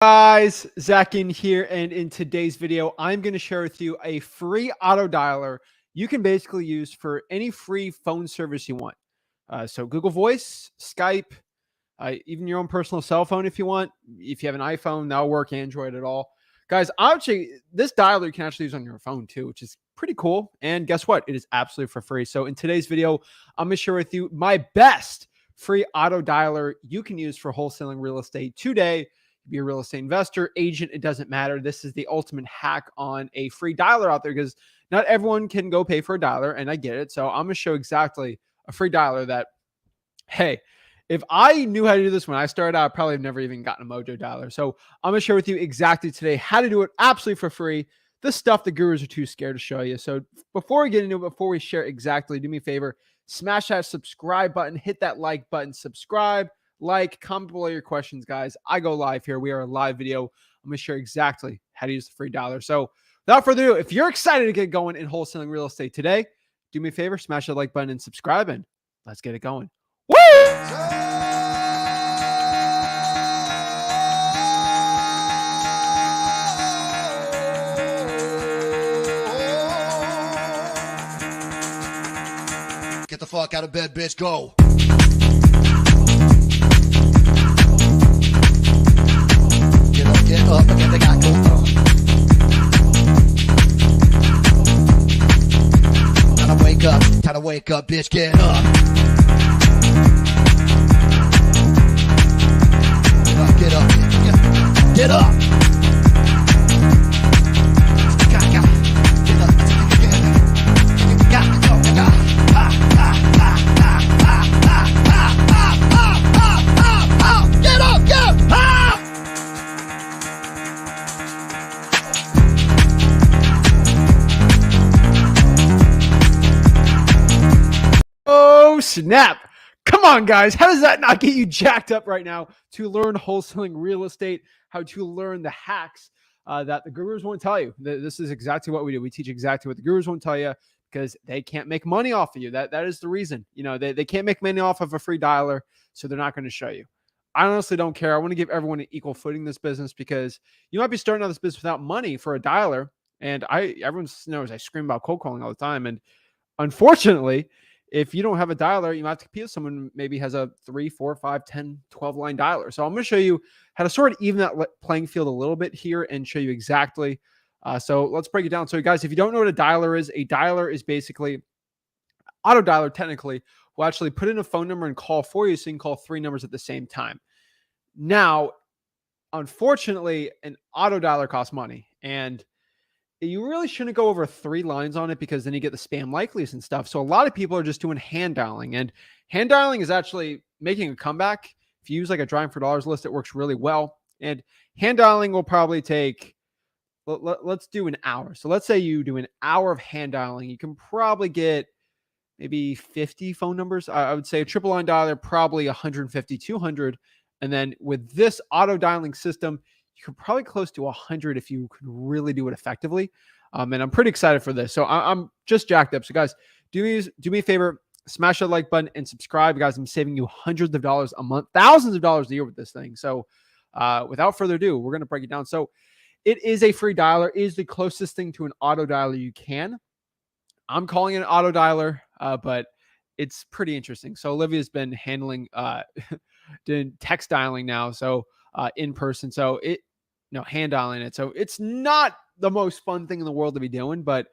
Guys, Zach Ginn here, and in today's video, I'm going to share with you a free auto dialer you can basically use for any free phone service you want. So Google Voice, Skype, even your own personal cell phone if you want. If you have an iPhone, that'll work, Android at all. Guys, this dialer you can actually use on your phone too, which is pretty cool. And guess what? It is absolutely for free. So in today's video, I'm going to share with you my best free auto dialer you can use for wholesaling real estate today. Be a real estate investor, agent, it doesn't matter. This is the ultimate hack on a free dialer out there because not everyone can go pay for a dialer, and I get it. So I'm going to show exactly a free dialer that, hey, if I knew how to do this when I started out, I probably have never even gotten a Mojo dialer. So I'm going to share with you exactly today how to do it absolutely for free. This stuff the gurus are too scared to show you. So before we get into it, before we share exactly, do me a favor, smash that subscribe button, hit that like button, subscribe. Like, comment below your questions, guys. I go live here. We are a live video. I'm going to share exactly how to use the free dialer. So without further ado, if you're excited to get going in wholesaling real estate today, do me a favor, smash that like button and subscribe, and let's get it going. Woo! Get the fuck out of bed, bitch. Go. Get up and get the guy go. Time to wake up, bitch, get up. Get up, get up. Snap. Come on, guys. How does that not get you jacked up right now to learn wholesaling real estate, how to learn the hacks that the gurus won't tell you? This is exactly what we do. We teach exactly what the gurus won't tell you because they can't make money off of you. That is the reason. You know, they can't make money off of a free dialer, so they're not going to show you. I honestly don't care. I want to give everyone an equal footing in this business because you might be starting out this business without money for a dialer. And everyone knows I scream about cold calling all the time. And unfortunately, if you don't have a dialer, you might have to compete with someone who maybe has a 3, 4, 5, 10, 12 line dialer. So I'm going to show you how to sort of even that playing field a little bit here and show you exactly. So let's break it down. So guys, if you don't know what a dialer is basically auto dialer technically will actually put in a phone number and call for you so you can call 3 numbers at the same time. Now, unfortunately, an auto dialer costs money, and you really shouldn't go over 3 lines on it because then you get the spam likelies and stuff. So a lot of people are just doing hand dialing, and hand dialing is actually making a comeback. If you use like a Drawing for Dollars list, it works really well. And hand dialing will probably take, let's do an hour. So let's say you do an hour of hand dialing. You can probably get maybe 50 phone numbers. I would say a triple line dialer, probably 150, 200. And then with this auto dialing system, you could probably close to 100 if you could really do it effectively. And I'm pretty excited for this. So I'm just jacked up. So guys, do me a favor, smash that like button and subscribe. Guys, I'm saving you hundreds of dollars a month, thousands of dollars a year with this thing. So without further ado, we're going to break it down. So it is a free dialer. It is the closest thing to an auto dialer you can. I'm calling it an auto dialer, but it's pretty interesting. So Olivia's been handling doing text dialing now. So in person. So hand dialing it. So it's not the most fun thing in the world to be doing, but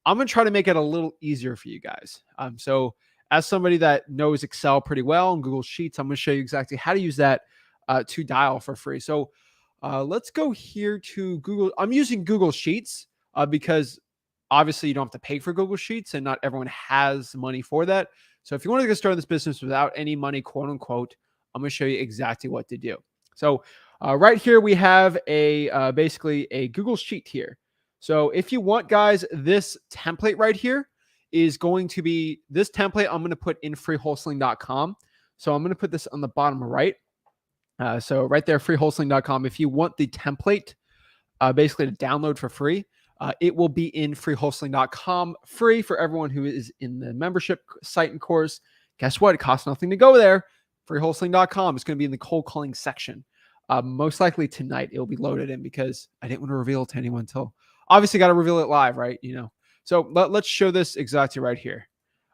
I'm going to try to make it a little easier for you guys. So as somebody that knows Excel pretty well and Google Sheets, I'm going to show you exactly how to use that to dial for free. So let's go here to Google. I'm using Google Sheets because obviously you don't have to pay for Google Sheets and not everyone has money for that. So if you want to get started in this business without any money, quote unquote, I'm going to show you exactly what to do. So right here, we have basically a Google Sheet here. So if you want, guys, this template right here is going to be this template I'm going to put in freewholesaling.com. So I'm going to put this on the bottom right. So right there, freewholesaling.com. If you want the template basically to download for free, it will be in freewholesaling.com, free for everyone who is in the membership site and course. Guess what? It costs nothing to go there. Freewholesaling.com. It's going to be in the cold calling section. Most likely tonight it will be loaded in because I didn't want to reveal it to anyone until obviously got to reveal it live, right? So let's show this exactly right here.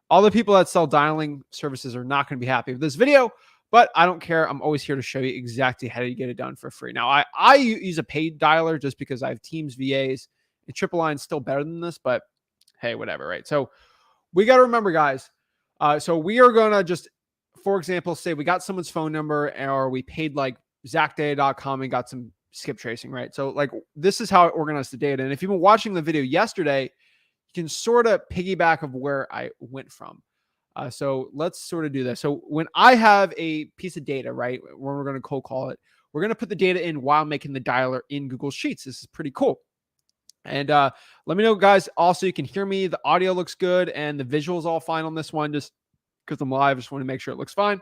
All the people that sell dialing services are not going to be happy with this video, but I don't care. I'm always here to show you exactly how to get it done for free. Now, I use a paid dialer just because I have Teams, VAs, and Triple Line's still better than this, but hey, whatever, right? So we got to remember, guys. So we are going to just, for example, say we got someone's phone number or we paid like ZachData.com and got some skip tracing, right? So like this is how I organize the data. And if you've been watching the video yesterday, you can sort of piggyback of where I went from. So let's sort of do this. So when I have a piece of data, right, when we're going to cold call it, we're going to put the data in while making the dialer in Google Sheets. This is pretty cool. And let me know, guys. Also, you can hear me. The audio looks good and the visuals all fine on this one. Just because I'm live, I just want to make sure it looks fine.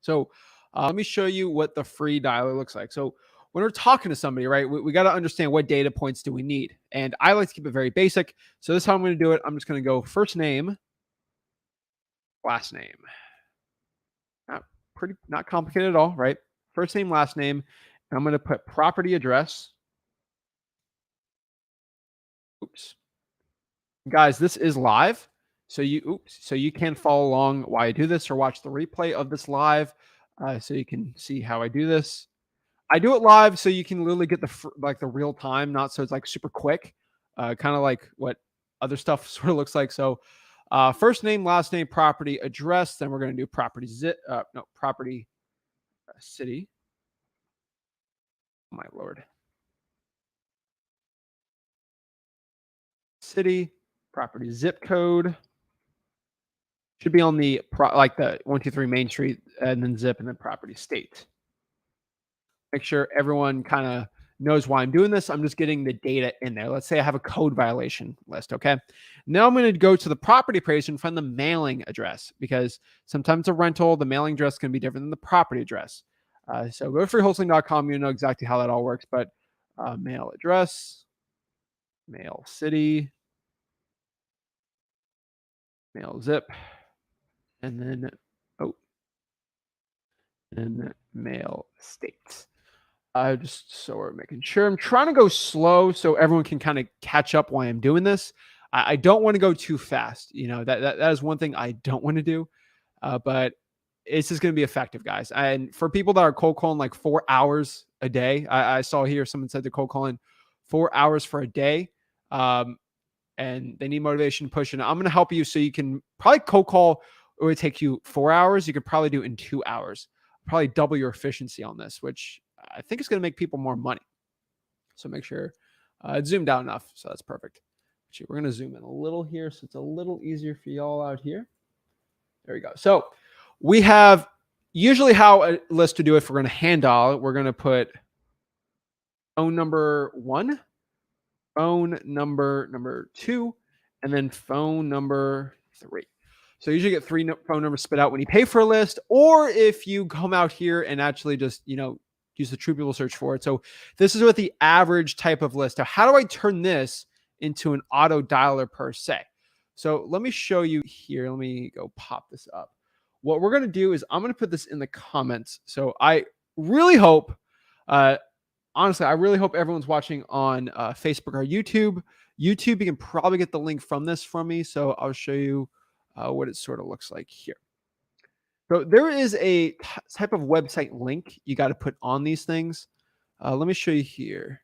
So let me show you what the free dialer looks like. So when we're talking to somebody, right, we got to understand what data points do we need. And I like to keep it very basic. So this is how I'm going to do it. I'm just going to go first name, last name. Not complicated at all, right? First name, last name. And I'm going to put property address. Oops. Guys, this is live. So you can follow along while I do this or watch the replay of this live. So you can see how I do this. I do it live so you can literally get the real time, not so it's like super quick, kind of like what other stuff sort of looks like. So first name, last name, property address. Then we're going to do property property city. My Lord. City, property zip code. Should be on the like the 123 Main Street and then zip and then property state. Make sure everyone kind of knows why I'm doing this. I'm just getting the data in there. Let's say I have a code violation list. Okay. Now I'm going to go to the property appraiser and find the mailing address because sometimes a rental, the mailing address can be different than the property address. So go to freewholesaling.com. You know exactly how that all works, but mail address, mail city, mail zip, and then, and mail state. Just so we're making sure. I'm trying to go slow so everyone can kind of catch up while I'm doing this. I don't want to go too fast. That is one thing I don't want to do. But it's just going to be effective, guys. And for people that are cold calling like 4 hours a day, I saw here someone said they're cold calling 4 hours for a day. And they need motivation to push. And I'm going to help you so you can probably cold call. It would take you 4 hours. You could probably do it in 2 hours. Probably double your efficiency on this, which I think is going to make people more money. So make sure it's zoomed out enough. So that's perfect. Actually, we're going to zoom in a little here so it's a little easier for y'all out here. There we go. So we have usually how a list to do it. If we're going to hand dial it, we're going to put phone number 1, phone number 2, and then phone number 3. So you usually get 3 phone numbers spit out when you pay for a list, or if you come out here and actually just, use the True People search for it. So this is what the average type of list. Now, how do I turn this into an auto dialer per se? So let me show you here. Let me go pop this up. What we're going to do is I'm going to put this in the comments. So I really hope, honestly, I really hope everyone's watching on Facebook or YouTube. YouTube, you can probably get the link from this from me. So I'll show you what it sort of looks like here. So there is a type of website link you got to put on these things. Let me show you here.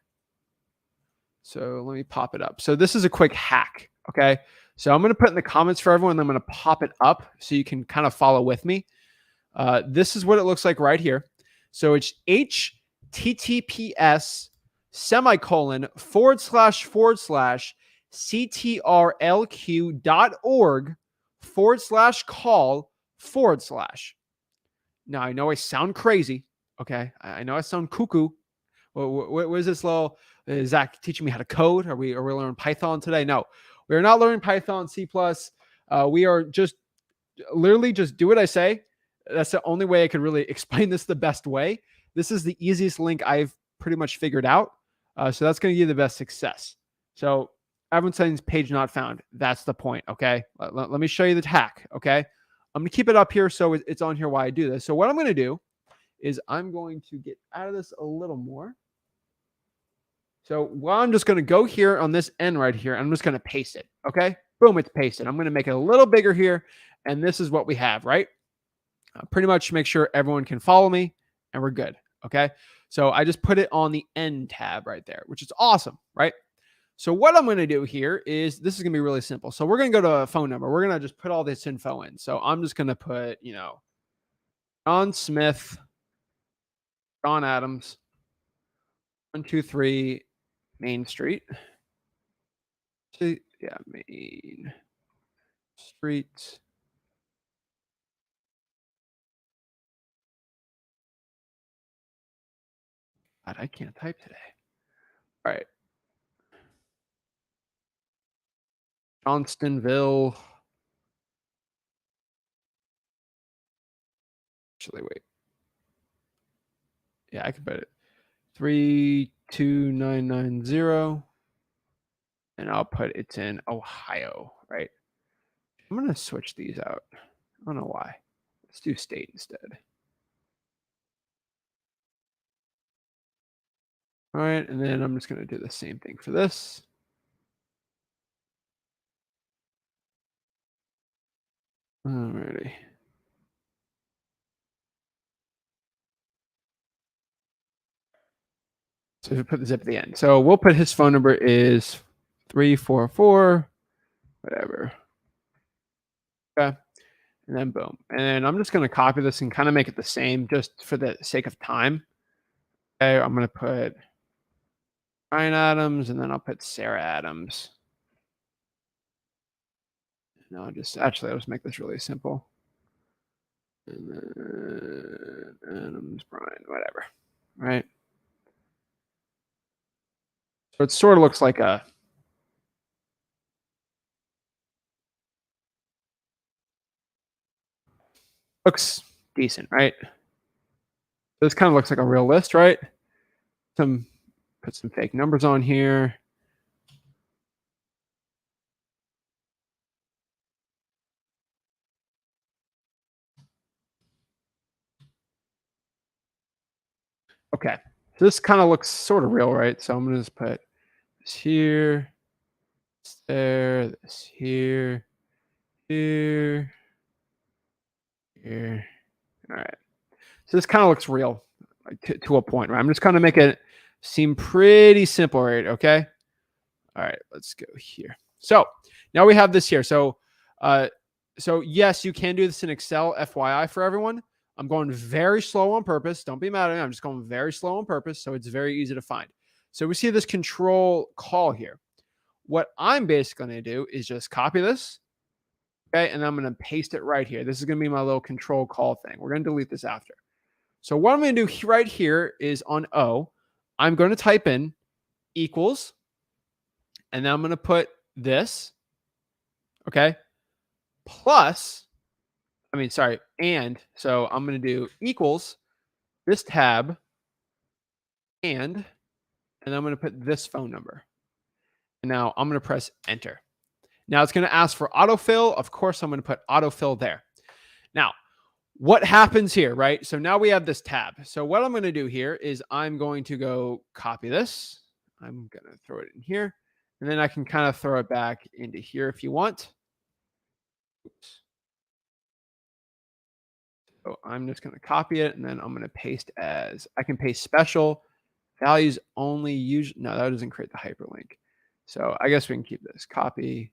So let me pop it up. So this is a quick hack. Okay. So I'm going to put in the comments for everyone. I'm going to pop it up so you can kind of follow with me. This is what it looks like right here. So it's https://ctrlq.org/call/. Now, I know I sound crazy. Okay. I know I sound cuckoo. What is this little Zach teaching me how to code? Are we learning Python today? No, we're not learning Python, C+. We are just literally just do what I say. That's the only way I could really explain this the best way. This is the easiest link I've pretty much figured out. So that's going to give you the best success. So everyone's saying page not found. That's the point. Okay. Let me show you the hack. Okay. I'm going to keep it up here so it's on here while I do this. So what I'm going to do is I'm going to get out of this a little more. So I'm just going to go here on this end right here. I'm just going to paste it. Okay. Boom. It's pasted. I'm going to make it a little bigger here. And this is what we have, right? Pretty much make sure everyone can follow me and we're good. Okay. So I just put it on the end tab right there, which is awesome, right? So what I'm going to do here is this is going to be really simple. So we're going to go to a phone number. We're going to just put all this info in. So I'm just going to put, John Smith, John Adams, 123 Main Street. Yeah, Main Street. God, I can't type today. All right. Johnstonville. Actually, wait. Yeah, I can put it 32990. And I'll put it's in Ohio, right? I'm going to switch these out. I don't know why. Let's do state instead. All right. And then I'm just going to do the same thing for this. Alrighty. So we put the zip at the end. So we'll put his phone number is 344, whatever. Okay. And then boom. And I'm just going to copy this and kind of make it the same just for the sake of time. Okay. I'm going to put Ryan Adams and then I'll put Sarah Adams. No, I'll just make this really simple. And then Adams, Brian, whatever. Right. So it sort of looks like looks decent, right? This kind of looks like a real list, right? Put some fake numbers on here. Okay. So this kind of looks sort of real, right? So I'm going to just put this here, this there, this here, here, here. All right. So this kind of looks real to a point, right? I'm just kind of make it seem pretty simple, right? Okay. All right. Let's go here. So now we have this here. So yes, you can do this in Excel, FYI for everyone. I'm going very slow on purpose. Don't be mad at me. I'm just going very slow on purpose. So it's very easy to find. So we see this control call here. What I'm basically going to do is just copy this. Okay. And I'm going to paste it right here. This is going to be my little control call thing. We're going to delete this after. So what I'm going to do right here is on O, I'm going to type in equals, and then I'm going to put this. Okay. And so I'm going to do equals this tab and I'm going to put this phone number. And now I'm going to press enter. Now it's going to ask for autofill. Of course, I'm going to put autofill there. Now, what happens here, right? So now we have this tab. So what I'm going to do here is I'm going to go copy this. I'm going to throw it in here. And then I can kind of throw it back into here if you want. Oops. So I'm just going to copy it and then I'm going to paste I can paste special values only use. No, that doesn't create the hyperlink. So I guess we can keep this copy.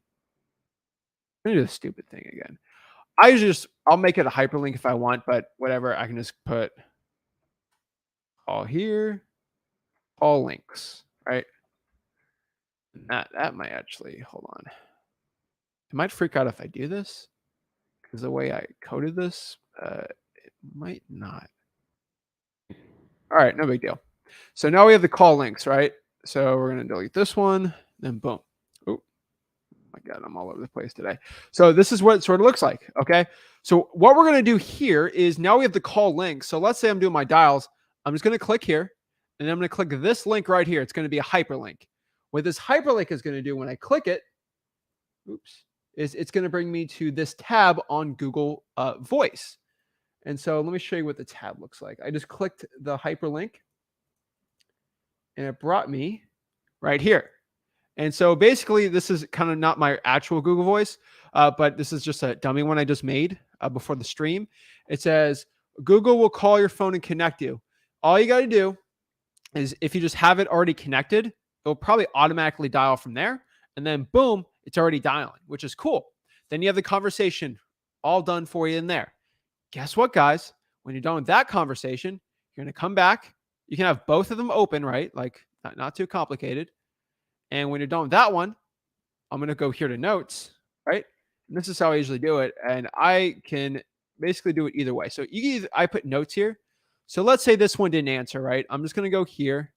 I'm going to do the stupid thing again. I'll make it a hyperlink if I want, but whatever. I can just put all here, all links, right? And that might actually, hold on. It might freak out if I do this because the way I coded this, it might not. All right, no big deal. So now we have the call links, right? So we're going to delete this one, then boom. Oh my God, I'm all over the place today. So this is what it sort of looks like, okay? So what we're going to do here is now we have the call link. So let's say I'm doing my dials. I'm just going to click here, and then I'm going to click this link right here. It's going to be a hyperlink. What this hyperlink is going to do when I click it, is it's going to bring me to this tab on Google Voice. And so let me show you what the tab looks like. I just clicked the hyperlink and it brought me right here. And so basically, this is kind of not my actual Google Voice, but this is just a dummy one I just made before the stream. It says, Google will call your phone and connect you. All you got to do is if you just have it already connected, it'll probably automatically dial from there. And then boom, it's already dialing, which is cool. Then you have the conversation all done for you in there. Guess what, guys? When you're done with that conversation, you're going to come back. You can have both of them open, right? Like not too complicated. And when you're done with that one, I'm going to go here to notes, right? And this is how I usually do it. And I can basically do it either way. So I put notes here. So let's say this one didn't answer, right? I'm just going to go here.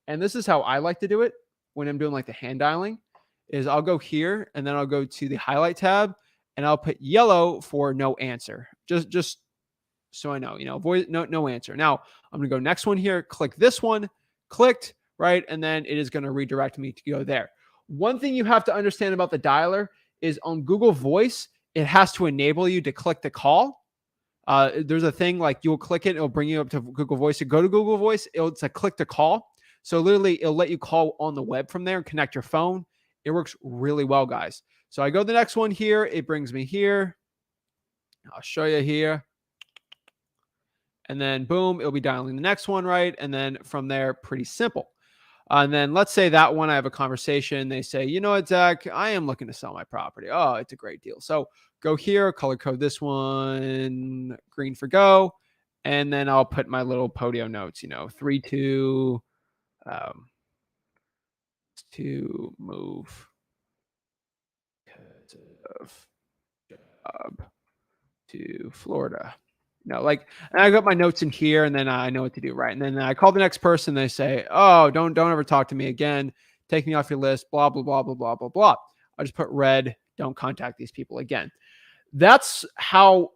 And this is how I like to do it when I'm doing like the hand dialing is I'll go here and then I'll go to the highlight tab and I'll put yellow for no answer. Just so I know, voice, no answer. Now I'm going to go next one here, click this one, clicked, right? And then it is going to redirect me to go there. One thing you have to understand about the dialer is on Google Voice, it has to enable you to click the call. There's a thing like you'll click it, it'll bring you up to Google Voice. You go to Google Voice, it's a click to call. So literally, it'll let you call on the web from there and connect your phone. It works really well, guys. So I go to the next one here. It brings me here. I'll show you here. And then boom, it'll be dialing the next one, right? And then from there, pretty simple. And then let's say that one, I have a conversation. They say, you know what, Zach, I am looking to sell my property. Oh, it's a great deal. So go here, color code this one, green for go. And then I'll put my little Podio notes, 3-2 to move job to Florida. And I got my notes in here and then I know what to do, right? And then I call the next person. They say, oh, don't ever talk to me again. Take me off your list, blah, blah, blah, blah, blah, blah, blah. I just put red, don't contact these people again. That's how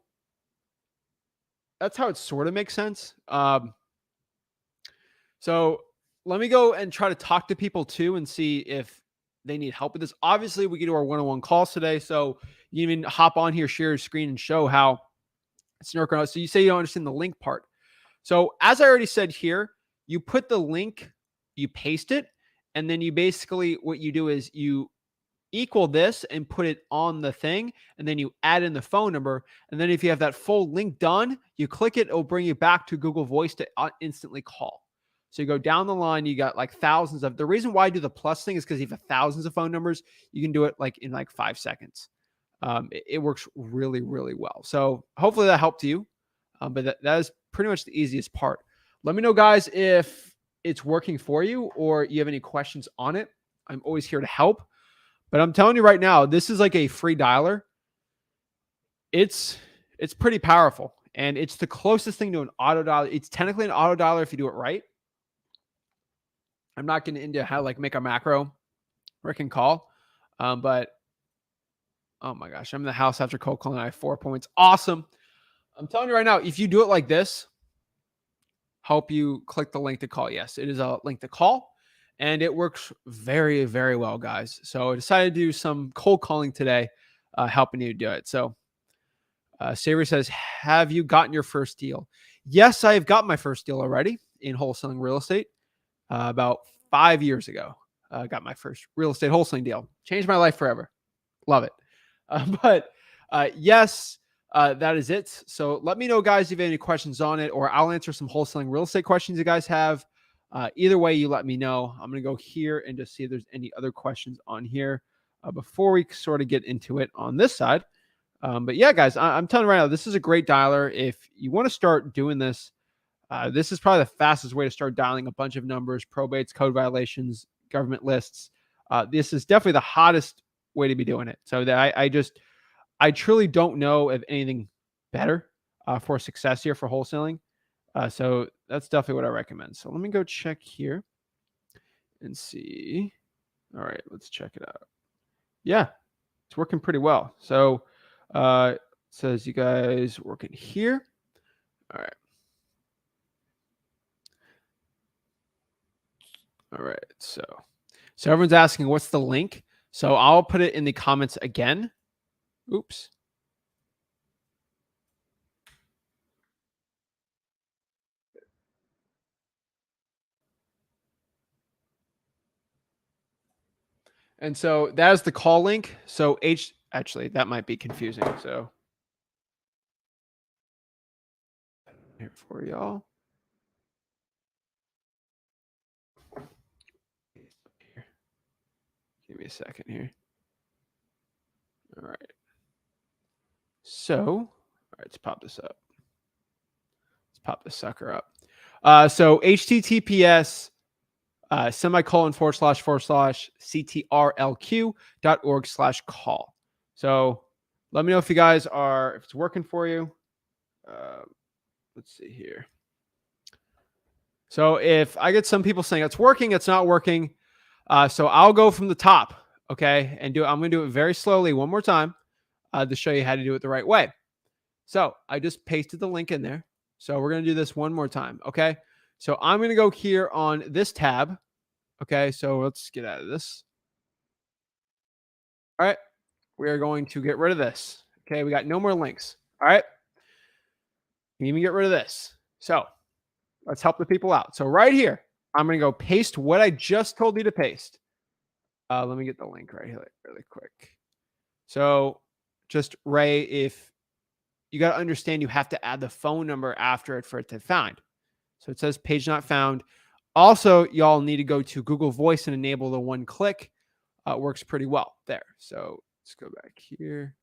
it sort of makes sense. So let me go and try to talk to people too and see if they need help with this. Obviously, we can do our one-on-one calls today. So you even hop on here, share your screen and show how it's working out. So you say you don't understand the link part. So as I already said here, you put the link, you paste it, and then you basically, what you do is you equal this and put it on the thing, and then you add in the phone number. And then if you have that full link done, you click it, it'll bring you back to Google Voice to instantly call. So you go down the line, you got like thousands of, the reason why I do the plus thing is because you have thousands of phone numbers. You can do it like in like 5 seconds. It works really, really well. So hopefully that helped you. But that is pretty much the easiest part. Let me know, guys, if it's working for you or you have any questions on it. I'm always here to help. But I'm telling you right now, this is like a free dialer. It's pretty powerful. And it's the closest thing to an auto dialer. It's technically an auto dialer if you do it right. I'm not getting into how like make a macro where it can call. But oh my gosh, I'm in the house after cold calling. I have 4 points. Awesome. I'm telling you right now, if you do it like this, hope you click the link to call. Yes, it is a link to call. And it works very, very well, guys. So I decided to do some cold calling today, helping you do it. So Savory says, have you gotten your first deal? Yes, I have got my first deal already in wholesaling real estate. About 5 years ago, I got my first real estate wholesaling deal. Changed my life forever. Love it. But yes, that is it. So let me know, guys, if you have any questions on it, or I'll answer some wholesaling real estate questions you guys have. Either way, you let me know. I'm going to go here and just see if there's any other questions on here before we sort of get into it on this side. But yeah, guys, I'm telling you right now, this is a great dialer. If you want to start doing this, this is probably the fastest way to start dialing a bunch of numbers, probates, code violations, government lists. This is definitely the hottest way to be doing it. So that I truly don't know of anything better for success here for wholesaling. So that's definitely what I recommend. So let me go check here and see. All right, let's check it out. Yeah, it's working pretty well. So it says you guys working here. All right. All right. So everyone's asking what's the link. So I'll put it in the comments again. Oops. And so that is the call link. So actually, that might be confusing. So here for y'all. Give me a second here. All right. So, all right, let's pop this up. Let's pop this sucker up. So HTTPS semicolon / ctrlq.org/call. So let me know if you guys if it's working for you. Let's see here. So if I get some people saying it's working, it's not working. So I'll go from the top, okay, and I'm going to do it very slowly one more time to show you how to do it the right way. So I just pasted the link in there. So we're going to do this one more time, okay? So I'm going to go here on this tab, okay? So let's get out of this. All right, we are going to get rid of this. Okay, we got no more links. All right, you can even get rid of this. So let's help the people out. So right here, I'm going to go paste what I just told you to paste. Let me get the link right here really quick. So just Ray, if you got to understand, you have to add the phone number after it for it to find. So it says page not found. Also, y'all need to go to Google Voice and enable the one click. It works pretty well there. So let's go back here.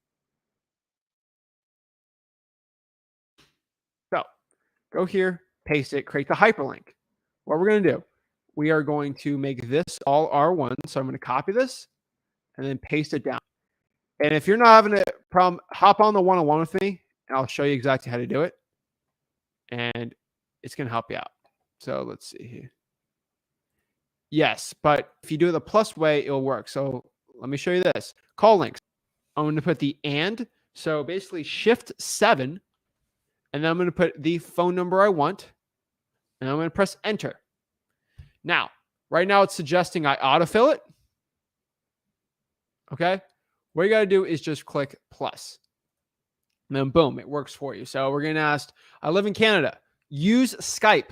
So go here, paste it, create the hyperlink. What we're going to do, we are going to make this all R1. So I'm going to copy this and then paste it down. And if you're not having a problem, hop on the one-on-one with me and I'll show you exactly how to do it. And it's going to help you out. So let's see here. Yes, but if you do it the plus way, it'll work. So let me show you this. Call links. I'm going to put the and. So basically shift 7. And then I'm going to put the phone number I want. And I'm going to press enter. Now, right now it's suggesting I autofill it. Okay. What you got to do is just click plus. And then boom, it works for you. So we're going to ask, I live in Canada. Use Skype.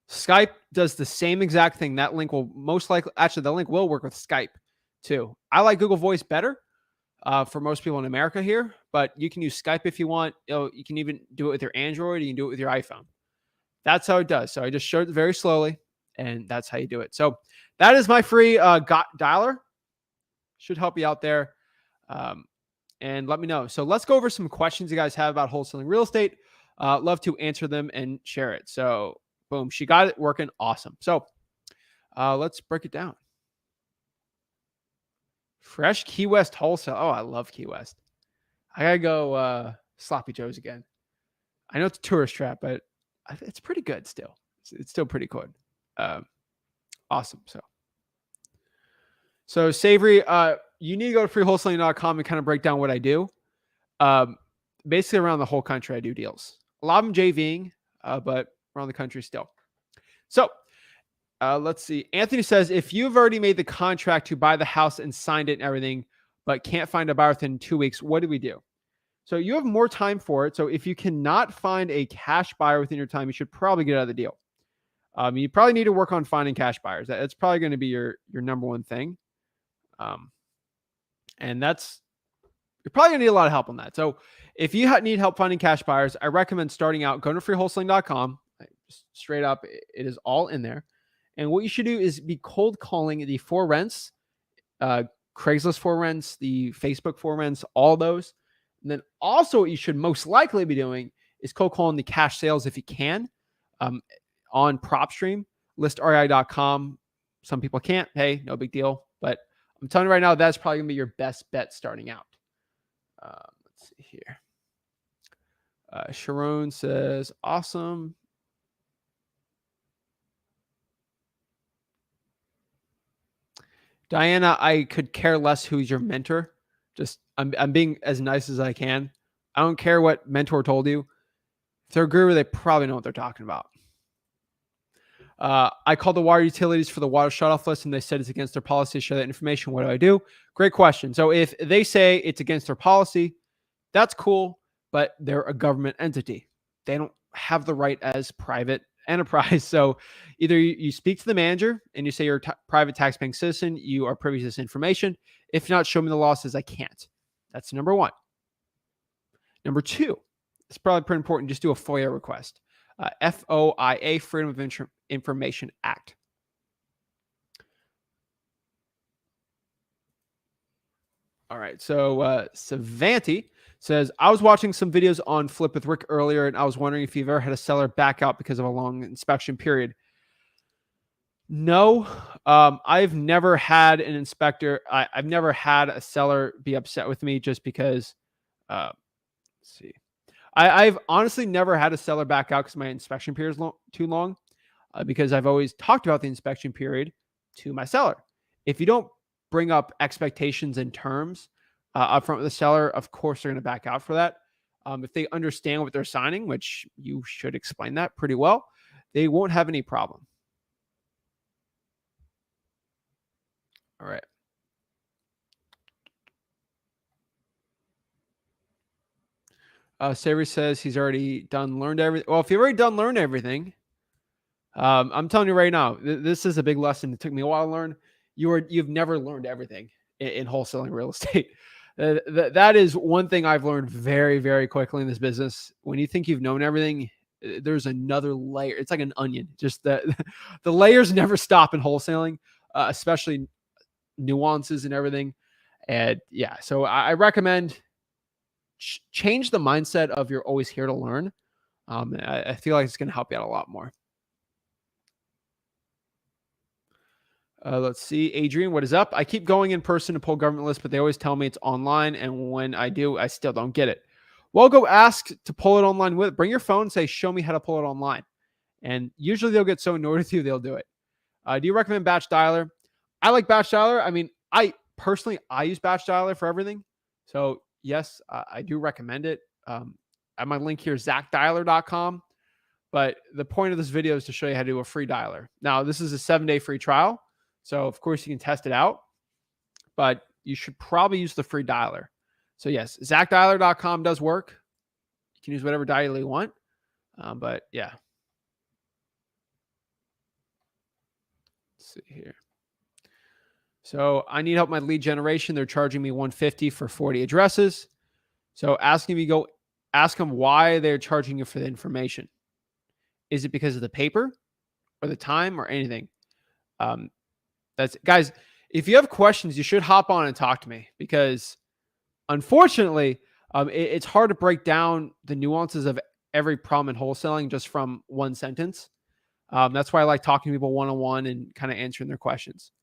Skype does the same exact thing. That link will most likely, actually, the link will work with Skype too. I like Google Voice better for most people in America here, but you can use Skype if you want. You can even do it with your Android. You can do it with your iPhone. That's how it does. So I just showed it very slowly, and that's how you do it. So that is my free dialer. Should help you out there. And let me know. So let's go over some questions you guys have about wholesaling real estate. Love to answer them and share it. So boom, she got it working. Awesome. So let's break it down. Fresh Key West wholesale. Oh, I love Key West. I gotta go Sloppy Joe's again. I know it's a tourist trap, but it's pretty good still. It's still pretty good. Awesome. So Savory, you need to go to freewholesaling.com and kind of break down what I do. Basically around the whole country, I do deals. A lot of them JVing, but around the country still. So let's see. Anthony says, if you've already made the contract to buy the house and signed it and everything, but can't find a buyer within 2 weeks, what do we do? So you have more time for it. So if you cannot find a cash buyer within your time, you should probably get out of the deal. You probably need to work on finding cash buyers. That's probably going to be your number one thing. And you're probably going to need a lot of help on that. So if you need help finding cash buyers, I recommend starting out, going to freewholesaling.com. Just straight up, it is all in there. And what you should do is be cold calling the for rents, Craigslist for rents, the Facebook for rents, all those. And then also what you should most likely be doing is cold calling the cash sales if you can on PropStream, listrei.com. Some people can't. Hey, no big deal. But I'm telling you right now, that's probably going to be your best bet starting out. Let's see here. Sharon says, awesome. Diana, I could care less who's your mentor. Just I'm being as nice as I can. I don't care what mentor told you. If they're a guru, they probably know what they're talking about. I called the water utilities for the water shutoff list, and they said it's against their policy to share that information. What do I do? Great question. So if they say it's against their policy, that's cool, but they're a government entity. They don't have the right as private enterprise. So either you speak to the manager and you say you're a private tax-paying citizen, you are privy to this information. If not, show me the law says I can't. That's number one. Number two, it's probably pretty important. Just do a FOIA request. FOIA, Freedom of Information Act. All right. So Savanti says, I was watching some videos on Flip with Rick earlier, and I was wondering if you've ever had a seller back out because of a long inspection period. No, I've never had an inspector. I've never had a seller be upset with me just because. Let's see. I've honestly never had a seller back out because my inspection period is too long, because I've always talked about the inspection period to my seller. If you don't bring up expectations and terms up front with the seller, of course they're going to back out for that. If they understand what they're signing, which you should explain that pretty well, they won't have any problem. All right. Savory says he's already learned everything. Well, if you've already learned everything, I'm telling you right now, this is a big lesson. It took me a while to learn. You've never learned everything in wholesaling real estate. That is one thing I've learned very, very quickly in this business. When you think you've known everything, there's another layer. It's like an onion. Just the layers never stop in wholesaling, especially nuances and everything. And yeah, so I recommend change the mindset of you're always here to learn. I feel like it's going to help you out a lot more. Let's see. Adrian, what is up? I keep going in person to pull government lists, but they always tell me it's online. And when I do, I still don't get it. Well, go ask to pull it online with it. Bring your phone and say, show me how to pull it online. And usually they'll get so annoyed with you, they'll do it. Do you recommend Batch Dialer? I like Batch Dialer. I mean, I use Batch Dialer for everything. So yes, I do recommend it. I have my link here, ZachDialer.com. But the point of this video is to show you how to do a free dialer. Now, this is a 7-day free trial. So, of course, you can test it out, but you should probably use the free dialer. So, yes, ZachDialer.com does work. You can use whatever dialer you want, but yeah. Let's see here. So, I need help with my lead generation. They're charging me $150 for 40 addresses. So, ask them why they're charging you for the information. Is it because of the paper or the time or anything? Guys, if you have questions, you should hop on and talk to me, because unfortunately, it's hard to break down the nuances of every problem in wholesaling just from one sentence. That's why I like talking to people one-on-one and kind of answering their questions.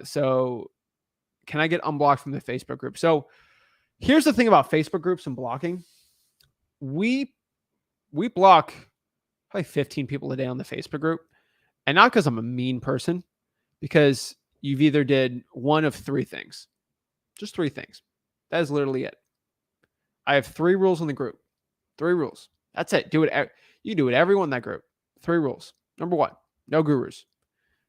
So can I get unblocked from the Facebook group? So here's the thing about Facebook groups and blocking. We block probably 15 people a day on the Facebook group, and not because I'm a mean person, because you've either did one of three things. Just three things. That is literally it. I have 3 rules in the group. 3 rules. That's it. Do it. You do it. Everyone in that group. 3 rules. Number 1, no gurus.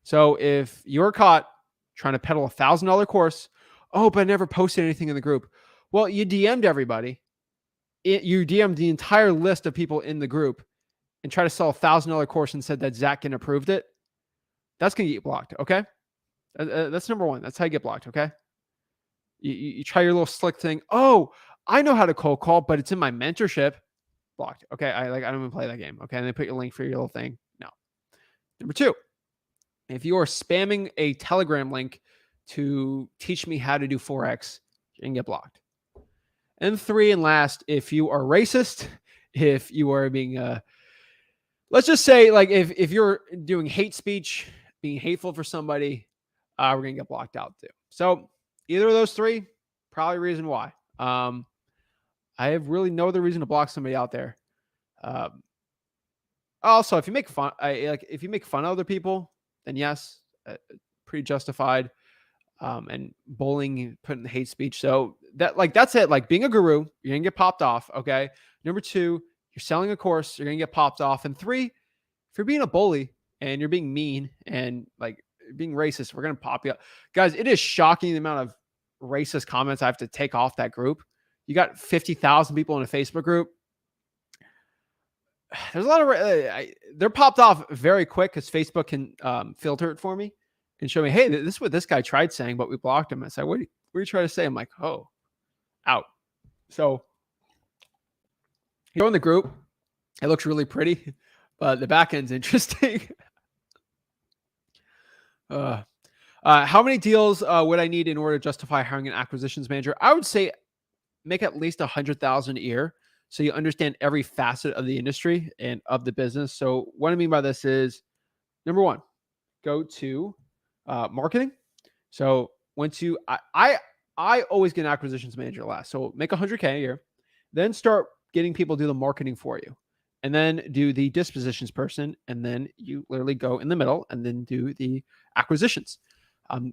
So if you're caught trying to peddle $1,000 course, but I never posted anything in the group. Well, you DM'd everybody. You DM'd the entire list of people in the group and try to sell $1,000 course and said that Zach Ginn approved it. That's going to get you blocked, okay? That's number 1. That's how you get blocked, okay? You try your little slick thing. Oh, I know how to cold call, but it's in my mentorship. Blocked, okay? I don't even play that game, okay? And they put your link for your little thing. No. Number 2, if you are spamming a Telegram link to teach me how to do Forex, you can get blocked. And 3 and last, if you are racist, if you are being, let's just say, like, if you're doing hate speech, being hateful for somebody, we're going to get blocked out too. So either of those 3, probably reason why. I have really no other reason to block somebody out there. Also, if you make fun, if you make fun of other people, then yes, pretty justified. And bullying, putting the hate speech. So that's it. Like, being a guru, you're going to get popped off. Okay. Number 2, you're selling a course, you're going to get popped off. And 3, if you're being a bully and you're being mean and like being racist, we're going to pop you up. Guys, it is shocking the amount of racist comments I have to take off that group. You got 50,000 people in a Facebook group. there's a lot of they're popped off very quick because Facebook can filter it for me and show me, hey, this is what this guy tried saying, but we blocked him. I said, what are you trying to say? I'm like, oh, out. So you go in the group. It looks really pretty, but the back end's interesting. How many deals would I need in order to justify hiring an acquisitions manager? I would say make at least 100,000 a year, so you understand every facet of the industry and of the business. So what I mean by this is, number one, go to marketing. So once you, I always get an acquisitions manager last. So make 100K a year, then start getting people to do the marketing for you, and then do the dispositions person, and then you literally go in the middle and then do the acquisitions.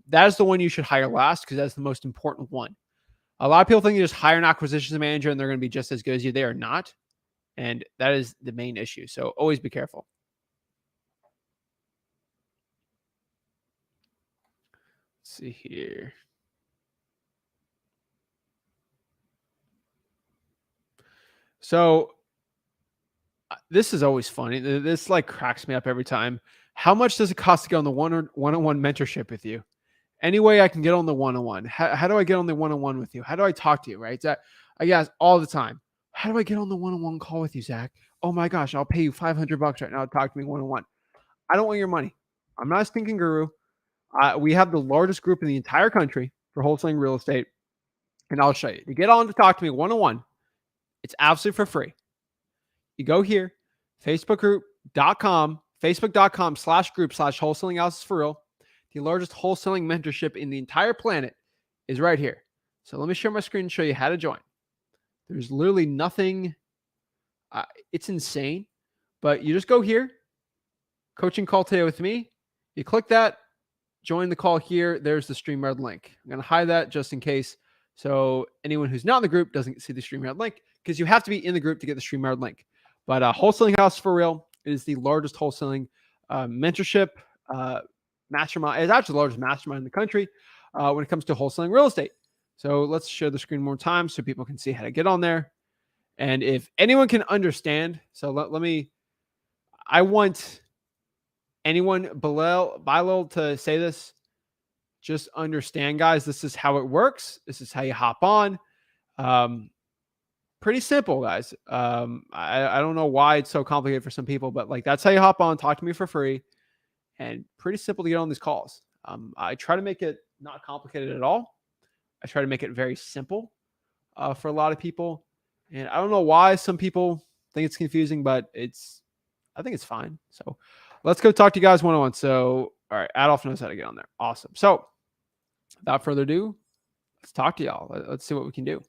That is the one you should hire last because that's the most important one. A lot of people think you just hire an acquisitions manager and they're going to be just as good as you. They are not. And that is the main issue. So always be careful. Let's see here. So this is always funny. This like cracks me up every time. How much does it cost to go on the one-on-one mentorship with you? Any way I can get on the one-on-one. How do I get on the one-on-one with you? How do I talk to you? Right? I guess all the time. How do I get on the one-on-one call with you, Zach? Oh my gosh, I'll pay you $500 right now to talk to me one-on-one. I don't want your money. I'm not a stinking guru. We have the largest group in the entire country for wholesaling real estate, and I'll show you. To get on to talk to me one-on-one, it's absolutely for free. You go here, facebook.com/group/wholesaling houses for real. The largest wholesaling mentorship in the entire planet is right here. So let me share my screen and show you how to join. There's literally nothing. It's insane, but you just go here, coaching call today with me. You click that, join the call here. There's the StreamYard link. I'm going to hide that just in case. So anyone who's not in the group doesn't see the StreamYard link because you have to be in the group to get the StreamYard link. But Wholesaling House for Real is the largest wholesaling mentorship mastermind. It's actually the largest mastermind in the country when it comes to wholesaling real estate. So let's share the screen one more time so people can see how to get on there. And if anyone can understand, so let me, I want anyone below to say this. Just understand, guys, this is how it works. This is how you hop on. Pretty simple, guys. I don't know why it's so complicated for some people, but like that's how you hop on, talk to me for free, and pretty simple to get on these calls. I try to make it not complicated at all. I try to make it very simple for a lot of people. And I don't know why some people think it's confusing, but I think it's fine. So let's go talk to you guys one-on-one. So, all right, Adolf knows how to get on there. Awesome. So without further ado, let's talk to y'all. Let's see what we can do.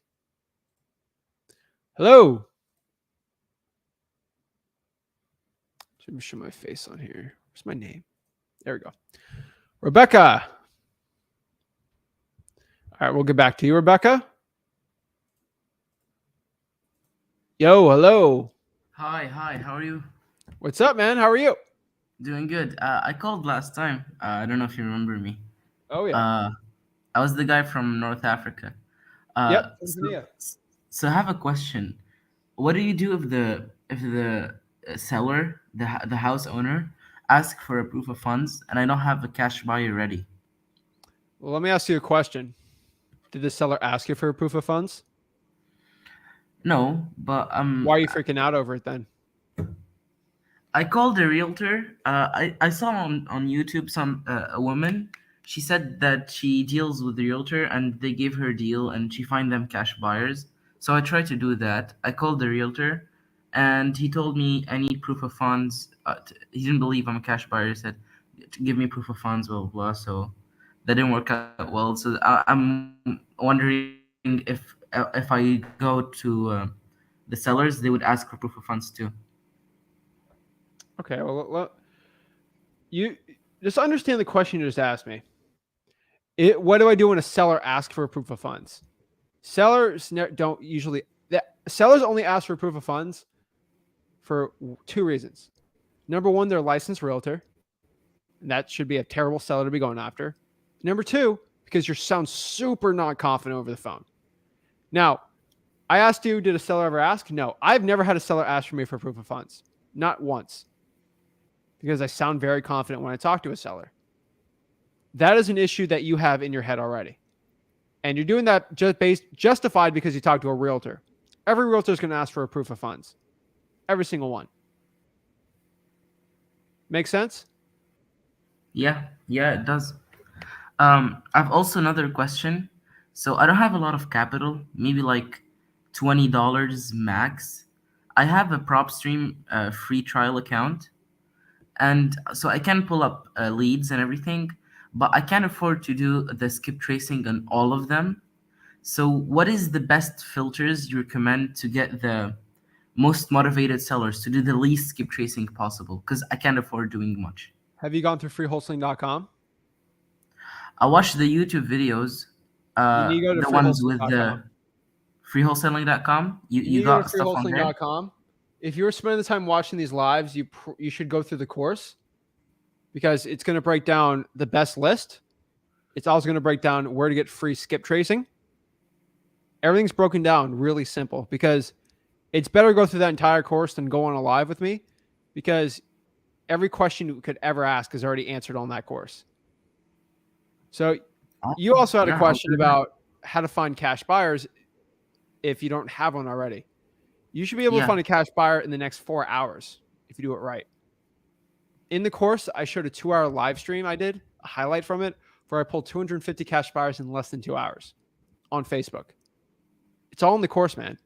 Hello. Let me show my face on here. Where's my name? There we go. Rebecca. All right, we'll get back to you, Rebecca. Yo, hello. Hi, how are you? What's up, man? How are you? Doing good. I called last time. I don't know if you remember me. Oh, yeah. I was the guy from North Africa. Yep. So I have a question. What do you do if the seller, the house owner, asks for a proof of funds and I don't have a cash buyer ready? Well, let me ask you a question. Did the seller ask you for a proof of funds? No, but why are you freaking out over it then? I called a realtor. I saw on YouTube a woman. She said that she deals with the realtor and they gave her a deal and she find them cash buyers. So I tried to do that. I called the realtor and he told me I need proof of funds. He didn't believe I'm a cash buyer. He said, give me proof of funds, blah, blah, blah. So that didn't work out well. So I'm wondering if I go to the sellers, they would ask for proof of funds too. Okay, well, you just understand the question you just asked me. What do I do when a seller asks for a proof of funds? Sellers don't usually. Sellers only ask for proof of funds for two reasons. Number one, they're a licensed realtor, and that should be a terrible seller to be going after. Number two, because you sound super not confident over the phone. Now, I asked you, did a seller ever ask? No, I've never had a seller ask for me for proof of funds. Not once. Because I sound very confident when I talk to a seller. That is an issue that you have in your head already. And you're doing that justified because you talk to a realtor. Every realtor is going to ask for a proof of funds. Every single one. Make sense? Yeah, it does. I've also another question. So I don't have a lot of capital, maybe like $20 max. I have a PropStream free trial account, and so I can pull up leads and everything, but I can't afford to do the skip tracing on all of them. So what is the best filters you recommend to get the most motivated sellers to do the least skip tracing possible? Because I can't afford doing much. Have you gone through freewholesaling.com? I watched the YouTube videos, You need to go to the ones with freewholesaling.com. the freewholesaling.com. You need You to go to got stuff on there? freewholesaling.com. If you're spending the time watching these lives, you should go through the course because it's going to break down the best list. It's also going to break down where to get free skip tracing. Everything's broken down really simple because it's better to go through that entire course than go on a live with me because every question you could ever ask is already answered on that course. So you also had a question about how to find cash buyers if you don't have one already. You should be able to find a cash buyer in the next 4 hours if you do it right. In the course, I showed a 2-hour live stream I did, a highlight from it, where I pulled 250 cash buyers in less than 2 hours on Facebook. It's all in the course, man.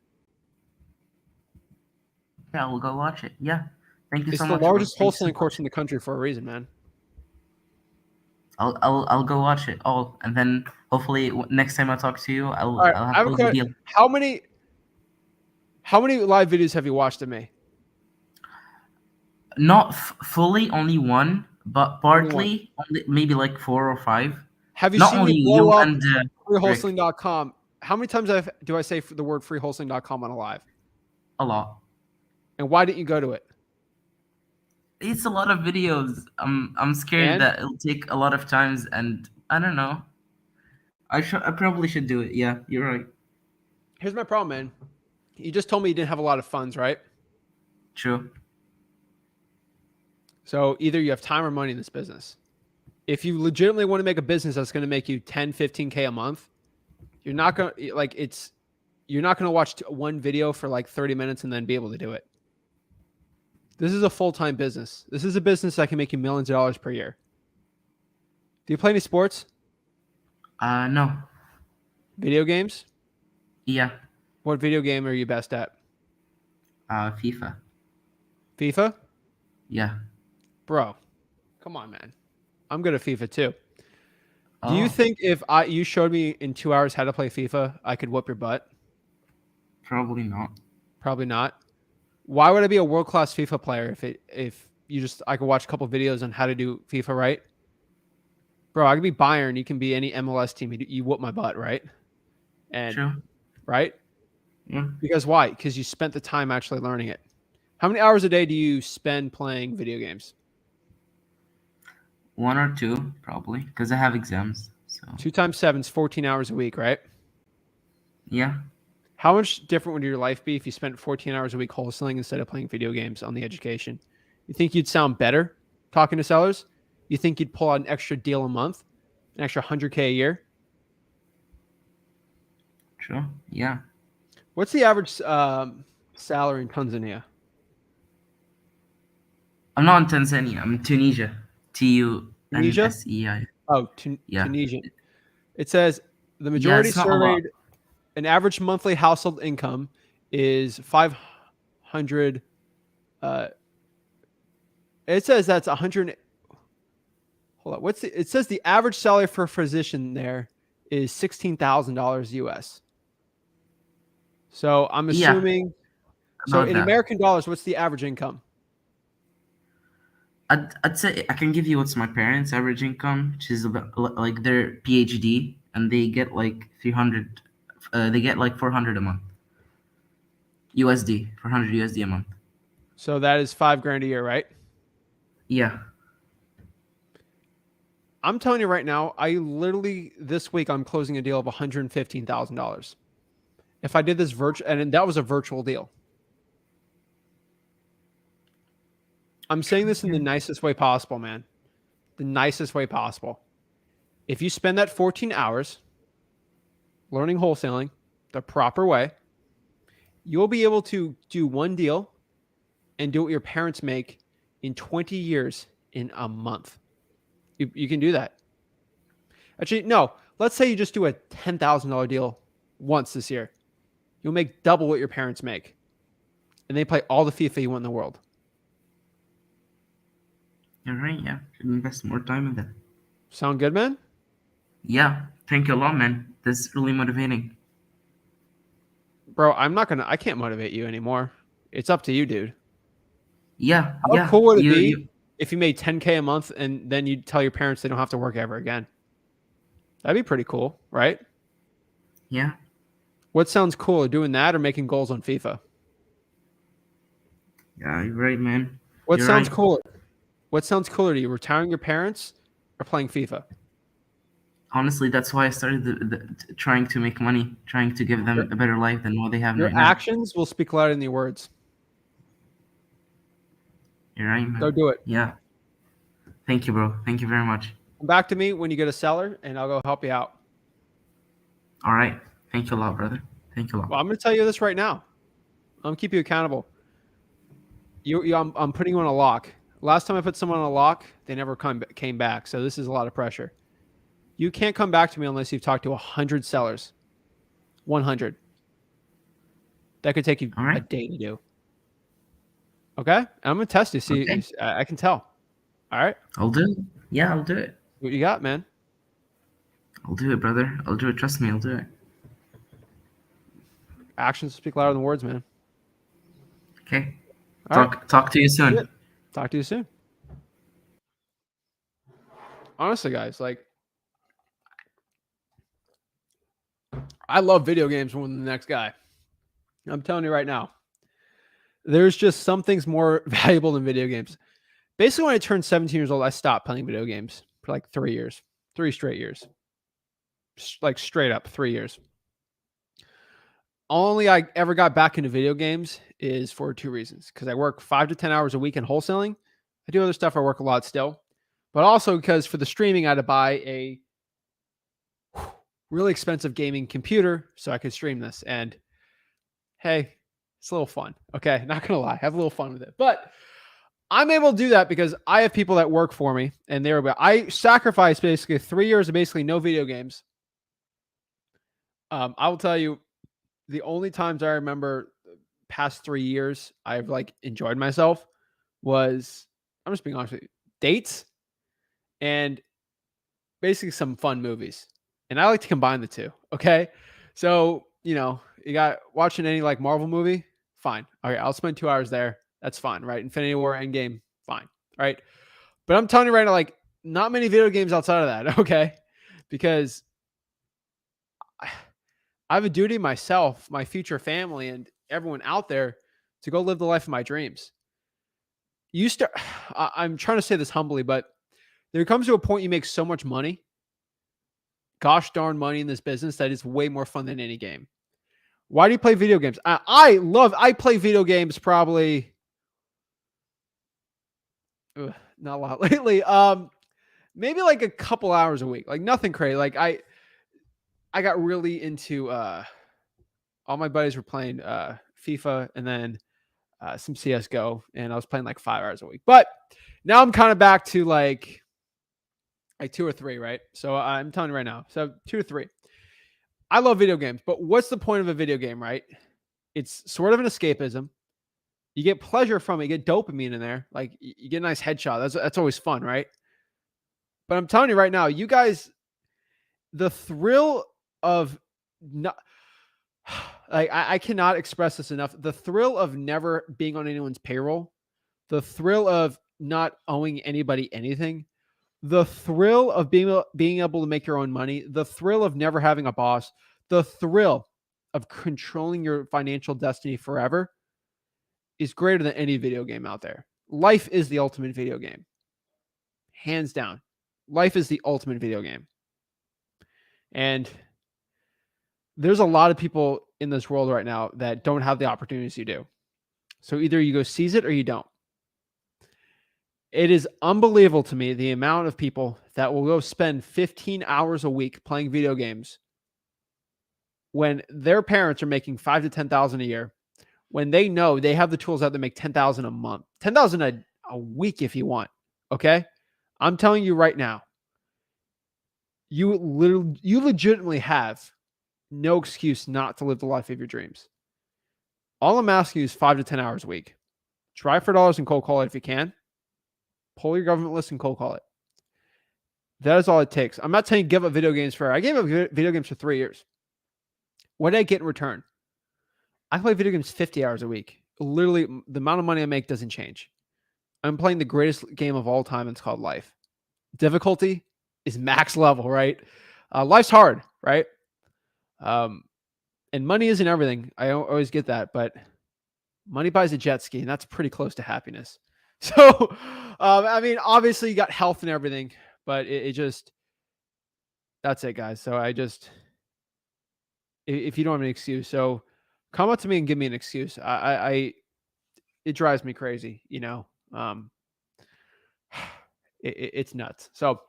Yeah, we'll go watch it. Yeah. Thank you It's so the much. largest wholesaling course in the country for a reason, man. I'll go watch it all, and then hopefully next time I talk to you, I'll have closed the deal. How many live videos have you watched of me? Not fully, only one, but partly, only, maybe like 4 or 5. Have you Not seen only me blow you up and freewholesaling.com? How many times do I say the word freewholesaling.com on a live? a lot. And why didn't you go to it? It's a lot of videos. I'm scared that it'll take a lot of times, and I don't know. I probably should do it. Yeah, you're right. Here's my problem, man. You just told me you didn't have a lot of funds, right? True. So either you have time or money in this business. If you legitimately want to make a business that's going to make you 10, 15K a month, you're not going to watch one video for like 30 minutes and then be able to do it. This is a full-time business. This is a business that can make you millions of dollars per year. Do you play any sports? No. Video games? Yeah. What video game are you best at? FIFA. FIFA? Yeah. Bro, come on, man. I'm good at FIFA too. Do you think if you showed me in 2 hours how to play FIFA, I could whoop your butt? Probably not. Probably not. Why would I be a world-class FIFA player if I could watch a couple videos on how to do FIFA right? Bro, I could be Bayern. You can be any MLS team. You whoop my butt, right? And True. Right? Yeah. Because why? Because you spent the time actually learning it. How many hours a day do you spend playing video games? 1 or 2, probably, because I have exams. So 2 times 7 is 14 hours a week, right? yeah. How much different would your life be if you spent 14 hours a week wholesaling instead of playing video games on the education? You think you'd sound better talking to sellers? You think you'd pull out an extra deal a month, an extra 100K a year? True. Yeah. What's the average salary in Tanzania? I'm not in Tanzania. I'm in Tunisia. TUNSEI. Oh, Yeah. Tunisian. It says the majority it's not a lot. surveyed an average monthly household income is 500. It says that's 100. Hold on. It says the average salary for a physician there is $16,000 US. So I'm assuming. So in American dollars, what's the average income? I'd say I can give you what's my parents' average income, which is about like their PhD, and they get like 300. They get like 400 a month. USD, 400 USD a month. So that is $5,000 a year, right? Yeah. I'm telling you right now, this week I'm closing a deal of $115,000. If I did this and that was a virtual deal. I'm saying this in the nicest way possible, man. The nicest way possible. If you spend that 14 hours learning wholesaling the proper way, you'll be able to do one deal and do what your parents make in 20 years in a month. You can do that. Actually, no. Let's say you just do a $10,000 deal once this year. You'll make double what your parents make. And they play all the FIFA you want in the world. You're right. Yeah, should invest more time in that. Sound good, man? Yeah, thank you a lot, man. That's really motivating. Bro, I can't motivate you anymore. It's up to you, dude. Yeah, How yeah. cool would it You, be you. if you made 10K a month and then you tell your parents they don't have to work ever again? That'd be pretty cool, right? Yeah, What sounds cooler, doing that or making goals on FIFA? yeah. You're right, man. What You're sounds right. cooler? What sounds cooler to you, retiring your parents or playing FIFA? Honestly, that's why I started trying to make money, trying to give Your, them a better life than what they have your right now. actions will speak louder than your words. You're right, Go man. do it. Yeah. Thank you, bro. Thank you very much. Come back to me when you get a seller and I'll go help you out. All right. Thank you a lot, brother. Thank you a lot. Well, I'm going to tell you this right now. I'm going to keep you accountable. I'm putting you on a lock. Last time I put someone on a lock, they never came back. So this is a lot of pressure. You can't come back to me unless you've talked to 100 sellers. 100. That could take you All a right. day to do. Okay? And I'm going to test you. See, Okay. I can tell. All right? I'll do it. Yeah, I'll do it. What you got, man? I'll do it, brother. I'll do it. Trust me, I'll do it. Actions speak louder than words, man. Okay. All right. Talk to you soon. Talk to you soon. Honestly, guys, like, I love video games more than the next guy. I'm telling you right now. There's just some things more valuable than video games. Basically, when I turned 17 years old, I stopped playing video games for like 3 years. 3 straight years. Like straight up 3 years. Only I ever got back into video games is for 2 reasons. Because I work 5 to 10 hours a week in wholesaling. I do other stuff. I work a lot still. But also because for the streaming, I had to buy a really expensive gaming computer so I could stream this. And hey, it's a little fun. Okay, not going to lie. Have a little fun with it. But I'm able to do that because I have people that work for me. And I sacrificed basically 3 years of basically no video games. I will tell you, the only times I remember past 3 years I've like enjoyed myself was, I'm just being honest with you, dates and basically some fun movies. And I like to combine the two. Okay. So, you got watching any like Marvel movie, fine. Okay. I'll spend 2 hours there. That's fine. Right. Infinity War, Endgame, fine. Right. But I'm telling you right now, like not many video games outside of that. Okay. Because I have a duty myself, my future family, and everyone out there to go live the life of my dreams. I'm trying to say this humbly, but there comes to a point you make so much money, gosh darn money in this business, that is way more fun than any game. Why do you play video games? I play video games probably not a lot lately. Maybe like a couple hours a week, like nothing crazy. Like I got really into all my buddies were playing FIFA and then some CSGO, and I was playing like 5 hours a week. But now I'm kind of back to like 2 or 3, right? So I'm telling you right now. So 2 to 3. I love video games, but what's the point of a video game, right? It's sort of an escapism. You get pleasure from it. You get dopamine in there. Like you get a nice headshot. That's always fun, right? But I'm telling you right now, you guys, the thrill of not like I cannot express this enough. The thrill of never being on anyone's payroll, the thrill of not owing anybody anything, the thrill of being able to make your own money, the thrill of never having a boss, the thrill of controlling your financial destiny forever is greater than any video game out there. Life is the ultimate video game. Hands down. Life is the ultimate video game. And there's a lot of people in this world right now that don't have the opportunities you do. So either you go seize it or you don't. It is unbelievable to me the amount of people that will go spend 15 hours a week playing video games when their parents are making 5 to 10,000 a year, when they know they have the tools out to make 10,000 a month, 10,000 a week if you want. Okay? I'm telling you right now, you legitimately have no excuse not to live the life of your dreams. All I'm asking you is 5 to 10 hours a week. Try for dollars and cold call it if you can. Pull your government list and cold call it. That is all it takes. I'm not telling you give up video games for. I gave up video games for 3 years. What did I get in return? I play video games 50 hours a week. Literally, the amount of money I make doesn't change. I'm playing the greatest game of all time. And it's called life. Difficulty is max level, right? Life's hard, right? And money isn't everything. I always get that, but money buys a jet ski, and that's pretty close to happiness. So, I mean, obviously you got health and everything, but it just, that's it, guys. So if you don't have an excuse, so come up to me and give me an excuse. It drives me crazy, you know. It's nuts. So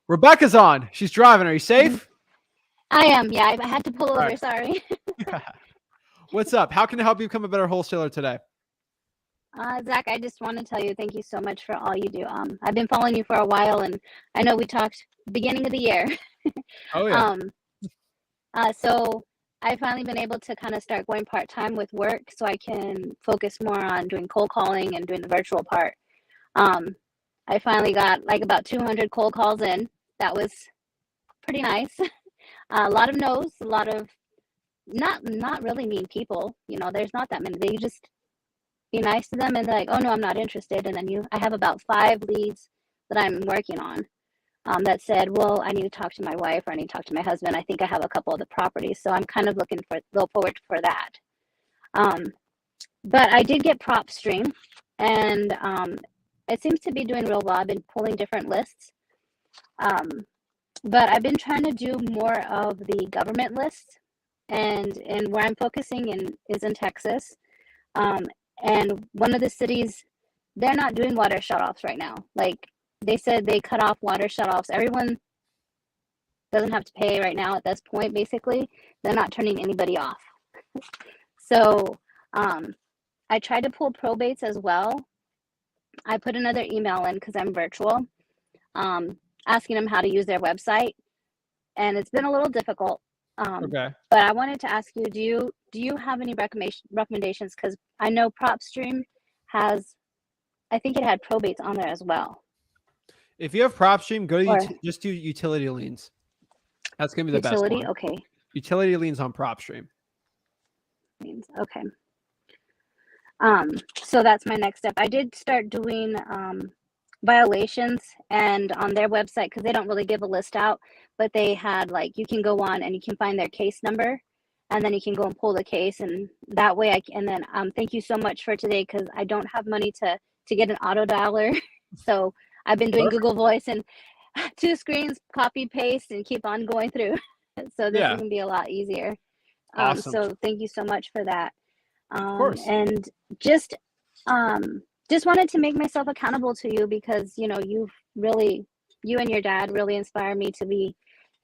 Rebecca's on. She's driving. Are you safe? I am. Yeah, I had to pull over. right. Sorry. What's up? How can I help you become a better wholesaler today? Zach, I just want to tell you thank you so much for all you do. I've been following you for a while, and I know we talked beginning of the year. Oh yeah. So I've finally been able to kind of start going part-time with work so I can focus more on doing cold calling and doing the virtual part. I finally got like about 200 cold calls in. That was pretty nice. A lot of no's, a lot of not really mean people. You know, there's not that many. They just be nice to them and they're like, oh no, I'm not interested. And then I have about 5 leads that I'm working on that said, well, I need to talk to my wife or I need to talk to my husband. I think I have a couple of the properties. So I'm kind of look forward for that. But I did get PropStream and it seems to be doing real well. I've been pulling different lists. But I've been trying to do more of the government lists and where I'm focusing is in Texas. And one of the cities, they're not doing water shutoffs right now. Like they said, they cut off water shutoffs. Everyone doesn't have to pay right now at this point, basically. They're not turning anybody off. So I tried to pull probates as well. I put another email in because I'm virtual, asking them how to use their website. And it's been a little difficult. Okay. But I wanted to ask you, do you have any recommendations? Because I know PropStream has, I think it had probates on there as well. If you have PropStream, go to just do utility liens. That's gonna be the best one. Okay. Utility liens on PropStream. Okay. So that's my next step. I did start doing violations and on their website because they don't really give a list out, but they had like you can go on and you can find their case number and then you can go and pull the case and that way thank you so much for today because I don't have money to get an auto dialer. So I've been doing Google Voice and 2 screens, copy paste and keep on going through. So this is gonna be a lot easier. Awesome. So thank you so much for that. Of course. And just wanted to make myself accountable to you because, you know, you and your dad really inspire me to be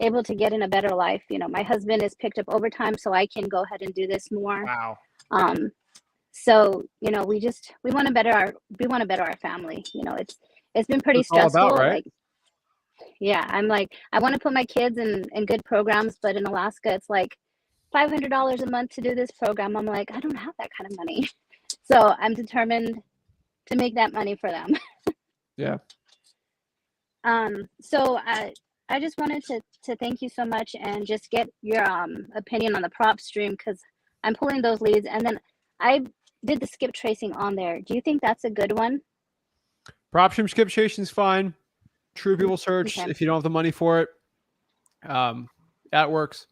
able to get in a better life. You know, my husband has picked up overtime so I can go ahead and do this more. Wow. So, you know, we want to better our family. You know, it's been pretty stressful. All about, right? Like, yeah, I'm like, I want to put my kids in good programs, but in Alaska, it's like $500 a month to do this program. I'm like, I don't have that kind of money. So I'm determined to make that money for them. Yeah. So I just wanted to thank you so much and just get your opinion on the PropStream because I'm pulling those leads and then I did the skip tracing on there. Do you think that's a good one? PropStream skip tracing is fine. True People Search if you don't have the money for it. That works.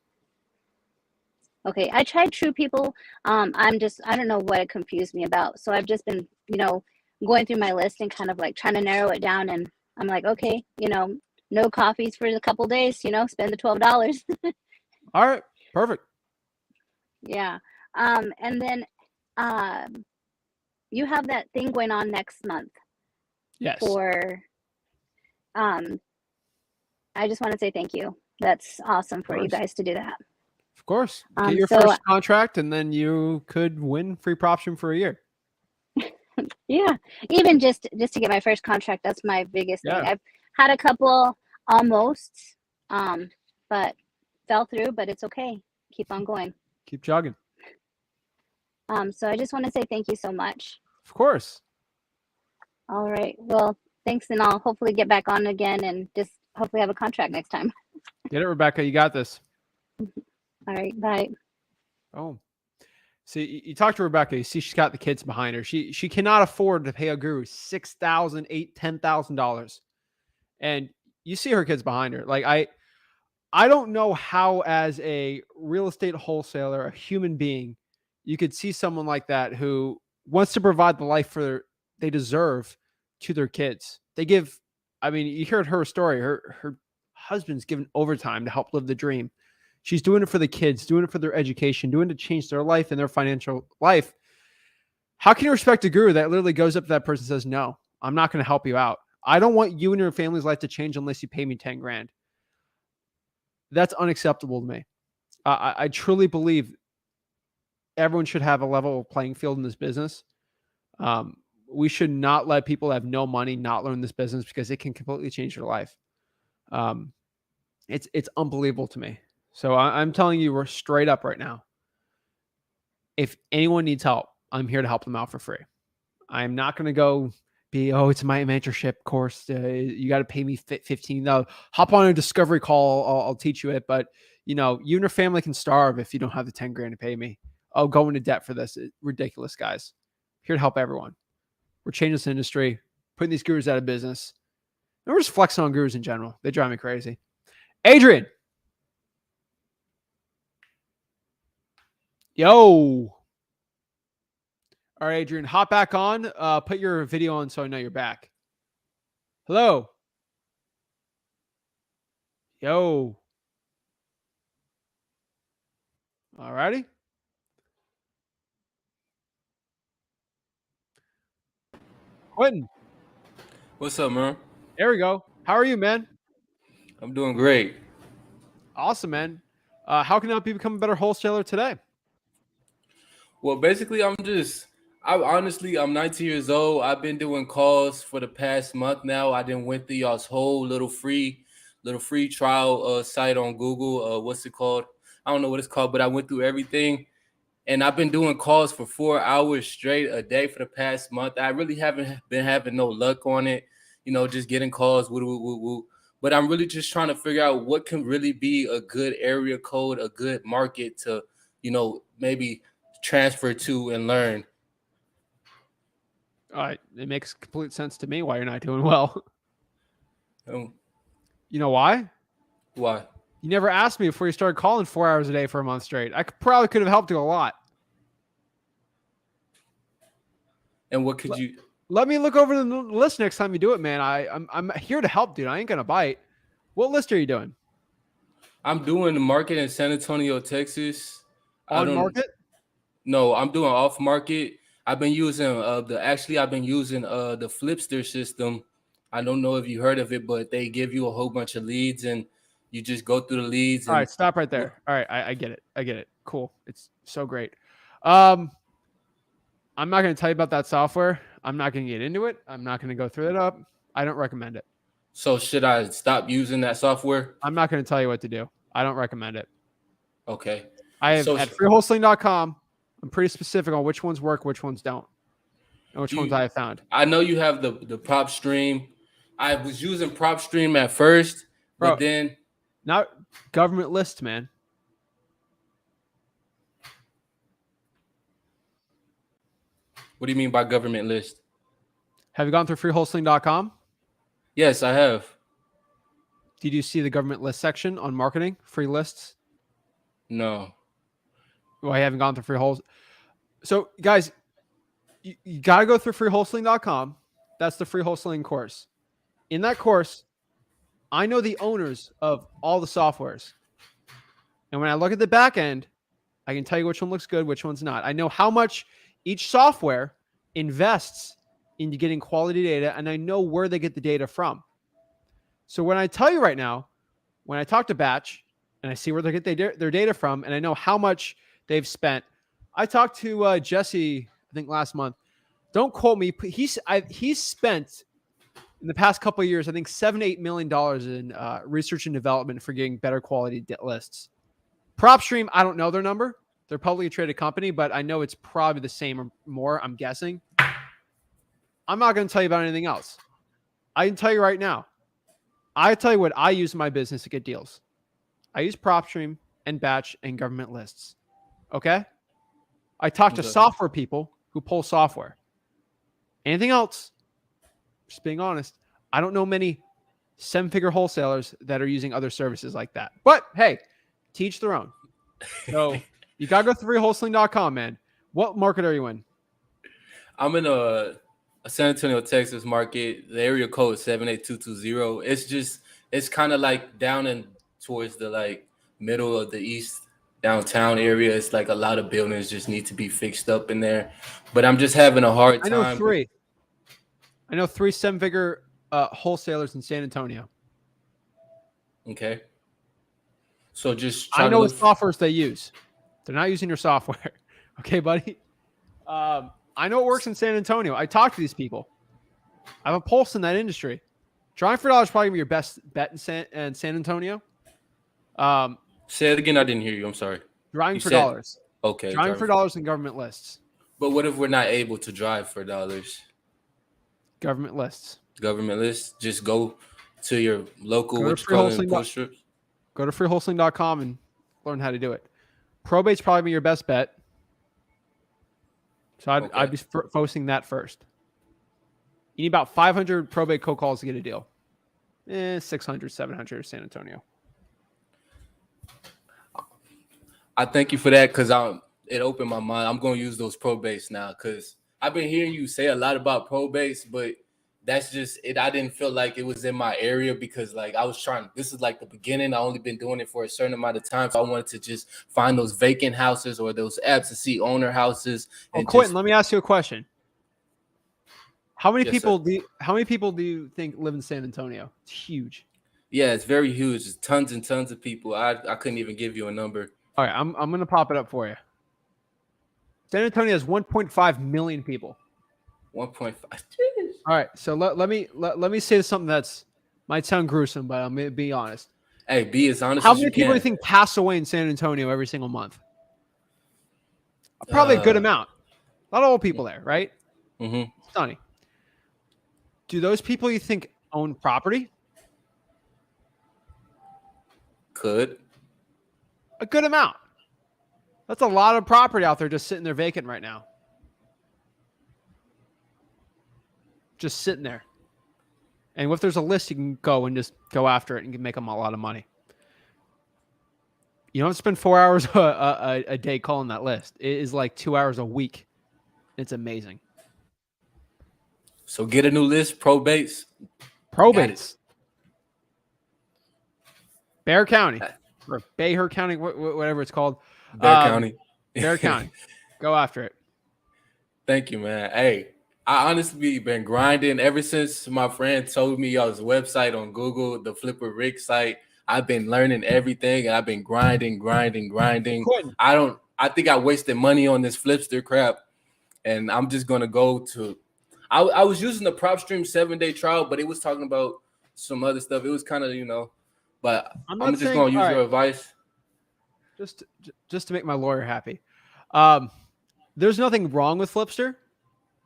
Okay, I tried True People. I don't know what it confused me about. So I've just been, you know, going through my list and kind of like trying to narrow it down. And I'm like, okay, you know, no coffees for a couple days, you know, spend the $12. All right, perfect. Yeah. And then you have that thing going on next month. Yes. for I just want to say thank you. That's awesome for you course. guys to do that. Of course. Get your So first contract, and then you could win free PropStream for a year. yeah, even just to get my first contract, that's my biggest thing. Yeah. I've had a couple almost, but fell through, but it's okay. Keep on going. Keep jogging. So I just want to say thank you so much. Of course. All right. Well, thanks, and I'll hopefully get back on again and just hopefully have a contract next time. Get it, Rebecca. You got this. All right. Bye. Oh. See, you talk to Rebecca, you see she's got the kids behind her. She cannot afford to pay a guru $6,000, $8,000, $10,000. And you see her kids behind her. Like I don't know how, as a real estate wholesaler, a human being, you could see someone like that who wants to provide the life they deserve to their kids. They give, I mean, you heard her story. Her husband's given overtime to help live the dream. She's doing it for the kids, doing it for their education, doing it to change their life and their financial life. How can you respect a guru that literally goes up to that person and says, no, I'm not going to help you out. I don't want you and your family's life to change unless you pay me 10 grand. That's unacceptable to me. I truly believe everyone should have a level playing field in this business. We should not let people that have no money not learn this business, because it can completely change their life. It's unbelievable to me. So I'm telling you, we're straight up right now. If anyone needs help, I'm here to help them out for free. I'm not going to go it's my mentorship course. You got to pay me $15. Hop on a discovery call. I'll teach you it. But you and your family can starve if you don't have the 10 grand to pay me. I'll go into debt for this. It's ridiculous, guys. Here to help everyone. We're changing this industry, putting these gurus out of business. And we're just flexing on gurus in general. They drive me crazy. Adrian. Yo. All right, Adrian, hop back on. Put your video on so I know you're back. Hello. Yo. All righty. Quentin. What's up, man? There we go. How are you, man? I'm doing great. Awesome, man. How can I help you become a better wholesaler today? Well, basically, I'm 19 years old. I've been doing calls for the past month now. I done went through y'all's whole little free trial site on Google. What's it called? I don't know what it's called, but I went through everything. And I've been doing calls for 4 hours straight a day for the past month. I really haven't been having no luck on it, just getting calls. But I'm really just trying to figure out what can really be a good area code, a good market to, maybe transfer to and learn. It makes complete sense to me why you're not doing well. Um, You know why? why? You never asked me before you started calling 4 hours a day for a month straight. I probably could have helped you a lot. And what could you? Let me look over the list next time you do it, man. I'm here to help, dude. I ain't gonna bite. What list are you doing? I'm doing the market in San Antonio, Texas. On market? No, I'm doing off market. I've been using the Flipster system. I don't know if you heard of it, but they give you a whole bunch of leads and you just go through the leads. All right, stop right there. All right, I get it. I get it. Cool. It's so great. I'm not going to tell you about that software. I'm not going to get into it. I'm not going to go through it up. I don't recommend it. So should I stop using that software? I'm not going to tell you what to do. I don't recommend it. Okay. I have at freewholesaling.com. I'm pretty specific on which ones work, which ones don't, and which ones I have found. I know you have the PropStream. I was using PropStream at first, but then not government lists, man. What do you mean by government list? Have you gone through freewholesaling.com? Yes, I have. Did you see the government list section on marketing, free lists? No. Well, I haven't gone through free wholes. So, guys, you got to go through freewholesaling.com. That's the free wholesaling course. In that course, I know the owners of all the softwares. And when I look at the back end, I can tell you which one looks good, which one's not. I know how much each software invests into getting quality data, and I know where they get the data from. So when I tell you right now, when I talk to Batch and I see where they get their data from, and I know how much they've spent. I talked to Jesse, I think last month. Don't quote me. He's spent in the past couple of years, I think $7-8 million in research and development for getting better quality lists. PropStream, I don't know their number. They're a publicly traded company, but I know it's probably the same or more, I'm guessing. I'm not going to tell you about anything else. I can tell you right now. I tell you what I use in my business to get deals. I use PropStream and Batch and government lists. Okay? I talk to software people who pull software. Anything else? Just being honest, I don't know many 7-figure wholesalers that are using other services like that. But hey, teach their own. So you got to go through wholesaling.com, man. What market are you in? I'm in a San Antonio, Texas market. The area code is 78220. It's kind of like down in towards the like middle of the east downtown area. It's like a lot of buildings just need to be fixed up in there. But I'm just having a hard time. I know three 7-figure wholesalers in San Antonio. Okay. So just I know what softwares they use. They're not using your software. Okay, buddy? I know it works in San Antonio. I talk to these people. I have a pulse in that industry. Drawing for dollars is probably your best bet in San Antonio. Say it again. I didn't hear you. I'm sorry. Drawing for dollars. Okay. Drawing for dollars in government lists. But what if we're not able to drive for dollars? Government lists. Government lists. Just go to your local Go to freewholesaling.com and learn how to do it. Probate's probably your best bet. So I'd be focusing that first. You need about 500 probate cold calls to get a deal. 600, 700 San Antonio. I thank you for that because it opened my mind. I'm going to use those probates now because I've been hearing you say a lot about probates, but that's just it. I didn't feel like it was in my area because like I was trying. This is like the beginning. I only been doing it for a certain amount of time, so I wanted to just find those vacant houses or those absentee owner houses. And Quentin, let me ask you a question. How many people do you think live in San Antonio? It's huge. Yeah, it's very huge. It's tons and tons of people. I couldn't even give you a number. All right, I'm gonna pop it up for you. San Antonio has 1.5 million people. 1.5. All right, so let me say something that's might sound gruesome, but I'm gonna be honest. Hey, be as honest. How many people do you think pass away in San Antonio every single month? Probably a good amount. A lot of old people there, right? Mm-hmm. Sunny. Do those people you think own property? Could. A good amount. That's a lot of property out there just sitting there vacant right now. Just sitting there. And if there's a list, you can go and just go after it and make them a lot of money. You don't spend 4 hours a day calling that list. It is like 2 hours a week. It's amazing. So get a new list, probates. Bear County or Bayher County, whatever it's called. Bear County. Bear County. Go after it. Thank you, man. Hey, I honestly been grinding ever since my friend told me y'all's website on Google, the Flipper Rick site. I've been learning everything and I've been grinding. I think I wasted money on this Flipster crap. And I'm just gonna go to I was using the PropStream 7-day trial, but it was talking about some other stuff. It was kind of, but I'm just gonna use your advice. Just to make my lawyer happy. There's nothing wrong with Flipster.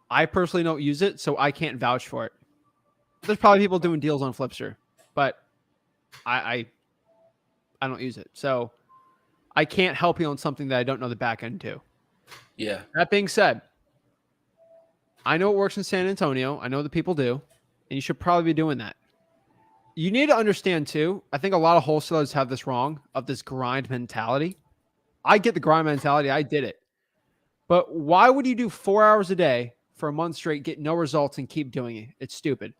I personally don't use it, so I can't vouch for it. There's probably people doing deals on Flipster, but I don't use it. So I can't help you on something that I don't know the back end to. Yeah. That being said, I know it works in San Antonio. I know the people do, and you should probably be doing that. You need to understand too, I think a lot of wholesalers have this wrong, of this grind mentality. I get the grind mentality. I did it. But why would you do 4 hours a day for a month straight, get no results, and keep doing it? It's stupid.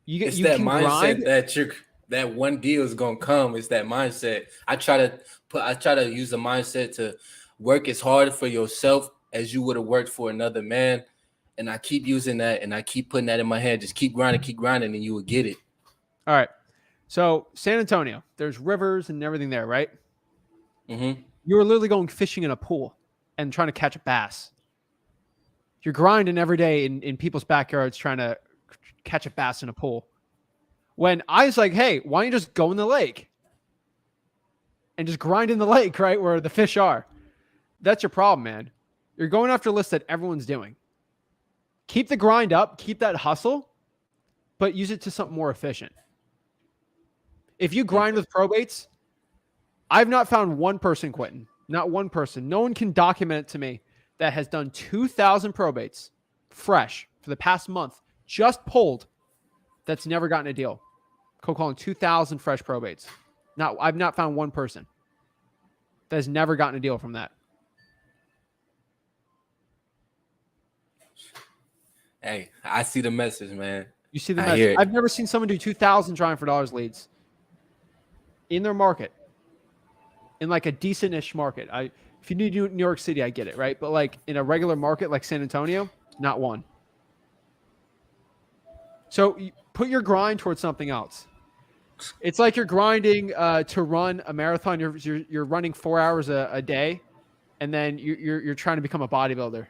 It's that mindset that one deal is gonna come. It's that mindset. I try to use the mindset to work as hard for yourself as you would have worked for another man. and I keep using that, and I keep putting that in my head. Just keep grinding, and you will get it. All right. So San Antonio, there's rivers and everything there, right? Mm-hmm. You were literally going fishing in a pool and trying to catch a bass. You're grinding every day in people's backyards trying to catch a bass in a pool. When I was like, hey, why don't you just go in the lake and just grind in the lake, right, where the fish are? That's your problem, man. You're going after a list that everyone's doing. Keep the grind up, keep that hustle, but use it to something more efficient. If you grind with probates, I've not found one person quitting. Not one person. No one can document it to me that has done 2,000 probates fresh for the past month, just pulled, that's never gotten a deal. Cold calling 2,000 fresh probates. I've not found one person that has never gotten a deal from that. Hey, I see the message, man. You see the I hear message. it. I've never seen someone do 2,000 trying for dollars leads in their market, in like a decent-ish market. If you need New York City, I get it, right? But like in a regular market like San Antonio, not one. So you put your grind towards something else. It's like you're grinding to run a marathon. You're running 4 hours a day, and then you're trying to become a bodybuilder.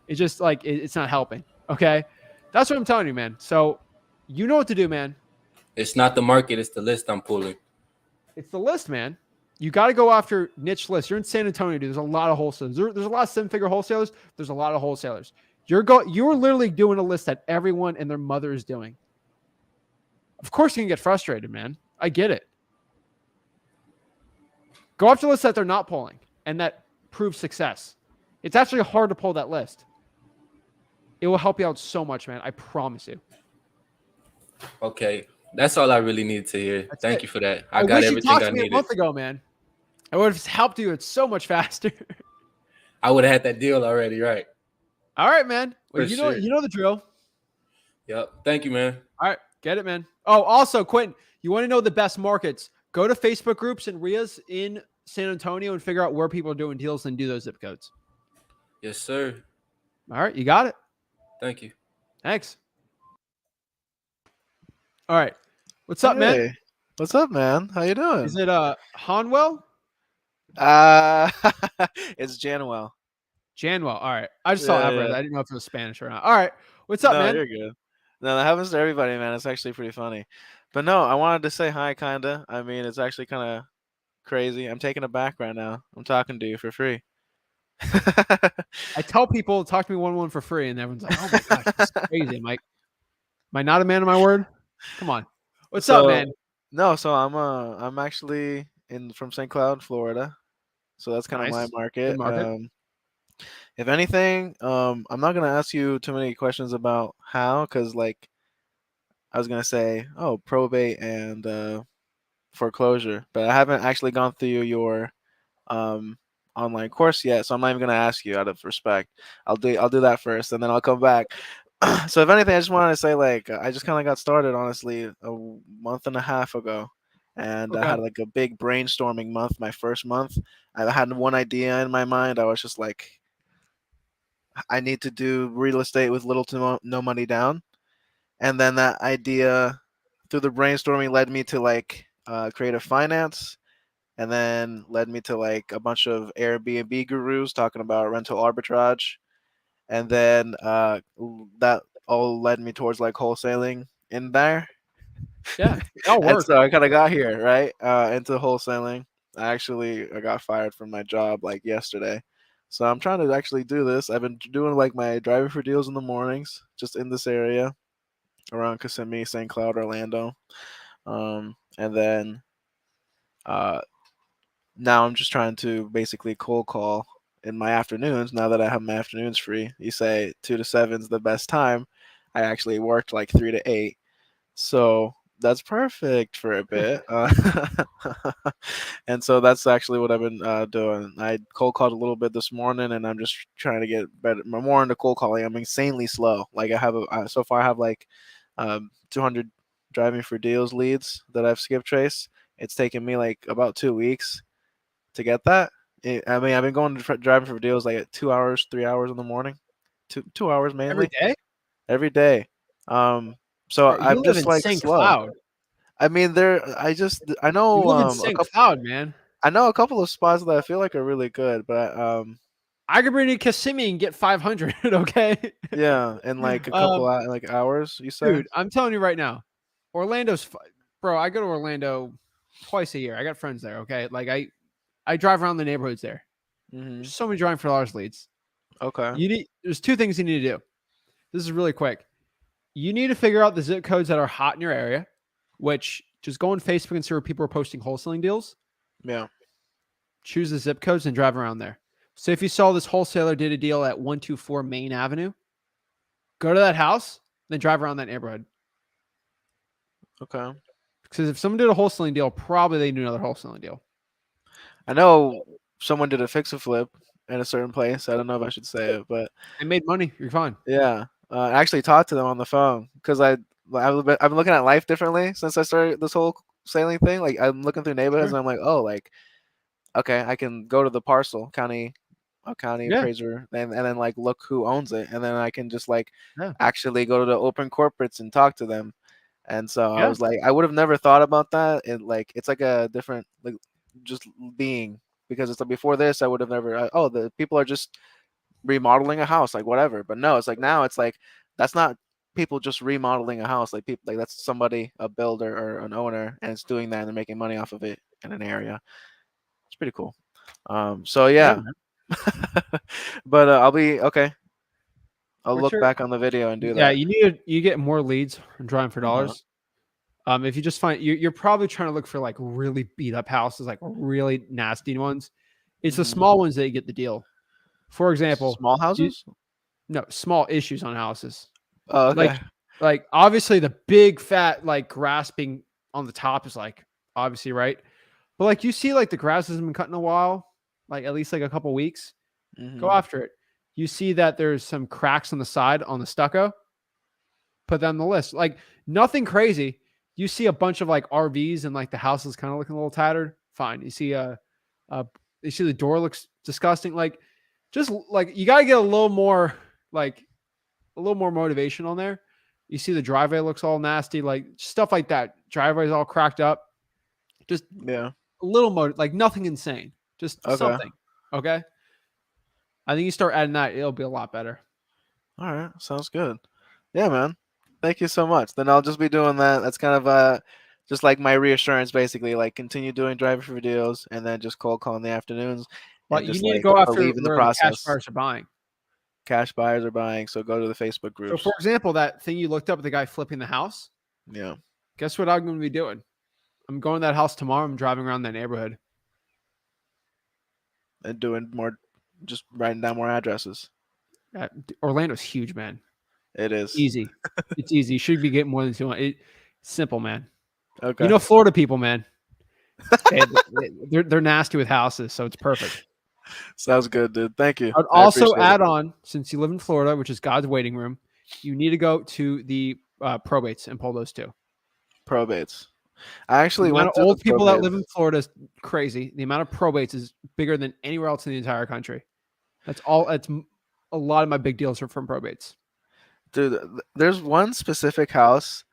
It's just like it's not helping. Okay, that's what I'm telling you, man. So you know what to do, man. It's not the market; it's the list I'm pulling. It's the list, man. You got to go after niche lists. You're in San Antonio, dude. There's a lot of wholesalers. There's a lot of seven-figure wholesalers. There's a lot of wholesalers. You're literally doing a list that everyone and their mother is doing. Of course, you can get frustrated, man. I get it. Go after lists that they're not pulling and that prove success. It's actually hard to pull that list. It will help you out so much, man. I promise you. Okay, that's all I really needed to hear. Thank you for that. I got wish you everything talked I to me needed. a month ago, man. I would have helped you. It's so much faster. I would have had that deal already, right? All right, man. Well, For you sure. know the drill. Yep. Thank you, man. All right, get it, man. Oh, also, Quentin, you want to know the best markets? Go to Facebook groups and RIAs in San Antonio and figure out where people are doing deals and do those zip codes. Yes, sir. All right, you got it. Thank you. Thanks. All right. What's up, man? Hey, what's up, man? How you doing? Is it Hanwell? It's Janwell. Janwell. All right. I just saw Yeah, Everett. yeah. I didn't know if it was Spanish or not. All right. What's up, No, man? you're good. No, that happens to everybody, man. It's actually pretty funny. But no, I wanted to say hi, kinda. I mean, it's actually kind of crazy. I'm taken aback right now. I'm talking to you for free. I tell people talk to me one-on-one for free, and everyone's like, "Oh my gosh, that's crazy." I'm like, "Am I not a man of my word? Come on." What's up, man? No, so I'm actually from St. Cloud, Florida. So that's kind of my Nice. market. Good market. If anything, I'm not gonna ask you too many questions about how, because like I was gonna say, oh, probate and foreclosure, but I haven't actually gone through your um online course yet, so I'm not even gonna ask you out of respect. I'll do that first, and then I'll come back. So if anything, I just wanted to say like I just kind of got started honestly a month and a half ago, and I Okay. had like a big brainstorming month. My first month, I had one idea in my mind. I was just like, I need to do real estate with little to no money down, and then that idea through the brainstorming led me to like creative finance, and then led me to like a bunch of Airbnb gurus talking about rental arbitrage, and then that all led me towards like wholesaling in there. Yeah, that'll And work. so I kind of got here right into wholesaling. I got fired from my job like yesterday, so I'm trying to actually do this. I've been doing like my driving for deals in the mornings, just in this area around Kissimmee, St. Cloud, Orlando, and then uh, now I'm just trying to basically cold call in my afternoons. Now that I have my afternoons free, you say 2 to 7 is the best time. I actually worked like 3 to 8, so that's perfect for a bit. And so that's actually what I've been doing. I cold called a little bit this morning, and I'm just trying to get better, more into cold calling. I'm insanely slow. Like so far I have like 200 driving for deals leads that I've skip traced. It's taken me like about 2 weeks to get that. I mean, I've been going to driving for deals like at 2 hours, 3 hours in the morning, 2 hours every mainly day? every day. So Bro, you I'm live just in like St. slow. Cloud. I mean, I You know live in a St. couple. Cloud, man. I know a couple of spots that I feel like are really good, but I could bring you to Kissimmee and get 500. Okay. yeah, in like a couple um, like hours, you say? dude, I'm telling you right now, Orlando's, bro. I go to Orlando twice a year. I got friends there. Okay, like I drive around the neighborhoods there. Mm-hmm. There's so many driving for dollars leads. Okay. There's two things you need to do. This is really quick. You need to figure out the zip codes that are hot in your area, which just go on Facebook and see where people are posting wholesaling deals. Yeah. Choose the zip codes and drive around there. So if you saw this wholesaler did a deal at 124 Main Avenue, go to that house, then drive around that neighborhood. Okay. Because if someone did a wholesaling deal, probably they do another wholesaling deal. I know someone did a fix a flip in a certain place. I don't know if I should say it, but They made money. You're fine. yeah, I actually talked to them on the phone because I've been looking at life differently since I started this whole sailing thing. Like I'm looking through neighborhoods Sure. and I'm like, oh, like okay, I can go to the parcel county Yeah. appraiser and then like look who owns it, and then I can just like Yeah. actually go to the open corporates and talk to them. And so I Yeah. was like, I would have never thought about that. It's like a different like just being because it's like before this I would have never. Oh, the people are just remodeling a house, like whatever. But no, it's like now it's like that's not people just remodeling a house. Like people like that's somebody, a builder or an owner, and it's doing that and they're making money off of it in an area. It's pretty cool. So Yeah, yeah, man. but I'll be okay. I'll What's look your back on the video and do Yeah, that. you get more leads from driving for Uh-huh. dollars. If you just find you're probably trying to look for like really beat up houses, like really nasty ones. It's the Hmm. small ones that you get the deal. For example, Small do you, houses? no small issues on houses. Oh, Like okay. like obviously the big fat like grasping on the top is like obviously right. But like you see like the grass hasn't been cut in a while, like at least like a couple weeks. Go Hmm. after it. You see that there's some cracks on the side on the stucco, put that on the list. Like nothing crazy. You see a bunch of like RVs and like the house is kind of looking a little tattered. Fine. Uh, you see the door looks disgusting. Like just like you gotta get like a little more motivation on there. You see the driveway looks all nasty, like stuff like that. Driveway's all cracked up. Just Yeah. a little like nothing insane. Just Okay. something. Okay. I think you start adding that, it'll be a lot better. All right. Sounds good. Yeah, man. Thank you so much. Then I'll just be doing that. That's kind of just like my reassurance basically, like continue doing driver for deals and then just cold call in the afternoons and But you just need to like go after believe in the where the cash process. buyers are buying. Cash buyers are buying, so go to the Facebook So, groups. for example, that thing you looked up, the guy flipping the house. Yeah. Guess what I'm going to be doing? I'm going to that house tomorrow. I'm driving around that neighborhood. And doing more just writing down more addresses. Orlando's huge, man. It is. Easy. It's easy. You should be getting more than 200. Simple, man. Okay. You know, Florida people, man. They're nasty with houses, so it's perfect. Sounds good, dude. Thank you. I'd I also appreciate add it. on, since you live in Florida, which is God's waiting room, you need to go to the probates and pull those two. Probates. I The actually amount went of through the old people that live probates. in Florida is crazy. The amount of probates is bigger than anywhere else in the entire country. That's all. That's a lot of my big deals are from probates. Dude, there's one specific house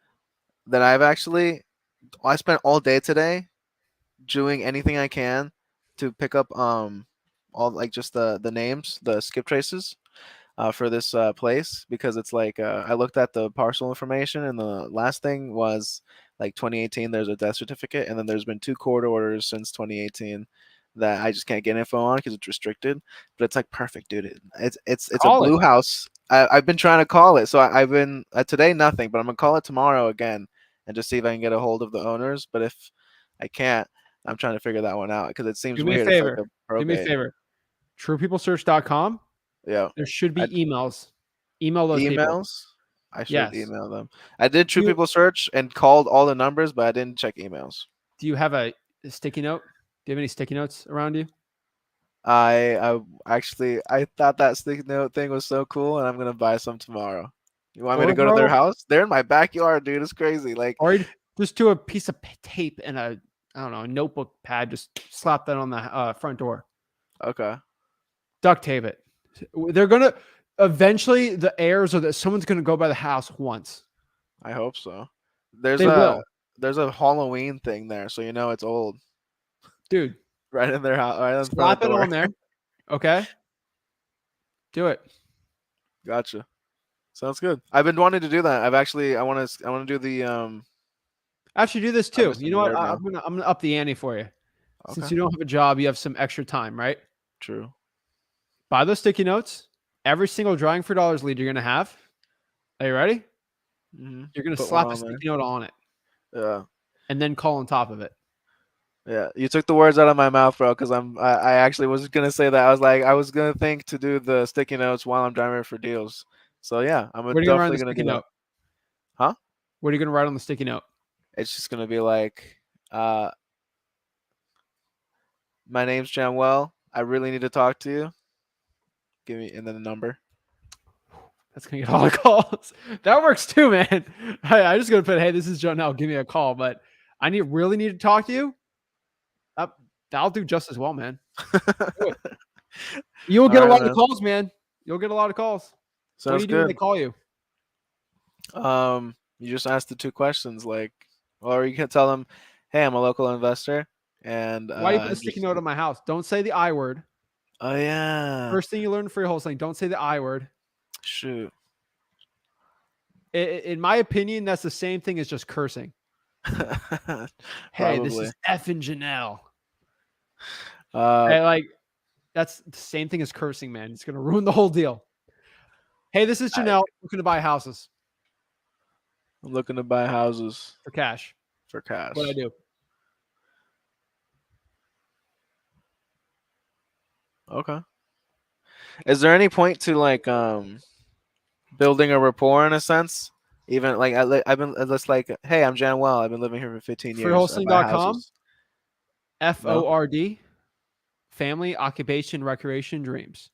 that I spent all day today doing anything I can to pick up all like just the names, the skip traces for this place because it's like I looked at the parcel information and the last thing was like 2018. There's a death certificate, and then there's been 2 court orders since 2018 that I just can't get info on because it's restricted. But it's like perfect, dude. It's a Call it. blue house. I've been trying to call it, so I've been today nothing, but I'm gonna call it tomorrow again and just see if I can get a hold of the owners. But if I can't, I'm trying to figure that one out because it seems Do me a weird. It's like favor. a Do me a probate. favor. TruePeopleSearch.com. Yeah. There should I be emails. Email those people. emails. I should Yes. email them. I did Do True you, People Search and called all the numbers, but I didn't check emails. do you have a sticky note? Do you have any sticky notes around you? I thought that sticky note thing was so cool, and I'm gonna buy some tomorrow. You want me to Or go to their bro, house? They're in my backyard, dude. It's crazy. Like, or just do a piece of tape and I don't know, a notebook pad. Just slap that on the front door. okay, Duct tape it. They're gonna Eventually, the heirs or that someone's going to go by the house once. I hope so. There's They will, there's a Halloween thing there, so you know it's old. dude. Right in their house, right in front Slap of the it door. on there. Okay. Do it. Gotcha. Sounds good. I've been wanting to do that. I want to do the Actually, do this I'm too. missing You know the what? word now. I'm gonna up the ante for you. Since Okay. you don't have a job, you have some extra time, right? True. Buy those sticky notes. Every single drawing for dollars lead you're gonna have. Are you ready? Mm-hmm. You're gonna Put slap one a on there. sticky note on it Yeah. and then call on top of it. Yeah, you took the words out of my mouth, bro. Because I actually was gonna say that. I was gonna think to do the sticky notes while I'm driving for deals. So yeah, I'm What are you gonna write on definitely the gonna sticky do that. note? Huh? What are you gonna write on the sticky note? It's just gonna be like, my name's Janwell. I really need to talk to you. Give me and then a number. That's gonna get all the calls. That works too, man. I just gonna put, hey, this is Joe now. Give me a call, but I really need to talk to you. That'll do just as well, man. You'll get a lot of calls, man. You'll get a lot of calls. What do Sounds you do when they good. call you? You just ask the two questions, like, or you can tell them, "Hey, I'm a local investor," and Why do you put a sticky note on my house? Don't say the I word. Oh yeah, First thing you learn for your wholesaling, don't say the I word. shoot. In my opinion, that's the same thing as just cursing. Hey, this Probably. is effing Janelle. Uh, Hey, like that's the same thing as cursing, man. It's gonna ruin the whole deal. Hey, this is Janelle looking to buy houses I'm looking to buy houses for cash. for cash. What I do? Okay. Is there any point to like building a rapport in a sense? Even like I've been just like, hey, I'm Janwell. I've been living here for 15 years. I buy Freeholstein.com, houses. FORD, family, occupation, recreation, dreams.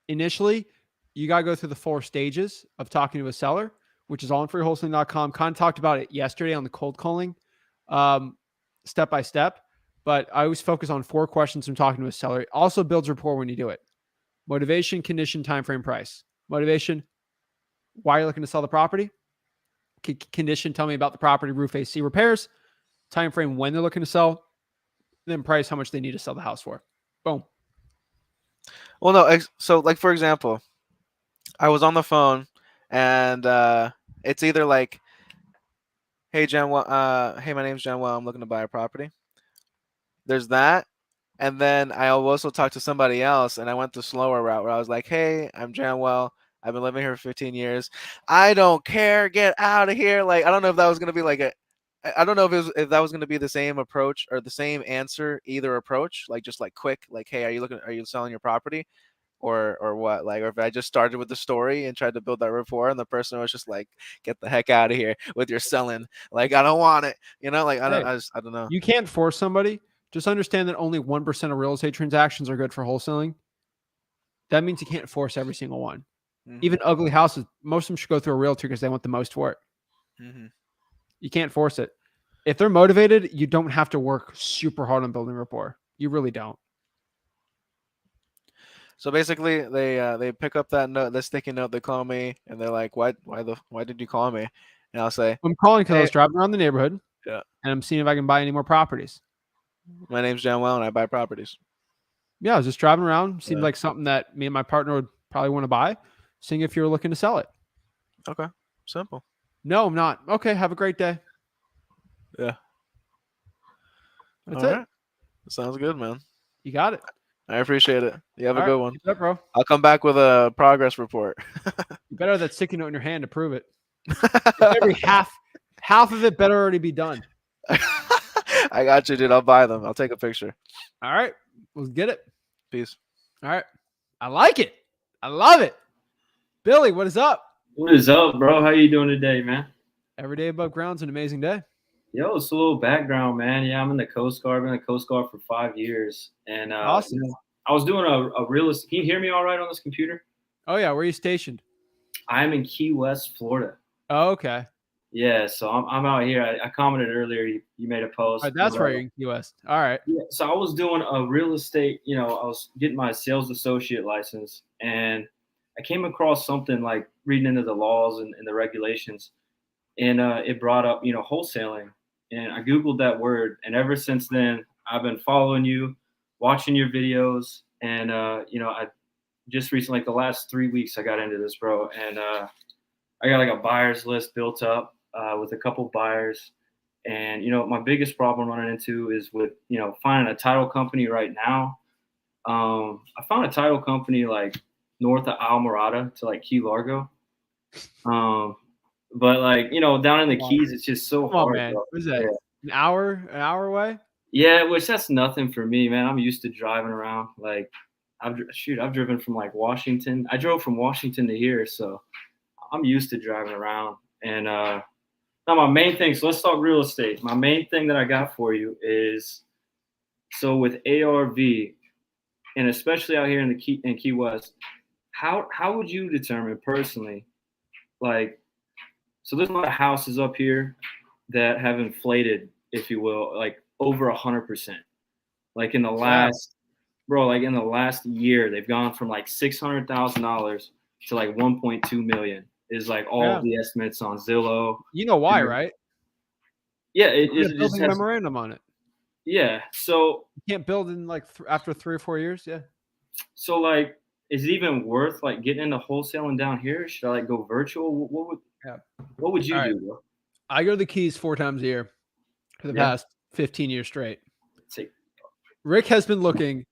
Initially, you got to go through the 4 stages of talking to a seller, which is all on freeholstein.com. Kind of talked about it yesterday on the cold calling, step by step. But I always focus on 4 questions from talking to a seller. It also builds rapport when you do it. Motivation, condition, time frame, price. Motivation, why are you looking to sell the property? Condition, tell me about the property, roof, AC, repairs. Time frame, when they're looking to sell. Then price, how much they need to sell the house for. Boom. Well, no. So, like for example, I was on the phone, and it's either like, "Hey, Janwell. Hey, my name's Janwell. I'm looking to buy a property." There's that, and then I also talked to somebody else, and I went the slower route where I was like, "Hey, I'm Janwell. I've been living here for 15 years. I don't care. Get out of here." Like, I don't know if that was gonna be like I don't know if that was gonna be the same approach or the same answer, either approach, like just like quick, like, "Hey, are you selling your property?" Or what, like, or if I just started with the story and tried to build that rapport, and the person was just like, "Get the heck out of here with your selling. Like, I don't want it." Like, Hey, I don't know. you can't force somebody. Just understand that only 1% of real estate transactions are good for wholesaling. That means you can't force every single one. Even ugly houses, most of them should go through a realtor because they want the most for it. Mm-hmm. You can't force it. If they're motivated, you don't have to work super hard on building rapport. You really don't. So basically, they pick up that sticky note. They call me, and they're like, "Why did you call me?" And I'll say, I'm calling because I "Hey, was driving around the neighborhood yeah, and I'm seeing if I can buy any more properties. my name's Janwell, and I buy properties." Yeah, I was just driving around. Seemed Yeah. like something that me and my partner would probably want to buy. Seeing if you were looking to sell it. Okay, simple. No, I'm not. Okay, have a great day. Yeah. That's All it. right. Sounds good, man. You got it. I appreciate it. You have All a right, good one. keep it up, bro. I'll come back with a progress report. You better have that sticky note in your hand to prove it. Every half of it better already be done. I got you, dude. I'll buy them. I'll take a picture. All right, let's get it. Peace. All right, I like it. I love it. Billy, what is up? What is up, bro? How you doing today, man? Every day above ground's an amazing day. Yo, it's a little background, man. Yeah, I'm in the Coast Guard. I've been in the Coast Guard for 5 years. And Awesome. I was doing a real estate. Can you hear me all right on this computer? Oh yeah, where are you stationed? I'm in Key West, Florida. Oh, okay. Yeah, so I'm out here. I commented earlier. You made a post. All right, that's right. You're in Key West. All right. Yeah, so I was doing a real estate. I was getting my sales associate license, and I came across something like reading into the laws and the regulations, and it brought up, wholesaling. And I Googled that word. And ever since then, I've been following you, watching your videos. And, I just recently, like the last 3 weeks, I got into this, bro. And I got like a buyer's list built up with a couple buyers. And, my biggest problem I'm running into is with, finding a title company right now. I found a title company like north of Almirada to like Key Largo. But like, down in the Keys, it's just so Come on, hard, man. bro. What is that? Yeah. An hour away? Yeah, which that's nothing for me, man. I'm used to driving around. Like, I've driven from like Washington. I drove from Washington to here, so I'm used to driving around. And now my main thing. So let's talk real estate. My main thing that I got for you is, so with ARV, and especially out here in Key West, how would you determine personally, like, so there's a lot of houses up here that have inflated, if you will, like over 100%. Like in the last, bro, like in the last year, they've gone from like $600,000 to like 1.2 million. Is like all of the estimates on Zillow. You know why, right? Yeah, It it just building has. memorandum on it. Yeah, so You can't build in like after 3 or 4 years. Yeah. so like, is it even worth like getting into wholesaling down here? Should I like go virtual? What would you All right. do, bro? I go to the Keys 4 times a year for the past 15 years straight. Rick has been looking,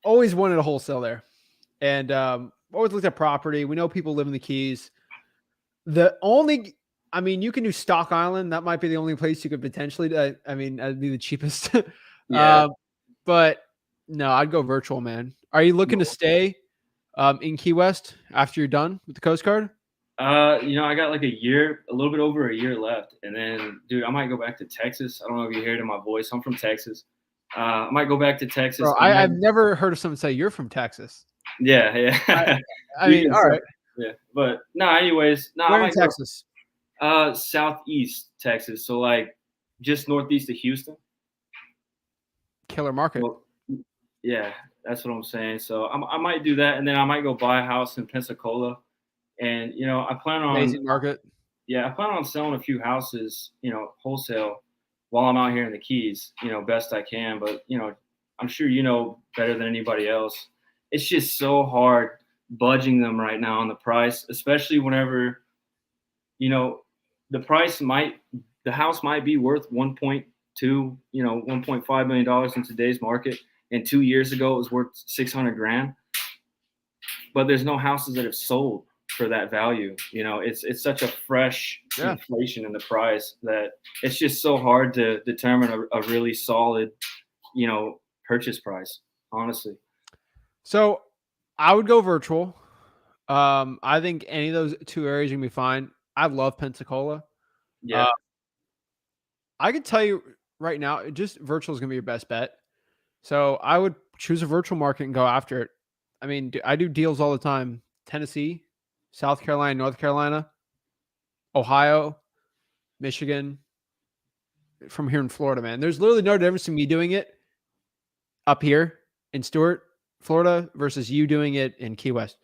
always wanted a wholesale there, and always looked at property. We know people live in the Keys. You can do Stock Island. That might be the only place you could potentially. That'd be the cheapest. Yeah. But no, I'd go virtual, man. Are you looking to stay in Key West after you're done with the Coast Guard? I got like a little bit over a year left, and then, dude, I might go back to Texas. I don't know if you hear it in my voice. I'm from Texas. I might go back to Texas. Bro, I've never heard of someone say you're from Texas. Yeah. All right. Yeah, but no. Anyways, no. Where in Texas? Southeast Texas. So like, just northeast of Houston. Killer market. Well, yeah, that's what I'm saying. So I might do that, and then I might go buy a house in Pensacola. And I plan on Amazing market. Yeah, I plan on selling a few houses, wholesale, while I'm out here in the Keys, best I can. But I'm sure better than anybody else. It's just so hard budging them right now on the price, especially whenever, the house might be worth 1.2, $1.5 million in today's market, and 2 years ago it was worth 600 grand. But there's no houses that have sold for that value. It's such a fresh inflation in the price that it's just so hard to determine a really solid, purchase price, honestly. So I would go virtual. I think any of those 2 areas are gonna be fine. I love Pensacola. Yeah. I can tell you right now, just virtual is gonna be your best bet. So I would choose a virtual market and go after it. I mean, I do deals all the time. Tennessee, South Carolina, North Carolina, Ohio, Michigan, from here in Florida, man. There's literally no difference in me doing it up here in Stuart, Florida, versus you doing it in Key West.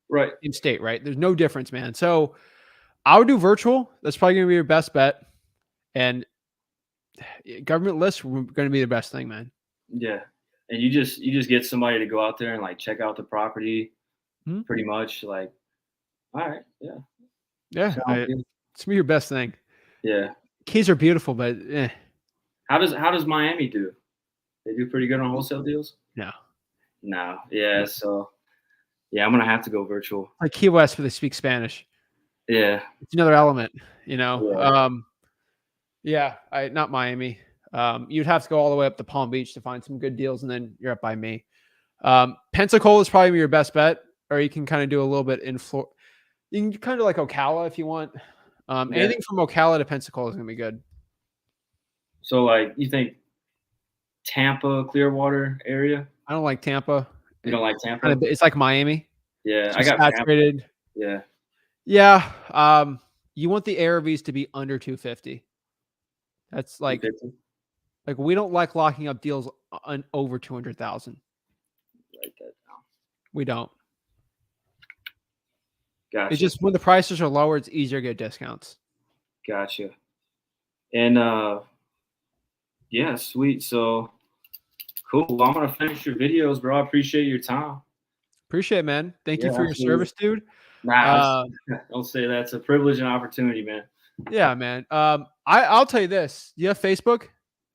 Right. In state, right? There's no difference, man. So I would do virtual. That's probably going to be your best bet. And government lists are going to be the best thing, man. Yeah. And you just get somebody to go out there and like check out the property, pretty much. Like, all right, yeah. It's gonna be your best thing. Yeah. Keys are beautiful, but How does Miami do? They do pretty good on wholesale deals? No. Yeah. So yeah, I'm gonna have to go virtual. Like Key West, where they speak Spanish. Yeah. It's another element, Yeah. Not Miami. You'd have to go all the way up to Palm Beach to find some good deals, and then you're up by me. Pensacola is probably your best bet, or you can kind of do a little bit in Florida. You can kind of like Ocala if you want. Anything from Ocala to Pensacola is gonna be good. So like, you think Tampa, Clearwater area? I don't like Tampa. You don't like Tampa? It's like Miami. Yeah, I got saturated. Tampa. Yeah. You want the ARVs to be under 250. That's like, 250? like we don't like locking up deals on over 200,000. Write that down. We don't. Gotcha. It's just when the prices are lower, it's easier to get discounts. Gotcha. And yeah, sweet. So cool. Well, I'm gonna finish your videos, bro. I appreciate your time. Appreciate it, man. Thank you Yeah, for your absolutely. service, dude. Nah, don't say that. It's a privilege and opportunity, man. Yeah, man. I'll tell you this. You have Facebook?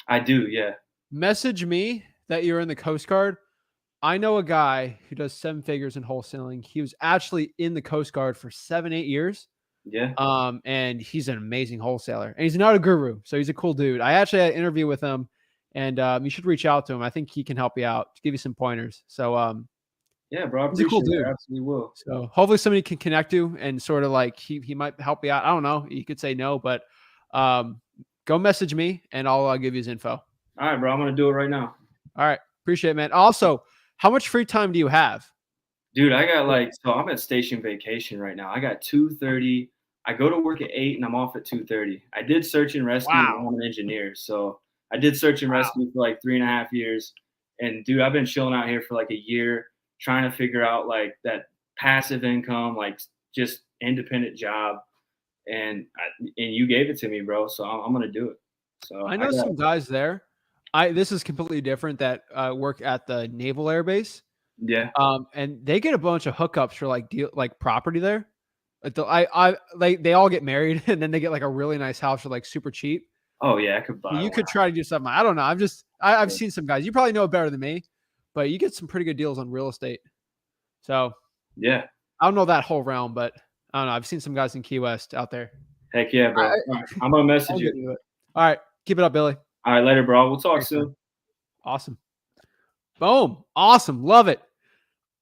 I do, yeah. Message me that you're in the Coast Guard. I know a guy who does 7 figures in wholesaling. He was actually in the Coast Guard for 7-8 years. Yeah. And he's an amazing wholesaler. And he's not a guru, so he's a cool dude. I actually had an interview with him, and you should reach out to him. I think he can help you out, to give you some pointers. So yeah, bro. I he's a cool appreciate it. dude. I absolutely will. So hopefully somebody can connect you and sort of like he might help you out. I don't know. You could say no, but go message me and I'll give you his info. All right, bro. I'm gonna do it right now. All right. Appreciate it, man. Also, how much free time do you have? Dude, I got so I'm at station vacation right now. I got 2:30. I go to work at 8 and I'm off at 2:30. I did search and rescue. Wow. I'm an engineer. So I did search and rescue for like 3.5 years. And dude, I've been chilling out here for like a year, trying to figure out like that passive income, like just independent job. And you gave it to me, bro. So I'm gonna do it. So I know some guys there. This is completely different that work at the Naval Air Base. Yeah. And they get a bunch of hookups for like property there. Like they all get married and then they get like a really nice house for like super cheap. Oh yeah, I could buy. You could try to do something. I don't know. I've seen some guys. You probably know better than me, but you get some pretty good deals on real estate. So yeah, I don't know that whole realm, but I don't know. I've seen some guys in Key West out there. Heck yeah, bro. All right, I'm gonna message you. All right, keep it up, Billy. All right, later, bro. We'll talk soon. Awesome. Boom. Awesome. Love it.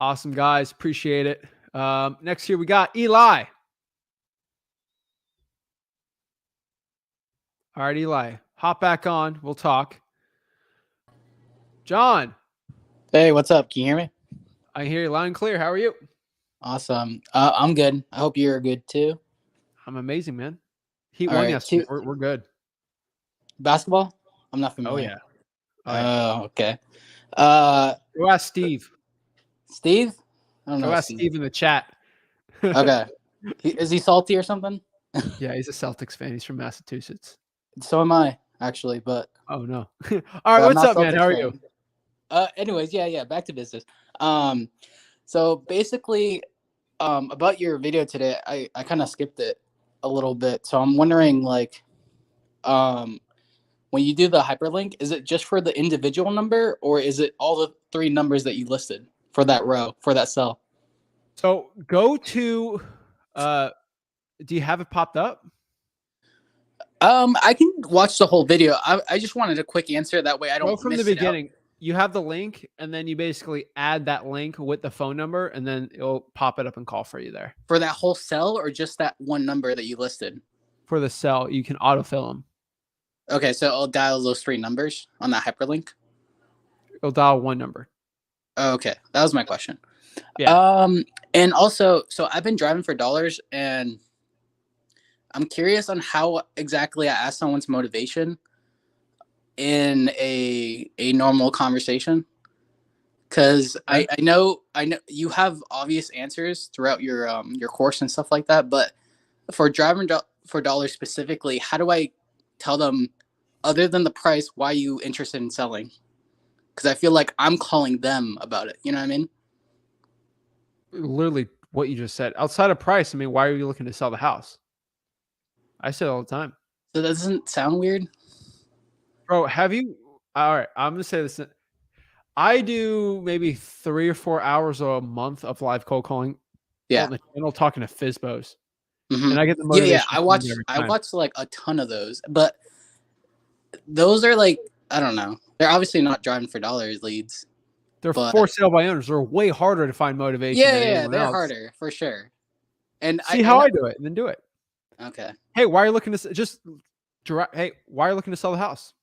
Awesome, guys. Appreciate it. Next here we got Eli. All right, Eli. Hop back on. We'll talk. John. Hey, what's up? Can you hear me? I hear you loud and clear. How are you? Awesome. I'm good. I hope you're good too. I'm amazing, man. Heat All won right, yesterday. We're good. Basketball? I'm not familiar. Oh, yeah. Oh, okay. Go ask Steve. Steve? I don't know. Go ask Steve in the chat. Okay. Is he salty or something? Yeah, he's a Celtics fan. He's from Massachusetts. So am I, actually, but oh no. All right, what's up, man? How are you? Anyways, yeah, back to business. So basically, about your video today, I kind of skipped it a little bit. So I'm wondering, like, when you do the hyperlink, is it just for the individual number, or is it all the 3 numbers that you listed for that row, for that cell? So go to, do you have it popped up? I can watch the whole video. I just wanted a quick answer. That way I don't go from the beginning. You have the link, and then you basically add that link with the phone number, and then it'll pop it up and call for you there. For that whole cell, or just that one number that you listed? For the cell, you can autofill them. Okay, so I'll dial those 3 numbers on that hyperlink? It'll dial one number. Okay, that was my question. Yeah. And also, so I've been driving for dollars, and I'm curious on how exactly I ask someone's motivation in a normal conversation, because I know you have obvious answers throughout your course and stuff like that, but for driving for dollars specifically, how do I tell them, other than the price, why are you interested in selling? Because I feel like I'm calling them about it. You know what I mean? Literally what you just said. Outside of price, I mean, why are you looking to sell the house? I say it all the time. So that doesn't sound weird? Bro, have you... All right, I'm going to say this. I do maybe 3 or 4 hours a month of live cold calling. Yeah. On the channel, talking to FSBOs. Mm-hmm. And I get the motivation. Yeah. I watch like a ton of those, but those are like, I don't know. They're obviously not driving for dollars leads. They're for sale by owners. They're way harder to find motivation. Yeah, they're harder for sure. And see how I do it, and then do it. Okay. Hey, why are you looking to Hey, why are you looking to sell the house?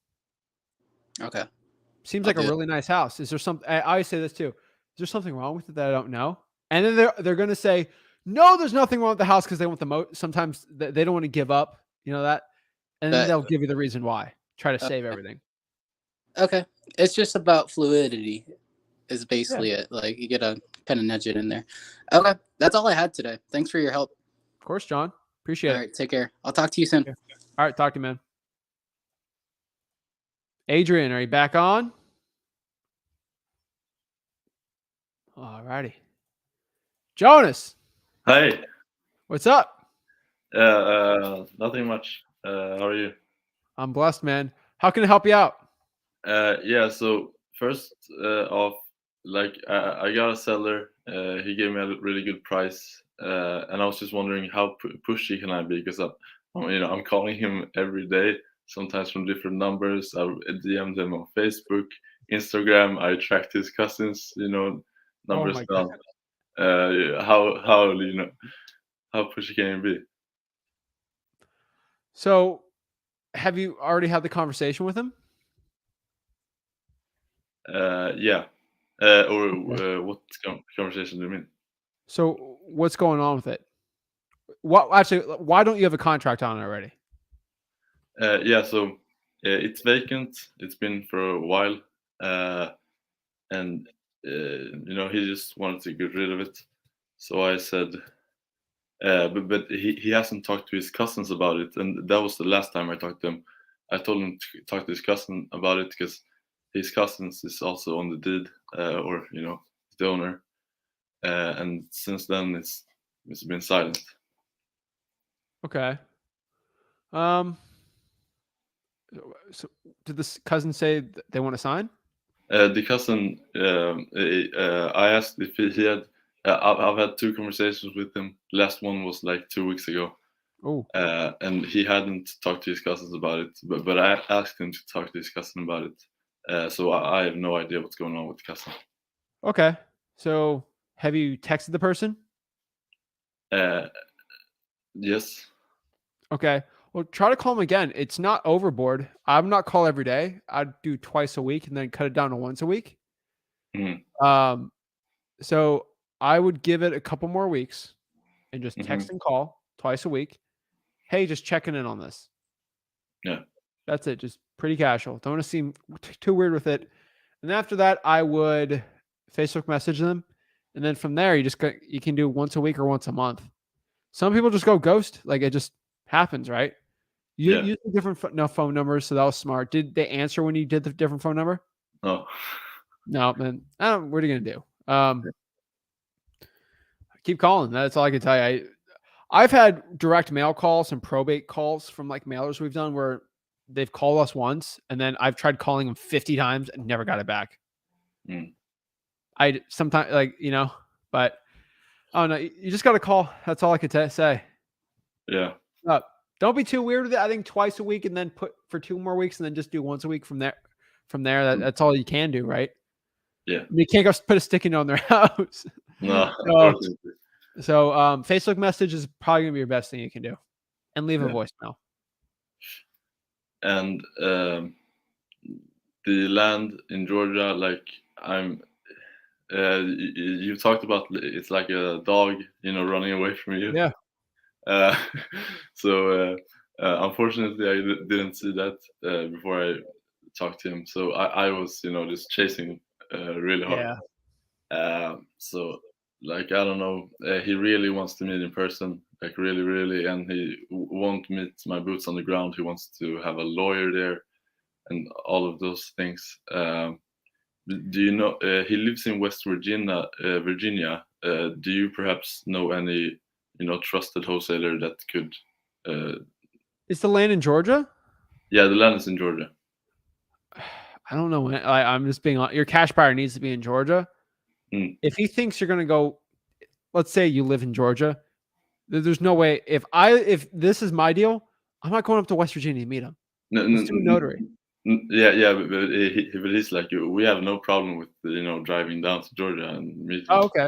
Okay. Seems like a really nice house. Is there something? I always say this too. Is there something wrong with it that I don't know? And then they're going to say, no, there's nothing wrong with the house, because they want the sometimes they don't want to give up. You know that, and then they'll give you the reason why. Try to save everything. Okay. It's just about fluidity. Is basically it. Like, you gotta kind of nudge it in there. Okay, that's all I had today. Thanks for your help. Of course, John. Appreciate All it. right, take care. I'll talk to you soon. All right, talk to you, man. Adrian, are you back on? All righty. Jonas, Hi. what's up? Nothing much. How are you? I'm blessed, man. How can I help you out? Yeah. So first off, like I got a seller. He gave me a really good price, and I was just wondering how pushy can I be? Because I'm calling him every day, sometimes from different numbers. I DM'd him on Facebook, Instagram. I tracked his cousins, numbers my down. How pushy can you be? So, have you already had the conversation with him? Yeah. What conversation do you mean? So, what's going on with it? Why don't you have a contract on it already? Yeah, so it's vacant. It's been for a while, and he just wanted to get rid of it. So I said, but he hasn't talked to his cousins about it, and that was the last time I talked to him. I told him to talk to his cousin about it because his cousins is also on the deed, or the owner, and since then it's been silent. Okay. So did this cousin say they want to sign? The cousin, I asked if he had. I've had 2 conversations with him. Last one was like 2 weeks ago. Oh. And he hadn't talked to his cousins about it, but I asked him to talk to his cousin about it. So I have no idea what's going on with the cousin. Okay. So have you texted the person? Yes. Okay. Well, try to call him again. It's not overboard. I'm not call every day. I'd do twice a week and then cut it down to once a week. Mm-hmm. So I would give it a couple more weeks and just text Mm-hmm. and call twice a week. Hey, just checking in on this. Yeah. That's it. Just pretty casual. Don't want to seem too weird with it. And after that, I would Facebook message them. And then from there, you can do once a week or once a month. Some people just go ghost. Like it just happens, right? You Yeah. use different phone numbers, so that was smart. Did they answer when you did the different phone number? No. No, man. What are you gonna do? Keep calling. That's all I can tell you. I've had direct mail calls and probate calls from like mailers we've done where they've called us once, and then I've tried calling them 50 times and never got it back. Mm. I sometimes but oh no, you just got to call. That's all I could say. Yeah. Don't be too weird with it. I think twice a week and then put for 2 more weeks and then just do once a week from there. That's all you can do, right? Yeah. You can't go put a sticky note on their house. No. So Facebook message is probably gonna be your best thing you can do, and leave a voicemail. And the land in Georgia, like you talked about, it's like a dog, running away from you. Yeah. So unfortunately, I didn't see that before I talked to him. So I was, just chasing really hard. Yeah. So like I don't know, he really wants to meet in person, like really, really, and he won't meet my boots on the ground. He wants to have a lawyer there, and all of those things. Do you know he lives in West Virginia? Virginia. Do you perhaps know any, trusted wholesaler that could? Is the land in Georgia? Yeah, the land is in Georgia. I don't know. I'm just being. Your cash buyer needs to be in Georgia. Mm. If he thinks you're going to go, let's say you live in Georgia, there's no way. If this is my deal, I'm not going up to West Virginia to meet him. Let's do a notary. Yeah, but he's like, we have no problem with driving down to Georgia and meeting. Oh, okay.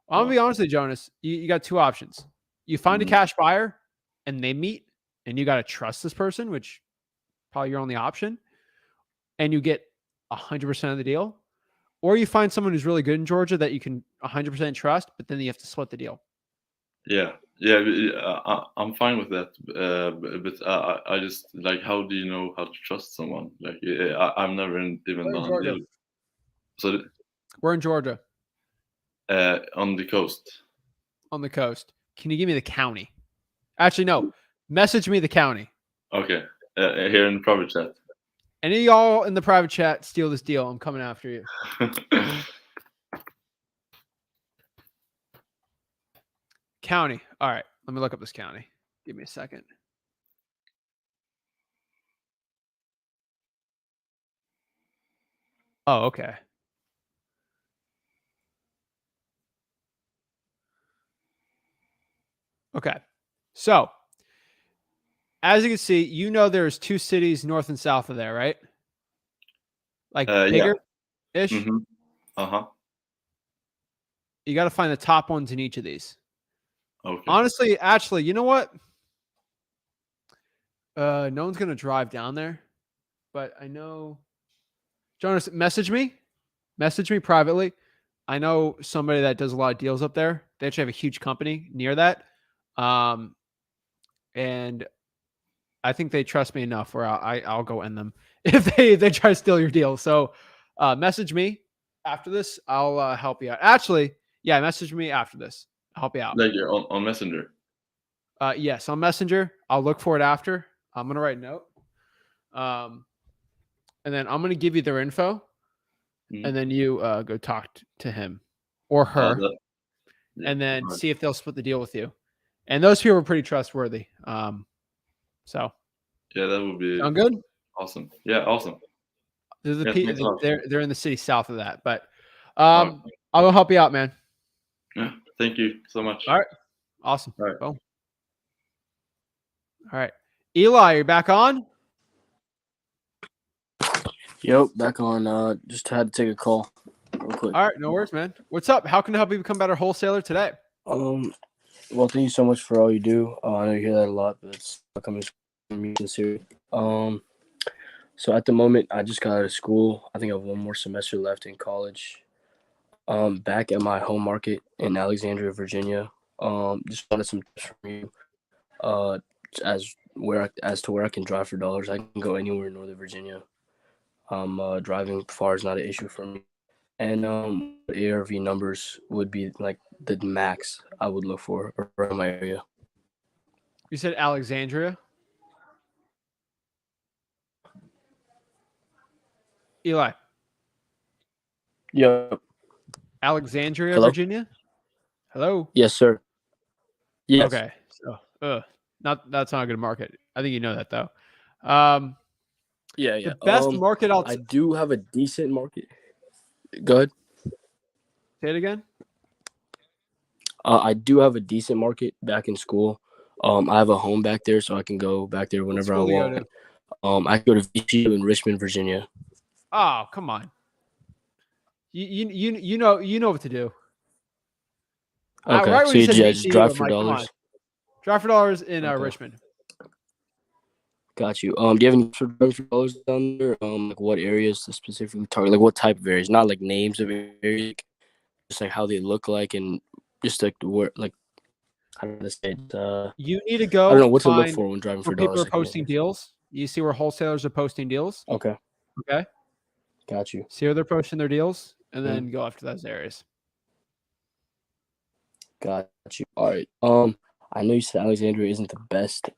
Well, I'm gonna be honest with you, Jonas. You got 2 options. You find a cash buyer, and they meet, and you got to trust this person, which probably your only option, and you get 100% of the deal. Or you find someone who's really good in Georgia that you can 100% trust, but then you have to split the deal. Yeah, I'm fine with that. But I just like, how do you know how to trust someone? Like, I've never even done a deal. So we're in Georgia. On the coast. On the coast. Can you give me the county? Actually, no. Message me the county. Okay. Here in private chat. Any of y'all in the private chat steal this deal, I'm coming after you. County. All right. Let me look up this county. Give me a second. Oh, okay. Okay. So, as you can see, you know there's 2 cities north and south of there, right? Like Yeah. bigger-ish? Mm-hmm. Uh-huh. You got to find the top ones in each of these. Okay. Honestly, actually, you know what? No one's going to drive down there, but I know Jonas, message me privately. I know somebody that does a lot of deals up there. They actually have a huge company near that. And I think they trust me enough where I'll go end them if they try to steal your deal. So message me after this. I'll help you out. Actually, yeah, message me after this. I'll help you out. Like on Messenger. Yes, on Messenger. I'll look for it after. I'm gonna write a note. And then I'm gonna give you their info, and then you go talk to him or her, and then see if they'll split the deal with you. And those people are pretty trustworthy. So yeah, that would be sound good. Awesome. Yeah, awesome. They're the thanks a lot. they're in the city south of that, but I'll help you out, man. Yeah, thank you so much. All right, awesome. All right. Boom. All right, Eli, you're back on. Yep, back on. Just had to take a call real quick. All right, no worries, man. What's up? How can I help you become a better wholesaler today? Well, thank you so much for all you do. I know you hear that a lot, but it's not coming from me sincerely. So at the moment, I just got out of school. I think I have one more semester left in college. Back at my home market in Alexandria, Virginia. Just wanted some tips from you. As to where I can drive for dollars. I can go anywhere in Northern Virginia. Driving far is not an issue for me. And ARV numbers would be like the max I would look for around my area. You said Alexandria? Eli. Yep. Alexandria, Hello? Virginia? Hello? Yes, sir. Yes. Okay. So, that's not a good market. I think you know that, though. Yeah. The best market I do have a decent market. Go ahead. Say it again. I do have a decent market back in school. I have a home back there, so I can go back there whenever I want. I go to VCU in Richmond, Virginia. Oh, come on. You know what to do. Okay, right so when you said just VCU, drive I'm for like, come on. dollars? Drive for dollars in Okay. Richmond. Got you. Do you have any for dollars down there? Like what areas to specifically target? Like what type of areas? Not like names of areas, just like how they look like, and just like where, like how do I say it? You need to go. I don't know what to look for when driving for people dollars. are posting deals. You see where wholesalers are posting deals. Okay. Okay. Got you. See where they're posting their deals, and then go after those areas. Got you. All right. I know you said Alexandria isn't the best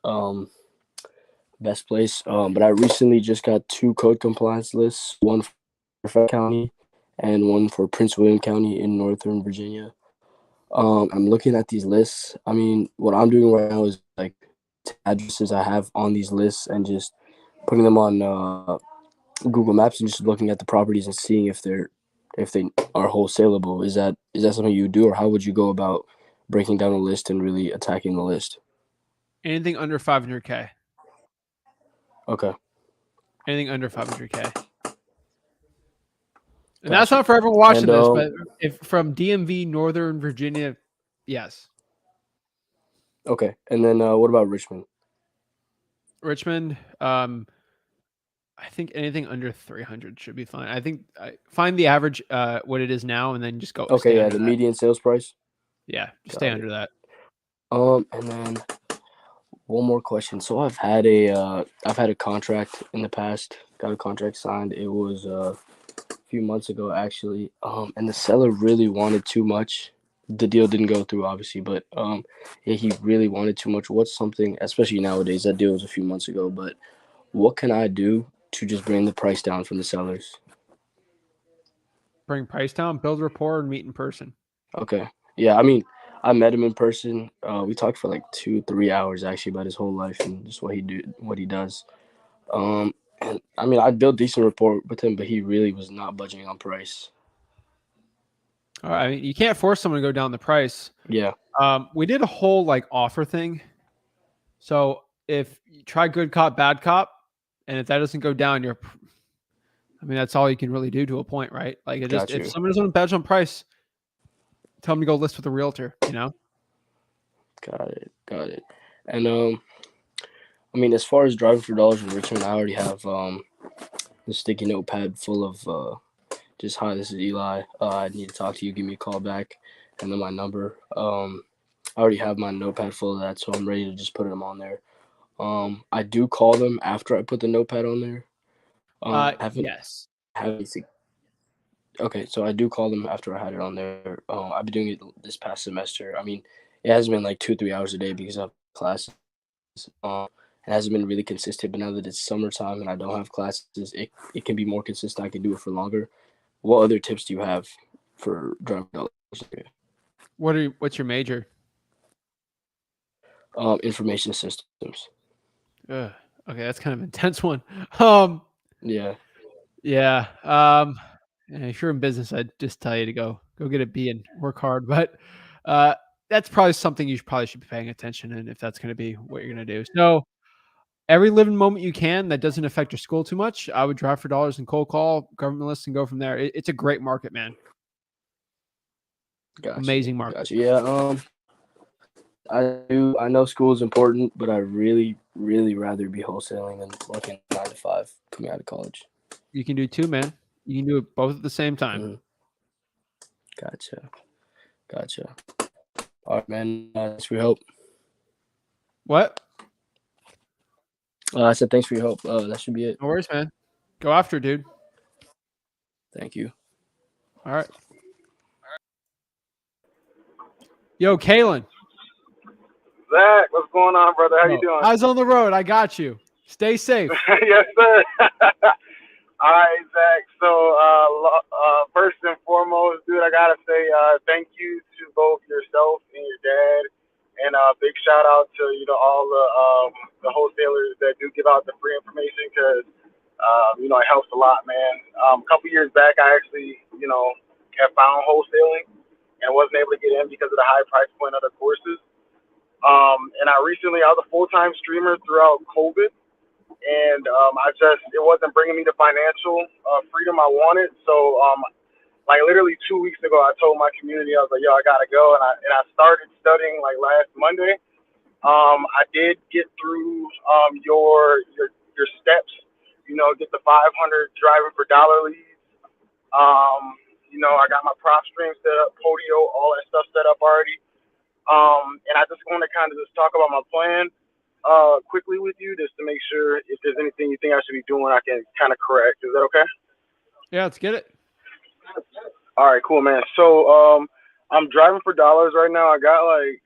place. But I recently just got 2 code compliance lists, one for Fairfax County and one for Prince William County in Northern Virginia. I'm looking at these lists. I mean, what I'm doing right now is like addresses I have on these lists and just putting them on Google Maps and just looking at the properties and seeing if they are wholesalable. Is that something you do, or how would you go about breaking down a list and really attacking the list? Anything under 500K. Okay. Anything under 500K. And that's not for everyone watching this, but if from DMV, Northern Virginia, yes. Okay. And then what about Richmond? Richmond, I think anything under 300 should be fine. I think find the average, what it is now, and then just go. Okay, yeah, the median sales price. Yeah, just stay under that. And then one more question. So I've had a contract in the past. Got a contract signed. It was few months ago actually, and the seller really wanted too much. The deal didn't go through, obviously, but yeah, he really wanted too much. What's something, especially nowadays, that deal was a few months ago, but what can I do to just bring the price down from the sellers? Bring price down, build rapport, and meet in person. Okay. Yeah, I mean, I met him in person. We talked for like 2-3 hours actually about his whole life and just what he does. And I mean, I built decent rapport with him, but he really was not budging on price. All right, I mean, you can't force someone to go down the price. Yeah, We did a whole like offer thing. So if you try good cop, bad cop, and if that doesn't go down, I mean, that's all you can really do to a point, right? Like, got if you. someone doesn't budge on price, tell them to go list with a realtor. You know. Got it. And I mean, as far as driving for dollars in return, I already have the sticky notepad full of just hi, this is Eli. I need to talk to you. Give me a call back, and then my number. I already have my notepad full of that, so I'm ready to just put them on there. I do call them after I put the notepad on there. Yes. Okay, so I do call them after I had it on there. I've been doing it this past semester. I mean, it has been like 2-3 hours a day because of classes. It hasn't been really consistent, but now that it's summertime and I don't have classes, it can be more consistent. I can do it for longer. What other tips do you have for driving dollars? What's your major? Information systems. Ugh. Okay, that's kind of an intense one. Yeah, Yeah. If you're in business, I'd just tell you to go get a B and work hard. But that's probably something you probably should be paying attention in if that's going to be what you're going to do. So every living moment you can that doesn't affect your school too much, I would drive for dollars and cold call, government list, and go from there. It's a great market, man. gotcha. Amazing market. Gotcha. Yeah. I know school is important, but I really, really rather be wholesaling than working 9 to 5 coming out of college. You can do two, man. You can do it both at the same time. Mhm. Gotcha. All right, man. Thanks for your help. What? I said thanks for your help. That should be it. No worries, man. Go after it, dude. Thank you. All right. Yo, Kalen. Zach, what's going on, brother? How you doing? I was on the road. I got you. Stay safe. Yes, sir. All right, Zach. So, first and foremost, dude, I gotta say thank you to both yourself and your dad, and big shout out to all the wholesalers that do give out the free information because it helps a lot, man. A couple years back, I actually have found wholesaling and wasn't able to get in because of the high price point of the courses. And I was a full-time streamer throughout COVID, and it wasn't bringing me the financial freedom I wanted. So, like literally 2 weeks ago, I told my community, I was like, yo, I gotta go, and I started studying like last Monday. I did get through your steps, get the 500 driving for dollar leads. I got my PropStream set up, Podio, all that stuff set up already. And I just want to kind of just talk about my plan quickly with you, just to make sure if there's anything you think I should be doing, I can kind of correct. Is that okay? Yeah, let's get it. All right, cool, man. So I'm driving for dollars right now. I got like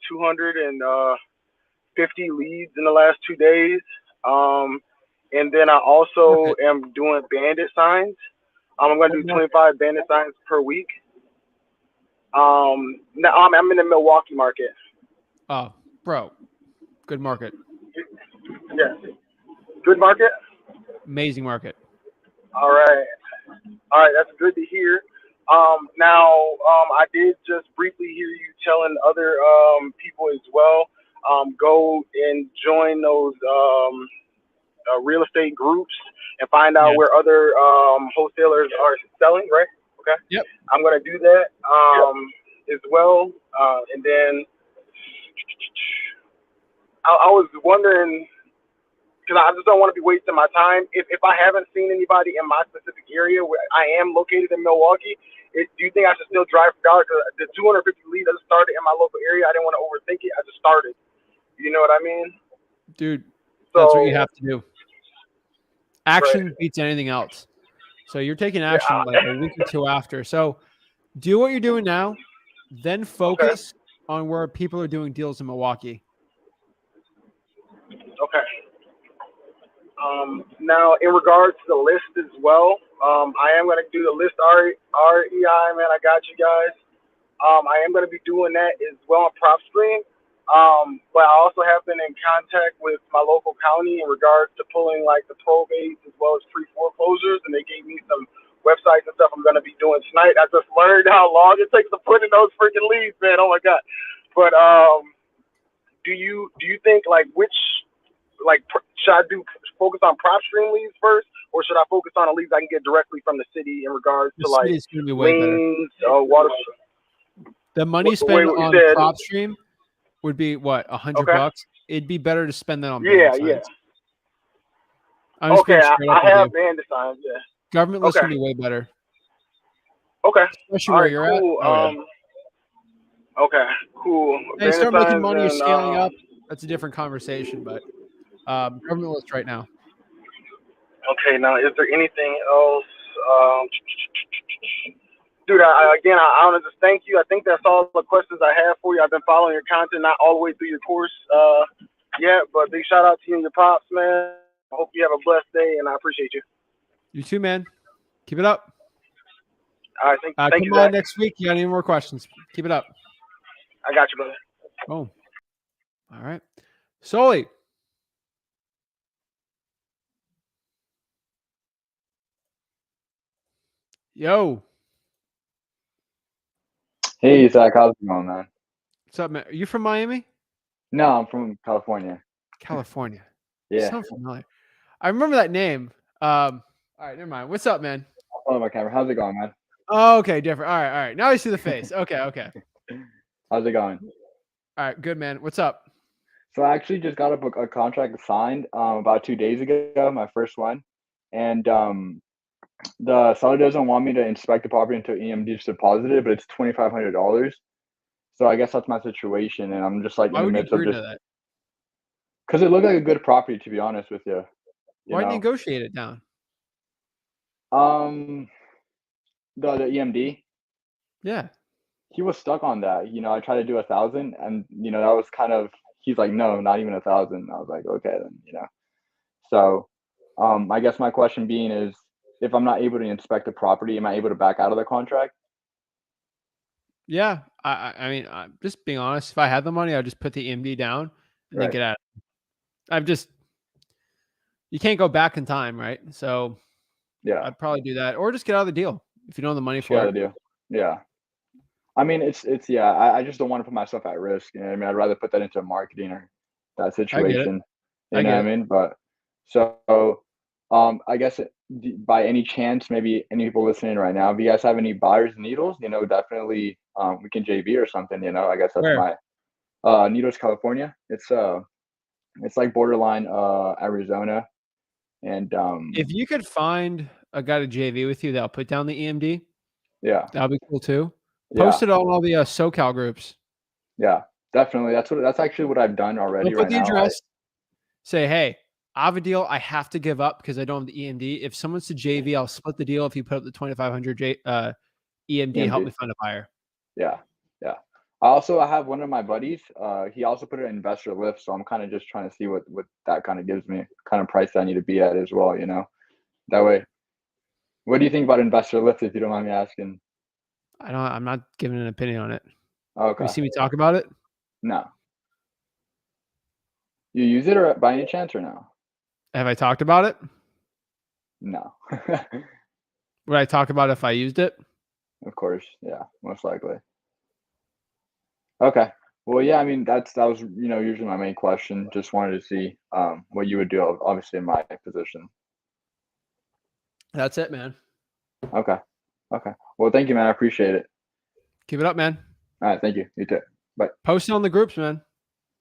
250 leads in the last 2 days. And then I also am doing bandit signs. I'm going to do 25 bandit signs per week. Now I'm in the Milwaukee market. Oh, bro. Good market. Yes. Good market? Amazing market. All right. That's good to hear. I did just briefly hear you telling other people as well, go and join those real estate groups and find out where other wholesalers are selling, right? Okay. Yep. I'm going to do that as well. And then I was wondering, because I just don't want to be wasting my time. If I haven't seen anybody in my specific area where I am located in Milwaukee, do you think I should still drive for dollars? Because the 250 leads I just started in my local area. I didn't want to overthink it. I just started. You know what I mean? Dude, that's what you have to do. Action beats anything else. So you're taking action like a week or two after. So do what you're doing now, then focus on where people are doing deals in Milwaukee. Okay. Now, in regards to the list as well, I am going to do the list REI, man. I got you guys. I am going to be doing that as well on PropStream. But I also have been in contact with my local county in regards to pulling like the probates as well as pre-foreclosures, and they gave me some websites and stuff I'm going to be doing tonight. I just learned how long it takes to put in those freaking leads, man. Oh my God. But do you think like should I focus on PropStream leads first, or should I focus on the leads I can get directly from the city in regards to like City's gonna be way better. liens, water? The money Wait, spent what you on said? PropStream would be what, $100 bucks. It'd be better to spend that on Yeah, band yeah. signs. I'm just Okay, being straight up I with have you. band signs. Yeah. Government list Okay. can be way better, Okay. especially All where right. you're Cool. at. Oh, yeah. Okay. Cool. Hey, Band start making signs money, you're and scaling up. That's a different conversation, but government list right now. okay. Now, is there anything else? Dude, I want to just thank you. I think that's all the questions I have for you. I've been following your content, not all the way through your course yet, but big shout out to you and your pops, man. I hope you have a blessed day, and I appreciate you. You too, man. Keep it up. All right, thank Come you, on Zach. next week. You got any more questions? Keep it up. I got you, brother. Oh, all right. Sully. Yo. Hey, Zach, how's it going, man? What's up, man? Are you from Miami? No, I'm from California. California. Yeah. Sound familiar. I remember that name. All right, never mind. What's up, man? Oh, my camera. How's it going, man? Oh, okay, different. All right. Now I see the face. Okay. How's it going? All right, good, man. What's up? So I actually just got a contract signed about 2 days ago, my first one, and the seller doesn't want me to inspect the property until EMD is deposited, but it's $2,500. So I guess that's my situation, and I'm just like Why in the would you midst of agree just to that? because it looked like a good property, to be honest with you. You Why know, negotiate it down? the EMD. Yeah. He was stuck on that. I tried to do 1,000, and that was kind of. He's like, no, not even 1,000. I was like, okay, then. So, I guess my question being is, if I'm not able to inspect the property, am I able to back out of the contract? Yeah. I mean, I'm just being honest. If I had the money, I'd just put the EMD down and then Right. get out. You can't go back in time, right? So Yeah. I'd probably do that, or just get out of the deal if you don't have the money Just for gotta it. do. Yeah. I mean, it's yeah. I just don't want to put myself at risk. I mean, I'd rather put that into marketing or that I get it. situation. I You know get what I it. mean? But so, I guess by any chance, maybe any people listening right now, if you guys have any buyers needles, definitely we can JV or something. I guess that's Where? my Needles, California. It's like borderline Arizona, and If you could find a guy to JV with you that'll put down the EMD, yeah, that'll be cool too. yeah, Post it on all the SoCal groups. yeah, definitely. That's actually what I've done already Don't put right the now. address. Say, hey, I have a deal I have to give up because I don't have the EMD. If someone's to JV, I'll split the deal. If you put up the 2,500 EMD, help EMD. me find a buyer. Yeah, yeah. I have one of my buddies. He also put an investor lift, so I'm kind of just trying to see what that kind of gives me, kind of price I need to be at as well. That way. What do you think about investor lift, if you don't mind me asking? I'm not giving an opinion on it. Okay. Have you seen me talk about it? No. You use it or by any chance or no? Have I talked about it? No. Would I talk about it if I used it? Of course. Yeah, most likely. Okay. Well, yeah, I mean, that was, usually my main question. Just wanted to see what you would do, obviously, in my position. That's it, man. Okay. Okay. Well, thank you, man. I appreciate it. Keep it up, man. All right. Thank you. You too. Bye. Post it on the groups, man.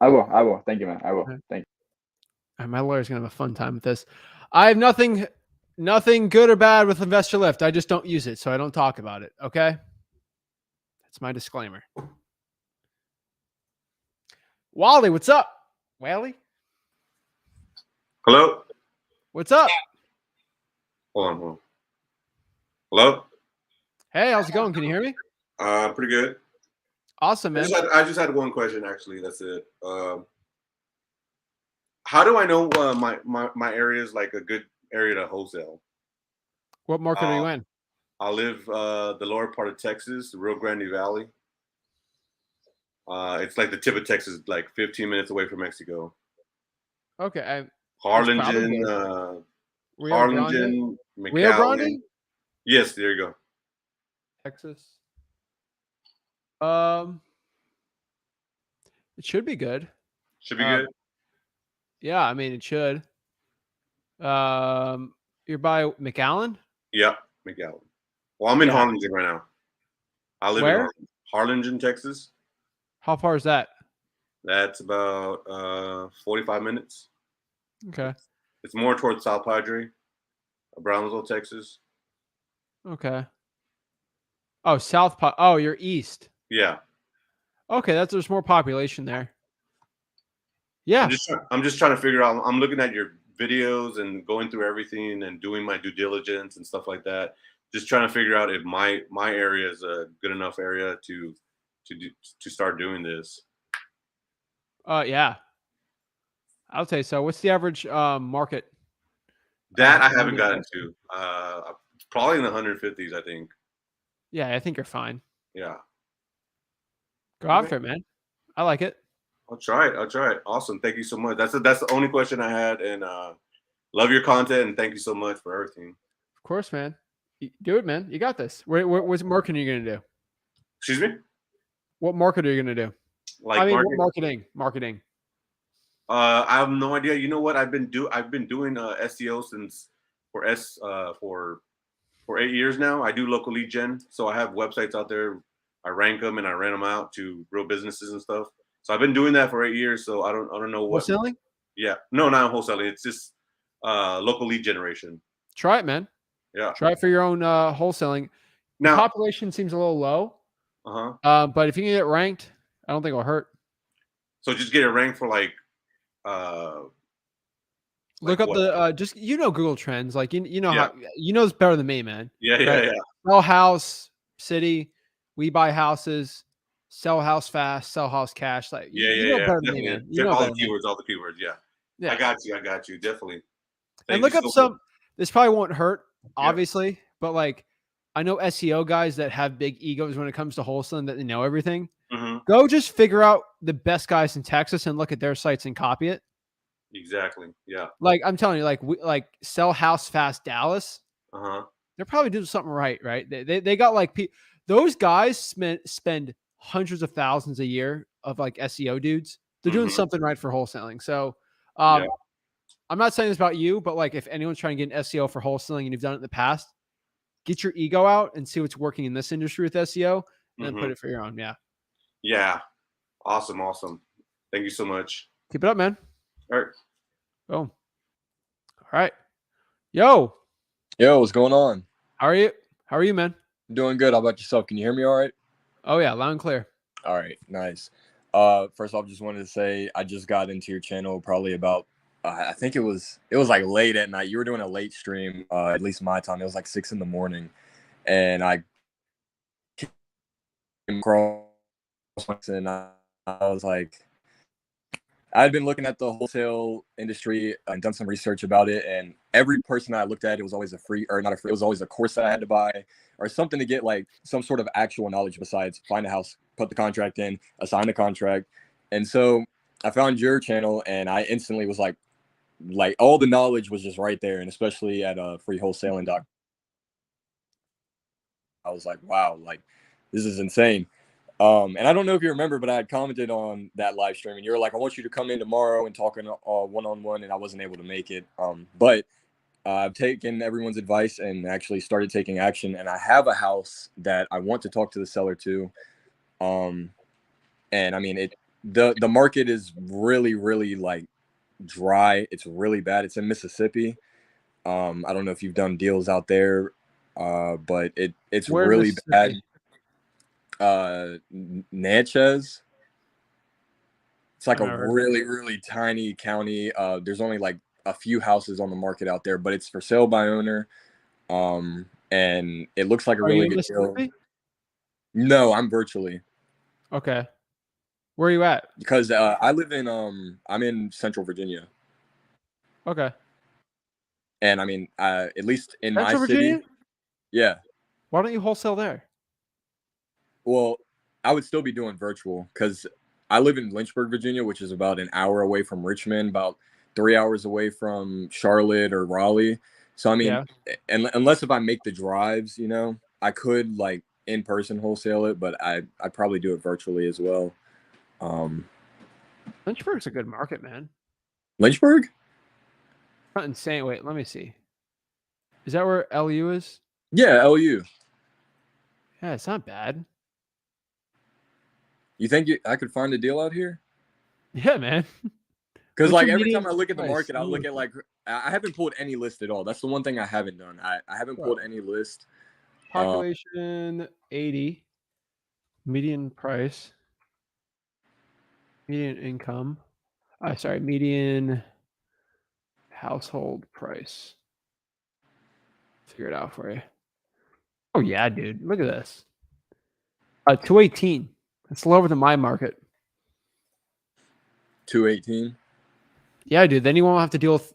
I will. Thank you, man. I will. Okay. Thank you. All right, my lawyer's going to have a fun time with this. I have nothing good or bad with Investor Lift. I just don't use it, so I don't talk about it. Okay? That's my disclaimer. Wally, what's up? Wally? Hello? What's up? Hold on. Hello. Hey, how's it going? Can you hear me? Pretty good. Awesome, man. I just had one question actually. That's it. How do I know my area is like a good area to wholesale? What market are you Uh, in? I live the lower part of Texas, the Rio Grande Valley. It's like the tip of Texas, like 15 minutes away from Mexico. Okay, it's probably Harlingen, good. Rio Grande, Harlingen, Rio McAllen. Grande, Yes, there you go. Texas. It should be good. Should be good. Yeah, I mean it should. You're by McAllen. Yeah, McAllen. Well, I'm in Yeah. Harlingen right now. I live in Where? Harlingen, Texas. How far is that? That's about 45 minutes. Okay. It's more towards South Padre, Brownsville, Texas. Okay. Oh, South. Oh, you're east. Yeah. Okay, there's more population there. Yeah. I'm just trying to figure out. I'm looking at your videos and going through everything and doing my due diligence and stuff like that. Just trying to figure out if my area is a good enough area to start doing this. Yeah. I'll tell you so. What's the average market? That I haven't gotten to. Probably in the 150s, I think. Yeah, I think you're fine. Yeah. Go after it, man. I like it. I'll try it. I'll try it. Awesome. Thank you so much. That's the only question I had, and love your content and thank you so much for everything. Of course, man. Do it, man. You got this. What's marketing are you gonna do? Excuse me? What market are you gonna do? Like what marketing? Marketing. I have no idea. You know what? I've been doing SEO since for 8 years now. I do local lead gen, so I have websites out there. I rank them and I rent them out to real businesses and stuff. So I've been doing that for 8 years. So I don't know what. Wholesaling? Yeah, no, not wholesaling. It's just local lead generation. Try it, man. Yeah. Try it for your own wholesaling. Now, the population seems a little low. But if you can get ranked, I don't think it'll hurt. So just get it ranked for like look up what? the just Google Trends. Like you know Yeah. how it's better than me, man. Yeah, right? yeah. Sell house, city, we buy houses, sell house fast, sell house cash. Like you know better than me, man. You know all better the than me. keywords, all the keywords. Yeah. Yeah. I got you. Definitely. And look up some. This probably won't hurt, obviously, but like I know SEO guys that have big egos when it comes to wholesaling that they know everything. Go just figure out the best guys in Texas and look at their sites and copy it. Exactly. Yeah. Like I'm telling you, like sell house fast Dallas. They're probably doing something right. They got like those guys spend hundreds of thousands a year of like SEO dudes. They're doing something right for wholesaling. So I'm not saying this about you, but like if anyone's trying to get an SEO for wholesaling and you've done it in the past, get your ego out and see what's working in this industry with SEO and then put it for your own. Yeah. Yeah. Awesome. Thank you so much. Keep it up, man. All right. Boom. All right. Yo, what's going on? How are you, man? Doing good. How about yourself? Can you hear me all right? Oh yeah, loud and clear. All right, nice. First off, just wanted to say I just got into your channel probably about I think it was like late at night. You were doing a late stream, at least my time. It was like 6 a.m, and I came across and I was like, I had been looking at the wholesale industry and done some research about it, and every person I looked at, it was always it was always a course that I had to buy or something to get like some sort of actual knowledge besides find a house, put the contract in, assign the contract. And so I found your channel and I instantly was like all the knowledge was just right there, and especially at freewholesaling.com. I was like, wow, like this is insane. And I don't know if you remember, but I had commented on that live stream and you were like, I want you to come in tomorrow and talk one-on-one, and I wasn't able to make it. But I've taken everyone's advice and actually started taking action, and I have a house that I want to talk to the seller to. And I mean, the market is really, really like dry. It's really bad. It's in Mississippi. I don't know if you've done deals out there, but it's really bad. Natchez. It's like a really, really tiny county. There's only like a few houses on the market out there, but it's for sale by owner. and it looks like a Are you really in good deal. Mississippi? No, I'm virtually Okay. Where are you at? because I live in I'm in Central Virginia, Okay. and I mean at least in my Central city, Virginia? yeah. Why don't you wholesale there? Well, I would still be doing virtual because I live in Lynchburg, Virginia, which is about an hour away from Richmond, about 3 hours away from Charlotte or Raleigh. So I mean, Yeah. unless if I make the drives, I could like in person wholesale it, but I'd probably do it virtually as well. Lynchburg's a good market, man. Lynchburg? Not insane. Wait, let me see. Is that where LU is? Yeah, LU. Yeah, it's not bad. You think I could find a deal out here? Yeah, man. Because What's like your every time median I look at the price? market, I look at like I haven't pulled any list at all. That's the one thing I haven't done. I haven't pulled any list. Population 80. Median price. Median income. Sorry, median household price. Figure it out for you. Oh yeah, dude. Look at this. 218. It's lower than my market. 218. Yeah, dude. Then you won't have to deal with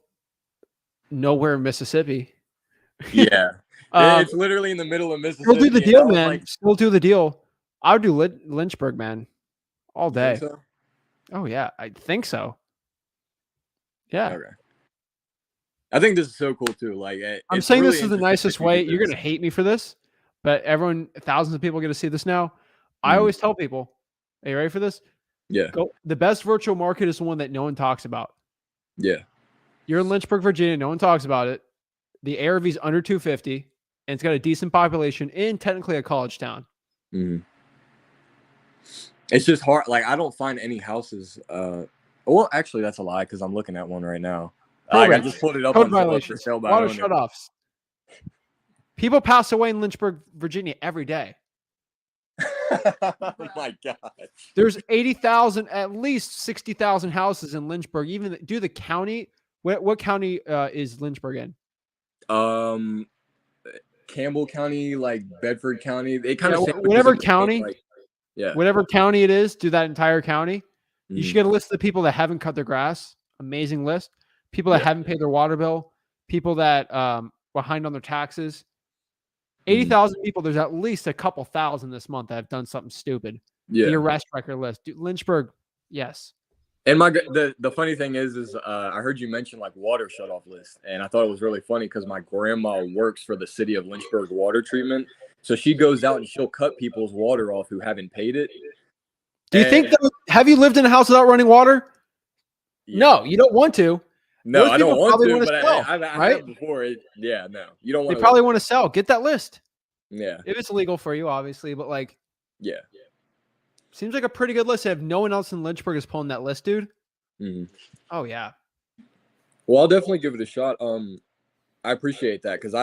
nowhere in Mississippi. Yeah. It's literally in the middle of Mississippi. Still do the and I deal, was man. like, Still do the deal. I would do Lynchburg, man, all you day. think so? Oh yeah, I think so. Yeah. Okay. I think this is so cool too. Like, I'm it's saying really this is the interesting nicest that you way. do You're this. gonna hate me for this, but thousands of people are gonna see this now. I Mhm. always tell people, "Are you ready for this? Yeah. Go. The best virtual market is the one that no one talks about. Yeah. You're in Lynchburg, Virginia. No one talks about it. The ARV is under 250, and it's got a decent population in technically a college town. Mhm. It's just hard. Like, I don't find any houses. Well, actually, that's a lie because I'm looking at one right now. Like, I Probate, just pulled it up code on Zillow for violations, sale by water owner. shutoffs. People pass away in Lynchburg, Virginia every day. Oh my god. There's 80,000, at least 60,000 houses in Lynchburg. Even do the county. What county is Lynchburg in? Campbell County, like Bedford County. They kind Yeah, of sandwich whatever in between, county, like, yeah. whatever county it is, do that entire county. You should Mhm. get a list of the people that haven't cut their grass. Amazing list. People that Yeah. haven't paid their water bill. People that behind on their taxes. Mhm. 80,000 people. There's at least a couple thousand this month that have done something stupid. Yeah. The arrest record list. Dude, Lynchburg, yes. And the funny thing is I heard you mention like water shutoff list, and I thought it was really funny because my grandma works for the city of Lynchburg water treatment, so she goes out and she'll cut people's water off who haven't paid it. Do you think have you lived in a house without running water? Yeah. No, you don't want to. No, Those I people don't want probably to, want but sell, I right? have before. Yeah, no, you don't They want to. probably want to sell. Get that list. Yeah. If it's legal for you, obviously, but like, Yeah. seems like a pretty good list. If no one else in Lynchburg is pulling that list, dude. Mm-hmm. Oh yeah. Well, I'll definitely give it a shot. I appreciate that because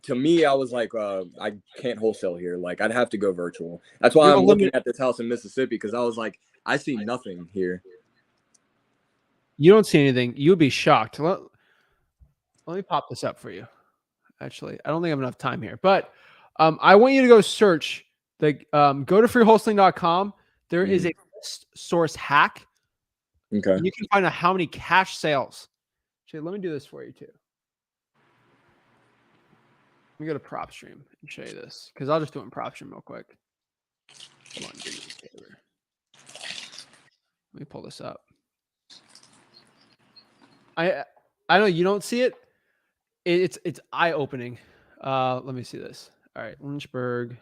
to me, I was like, I can't wholesale here. Like, I'd have to go virtual. That's why You have I'm a looking limit. at this house in Mississippi because I was like, I see nothing here. You don't see anything. You would be shocked. Let me pop this up for you. Actually, I don't think I have enough time here, but I want you to go search go to freewholesaling.com. There is a list source hack. Okay. And you can find out how many cash sales. Actually, let me do this for you too. Let me go to PropStream and show you this because I'll just do it in PropStream real quick. Come on, do me a favor. Let me pull this up. I know you don't see it. It's eye opening. Let me see this. All right, Lynchburg.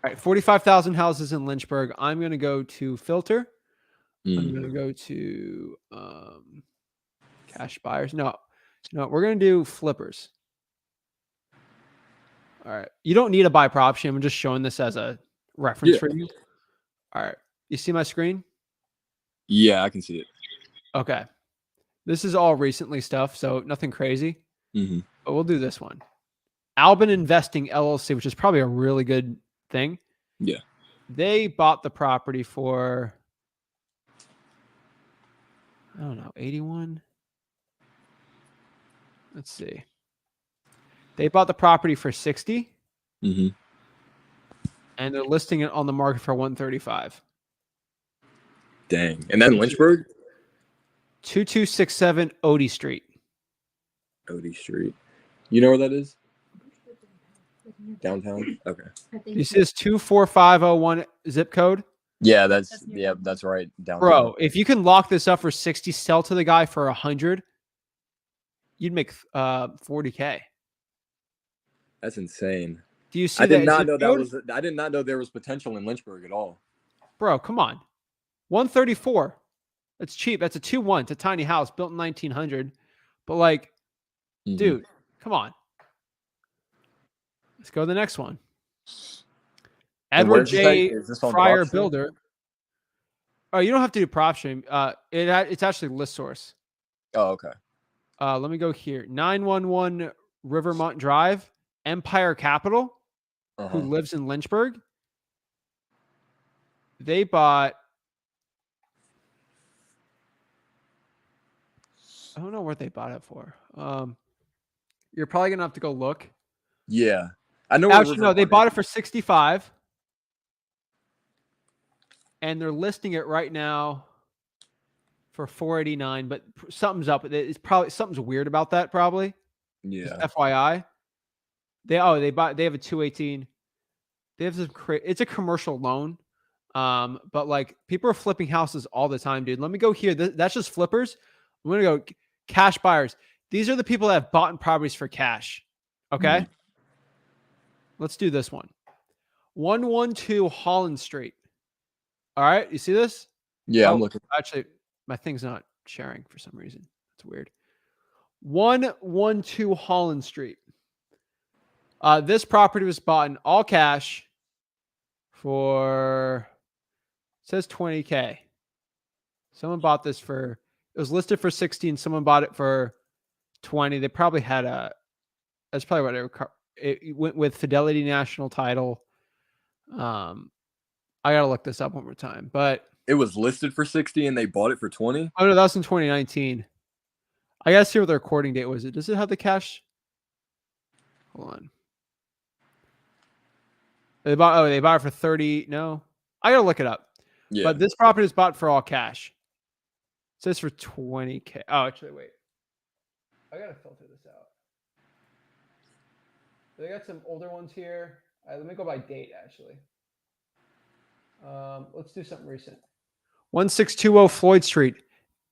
All right, 45,000 houses in Lynchburg. I'm going to go to filter. I'm going to go to cash buyers. No, we're going to do flippers. All right. You don't need a buy prop option. I'm just showing this as a reference for you. All right. You see my screen? Yeah, I can see it. Okay. This is all recently stuff, so nothing crazy. Mm-hmm. But we'll do this one. Albin Investing LLC, which is probably a really good thing. Yeah. They bought the property for, I don't know, 81. Let's see. They bought the property for 60, Mm-hmm. and they're listing it on the market for 135. Dang. And then Lynchburg? 2267 Odie Street. Odie Street. You know where that is? Downtown? Okay. You see this 24501 zip code? Yeah, that's right. Downtown. Bro, if you can lock this up for 60, sell to the guy for 100, you'd make 40K. That's insane. Do you see I that? did not zip know that code? was. I did not know there was potential in Lynchburg at all. Bro, come on. 134. That's cheap. That's a 2-1. It's a tiny house built in 1900. But like, dude, come on. Let's go to the next one. And where Edward is this J. is this on Fryer PropStream? Builder. Oh, you don't have to do PropStream. It's actually list source. Oh, okay. Let me go here. 911 Rivermont Drive, Empire Capital, who lives in Lynchburg. They bought. I don't know what they bought it for. You're probably gonna have to go look. Yeah, I know. Where Actually, no, they Rivermont bought is. it for 65, and they're listing it right now for 489. But something's up. It's probably something's weird about that. Probably. Yeah. Just FYI. They have a 218. They have some. It's a commercial loan. But like people are flipping houses all the time, dude. Let me go here. That's just flippers. I'm gonna go cash buyers. These are the people that have bought properties for cash. Okay. Let's do this one. 112 Holland Street. All right. You see this? Yeah, I'm looking. Actually, my thing's not sharing for some reason. That's weird. 112 Holland Street. This property was bought in all cash for, it says 20K. Someone bought this for, it was listed for 60 and someone bought it for 20. They probably had that's probably what it went with Fidelity National Title. I gotta look this up one more time, but it was listed for 60 and they bought it for 20. Oh no, that was in 2019. I gotta see what the recording date was. Does it have the cash? Hold on. They bought it for 30. No, I gotta look it up. Yeah. But this property is bought for all cash. It says for 20K. Oh, actually, wait. I gotta filter this out. They got some older ones here. Let me go by date, actually. Let's do something recent. 1620 Floyd Street.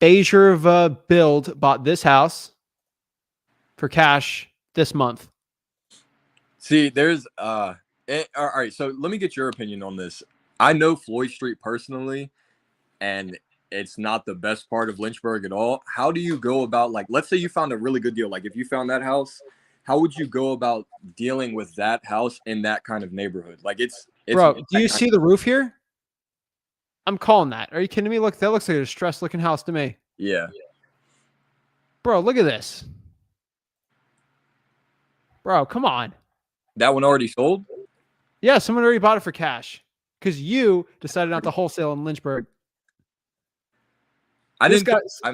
Bezier Build bought this house for cash this month. See, there's all right. So let me get your opinion on this. I know Floyd Street personally, and it's not the best part of Lynchburg at all. How do you go about, like, let's say you found a really good deal. Like, if you found that house, how would you go about dealing with that house in that kind of neighborhood? Like, it's bro. Do you see the roof here? I'm calling that. Are you kidding me? Look, that looks like a distressed looking house to me. Yeah. Bro, look at this. Bro, come on. That one already sold? Yeah, someone already bought it for cash because you decided not to wholesale in Lynchburg.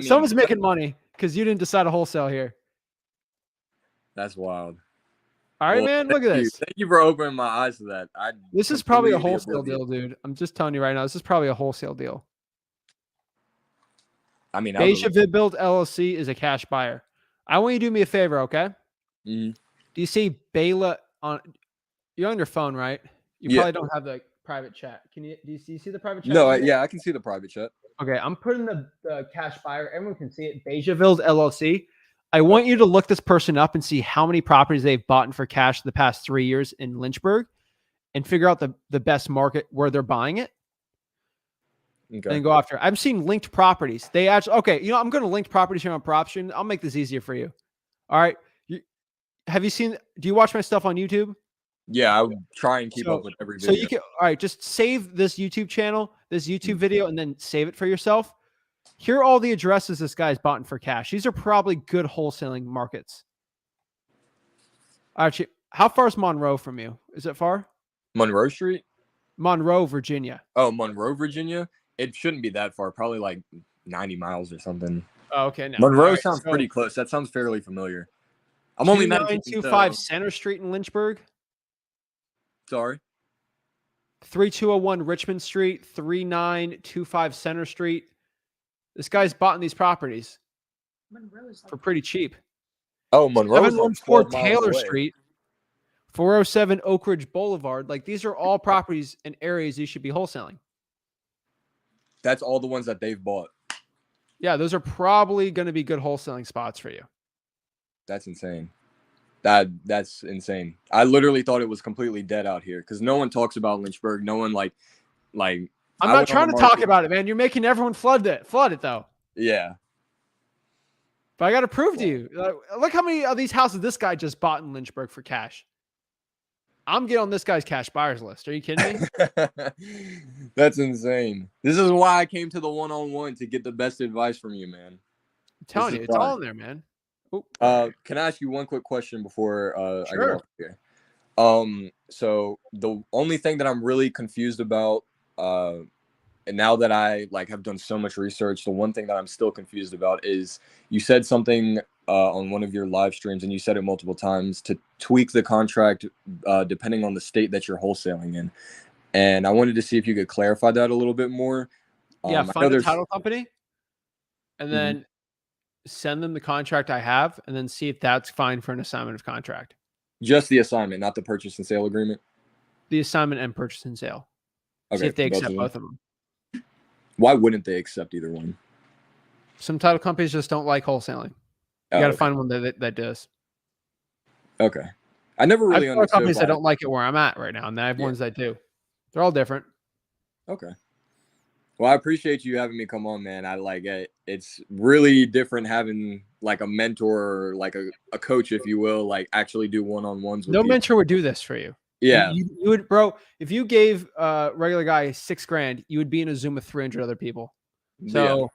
Someone's making money because you didn't decide to wholesale here. That's wild. All right, man. Look at this. Thank you for opening my eyes to that. This is probably a wholesale deal, dude. I'm just telling you right now. This is probably a wholesale deal. I mean, Bezier Build LLC is a cash buyer. I want you to do me a favor, okay? Mm-hmm. Do you see Bela on? You're on your phone, right? You probably don't have the private chat. Do you see the private chat? No, yeah, I can see the private chat. Okay, I'm putting the cash buyer. Everyone can see it. Bezier Build LLC. I want you to look this person up and see how many properties they've bought for cash the past 3 years in Lynchburg, and figure out the best market where they're buying it. Okay. And go after. I've seen linked properties. They actually I'm going to link properties here on PropStream. I'll make this easier for you. All right. Do you watch my stuff on YouTube? Yeah, I would try and keep up with every video. So you can, all right, just save this YouTube channel, this YouTube video, and then save it for yourself. Here are all the addresses this guy's bought for cash. These are probably good wholesaling markets. Actually, how far is Monroe from you? Is it far? Monroe Street? Monroe, Virginia. Oh, Monroe, Virginia? It shouldn't be that far. Probably like 90 miles or something. Oh, okay. No. Monroe sounds pretty close. That sounds fairly familiar. I'm only 19. 2925 So, Center Street in Lynchburg. sorry. 3201 Richmond Street, 3925 Center Street. This guy's bought these properties for pretty cheap. Oh, Monroe's like 714 12 miles Taylor away. Street, 407 Oak Ridge Boulevard. Like, these are all properties and areas you should be wholesaling. That's all the ones that they've bought. Yeah, those are probably going to be good wholesaling spots for you. That's insane. That's insane. I literally thought it was completely dead out here because no one talks about Lynchburg. No one like. I'm I not went on trying the to talk market- about it, man. You're making everyone flood it though. Yeah. But I got to prove to you. Look how many of these houses this guy just bought in Lynchburg for cash. I'm getting on this guy's cash buyers list. Are you kidding me? That's insane. This is why I came to the one-on-one to get the best advice from you, man. I'm telling you, it's all in there, man. Can I ask you one quick question before I get Sure. off here? So the only thing that I'm really confused about, and now that I have done so much research, the one thing that I'm still confused about is you said something on one of your live streams, and you said it multiple times, to tweak the contract depending on the state that you're wholesaling in. And I wanted to see if you could clarify that a little bit more. Yeah, I know find a there's- title company and then send them the contract I have and then see if that's fine for an assignment of contract. Just the assignment, not the purchase and sale agreement. The assignment and purchase and sale. See Okay, if they both accept of them. both of them. Why wouldn't they accept either one? Some title companies just don't like wholesaling. You Oh, got to okay. find one that does. Okay. I never really I have understood companies that why- don't like it where I'm at right now, and then I have ones that do. They're all different. Okay. Well, I appreciate you having me come on, man. I like it. It's really different having a mentor or a coach, if you will, actually do one-on-ones with No people. mentor would do this for you. Yeah. You would, bro. If you gave a regular guy $6,000, you would be in a Zoom with 300 other people. So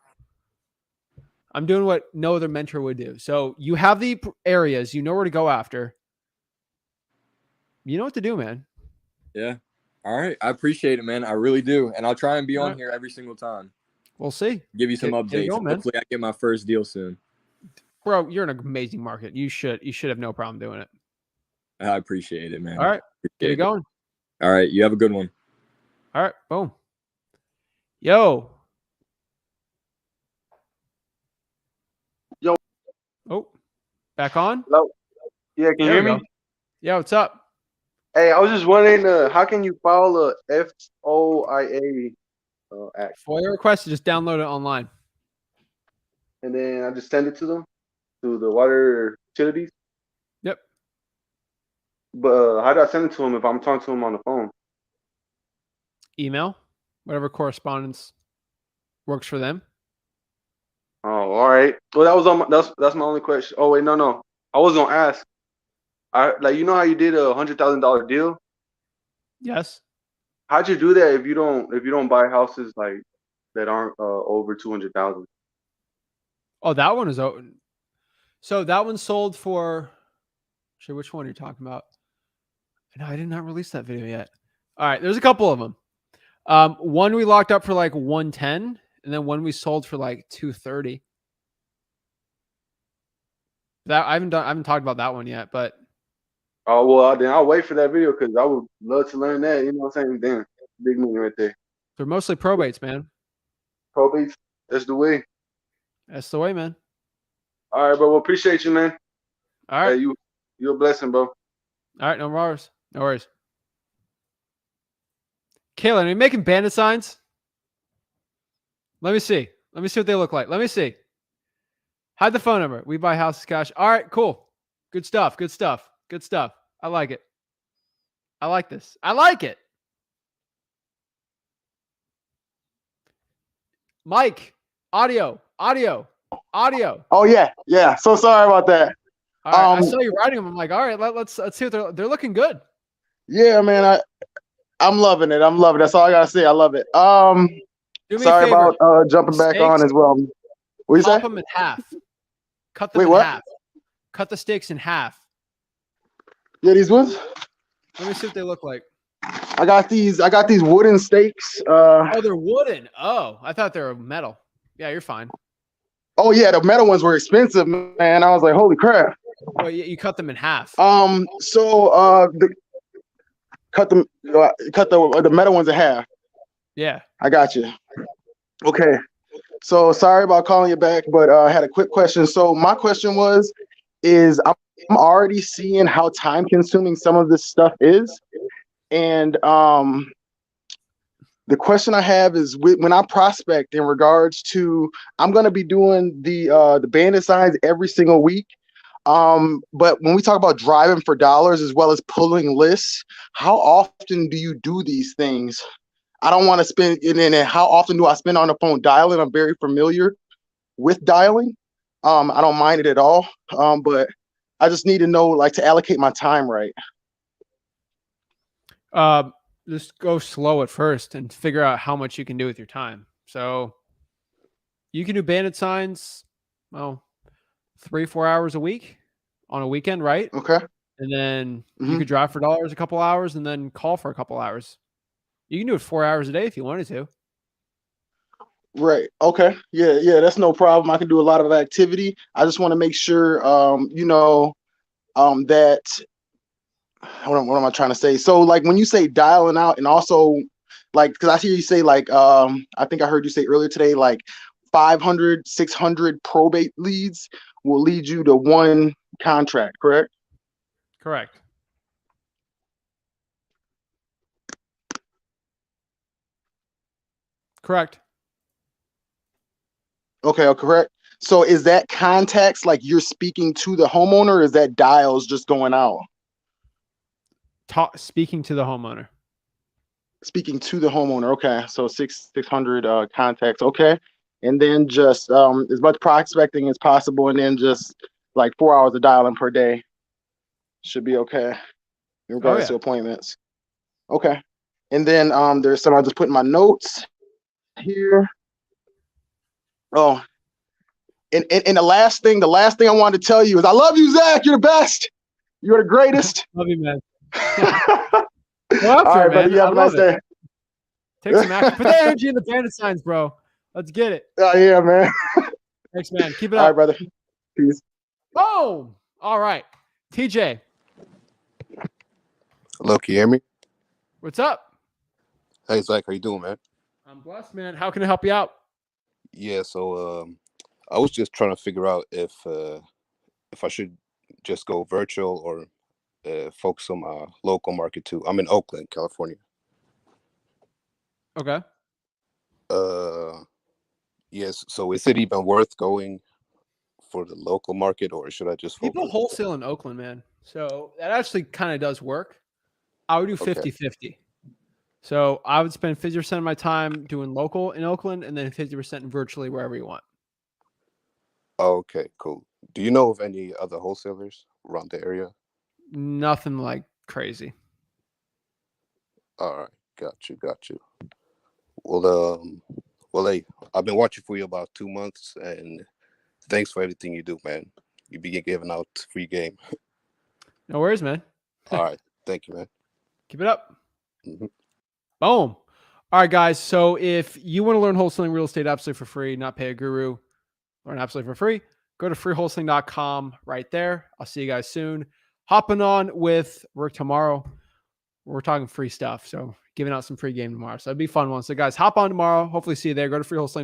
I'm doing what no other mentor would do. So you have the areas, you know where to go after. You know what to do, man. Yeah. All right. I appreciate it, man. I really do. And I'll try and be All on right. here every single time. We'll see. Give you some Get it updates. going, man. Hopefully I get my first deal soon. Bro, you're in an amazing market. You should have no problem doing it. I appreciate it, man. All right. Get Appreciate it going. All right. You have a good one. All right. Boom. Yo. Yo. Oh, back on? Hello. Yeah, can you There hear we me? go. Yeah, what's up? Hey, I was just wondering, how can you file a FOIA act, FOIA request, just download it online. and then I just send it to them, to the water utilities? Yep. But how do I send it to them if I'm talking to them on the phone? Email, whatever correspondence works for them. Oh, all right. Well, that was on that's my only question. Oh wait, no. I was gonna ask. You know how you did a $100,000 deal? Yes. How'd you do that if you don't buy houses that aren't over 200,000? Oh, that one is open. So that one sold for. Actually, which one are you talking about? No, I did not release that video yet. All right, there's a couple of them. One we locked up for 110, and then one we sold for 230. That I haven't talked about that one yet, but Oh well, then I'll wait for that video because I would love to learn that. You know what I'm saying? Damn, big money right there. they're mostly probates, man. Probates, that's the way. That's the way, man. All right, bro. Well, appreciate you, man. All right. Hey, you're a blessing, bro. All right, no worries. No worries. Kaylin, are you making bandit signs? Let me see. Let me see what they look like. Let me see. Hide the phone number. We buy houses cash. All right, cool. Good stuff. Good stuff. Good stuff. I like it. I like this. I like it. Mike, audio. Oh yeah. So sorry about that. All right, I saw you writing them. I'm like, all right, let's see what they're looking good. Yeah, man. I'm loving it. That's all I gotta say. I love it. Do me a Sorry favor. about jumping back Steaks, on as well. What you Chop say? them in half. Cut them Wait, in what? half. Cut the steaks in half. Yeah, these ones. Let me see what they look like. I got these wooden steaks. Oh, they're wooden. Oh, I thought they were metal. Yeah, you're fine. Oh yeah, the metal ones were expensive, man. I was like, holy crap. Well, you cut them in half. So cut the metal ones in half. Yeah. I got you. Okay. So sorry about calling you back, but I had a quick question. So my question is I'm already seeing how time consuming some of this stuff is. And the question I have is when I prospect in regards to, I'm going to be doing the bandit signs every single week. But when we talk about driving for dollars as well as pulling lists, how often do you do these things? I don't want to spend, and then how often do I spend on the phone dialing? I'm very familiar with dialing. I don't mind it at all. But I just need to know, like, to allocate my time right. Just go slow at first and figure out how much you can do with your time. So you can do bandit signs, 3-4 hours a week on a weekend, right? Okay. And then you could drive for dollars a couple hours and then call for a couple hours. You can do it 4 hours a day if you wanted to. Right. Okay. Yeah, that's no problem. I can do a lot of activity. I just want to make sure, that what am I trying to say? So, like, when you say dialing out, and also, like, because I hear you say, like, I think I heard you say earlier today, like 500, 600 probate leads will lead you to one contract, correct? Correct. Correct. Okay, correct. So is that contacts like you're speaking to the homeowner, or is that dials just going out? Speaking to the homeowner. Speaking to the homeowner. Okay, so 600 contacts. Okay, and then just as much prospecting as possible, and then just like 4 hours of dialing per day should be okay in regards to appointments. Okay, and then there's some, I just put in my notes here. Oh, and the last thing I wanted to tell you is I love you, Zach. You're the best. You're the greatest. Love you, man. All right, buddy. You have a nice day. Take some action. Put that energy in the bandit signs, bro. Let's get it. Oh, yeah, man. Thanks, man. Keep it up. All right, brother. Peace. Boom. All right. TJ. Hello, can you hear me? What's up? Hey, Zach. How you doing, man? I'm blessed, man. How can I help you out? Yeah, so I was just trying to figure out if I should just go virtual or focus on my local market too. I'm in Oakland, California. Okay. Yes. So is it even worth going for the local market, or should I just focus? People wholesale in Oakland, man. So that actually kind of does work. I would do 50-50. So I would spend 50% of my time doing local in Oakland and then 50% virtually wherever you want. Okay, cool. Do you know of any other wholesalers around the area? Nothing like crazy. All right, got you. Well, hey, I've been watching for you about 2 months, and thanks for everything you do, man. You be giving out free game. No worries, man. All right, thank you, man. Keep it up. Boom. All right, guys. So if you want to learn wholesaling real estate absolutely for free, not pay a guru, learn absolutely for free, go to freewholesaling.com right there. I'll see you guys soon. Hopping on with work tomorrow. We're talking free stuff. So giving out some free game tomorrow. So it'd be a fun one. So guys, hop on tomorrow. Hopefully see you there. Go to freewholesaling.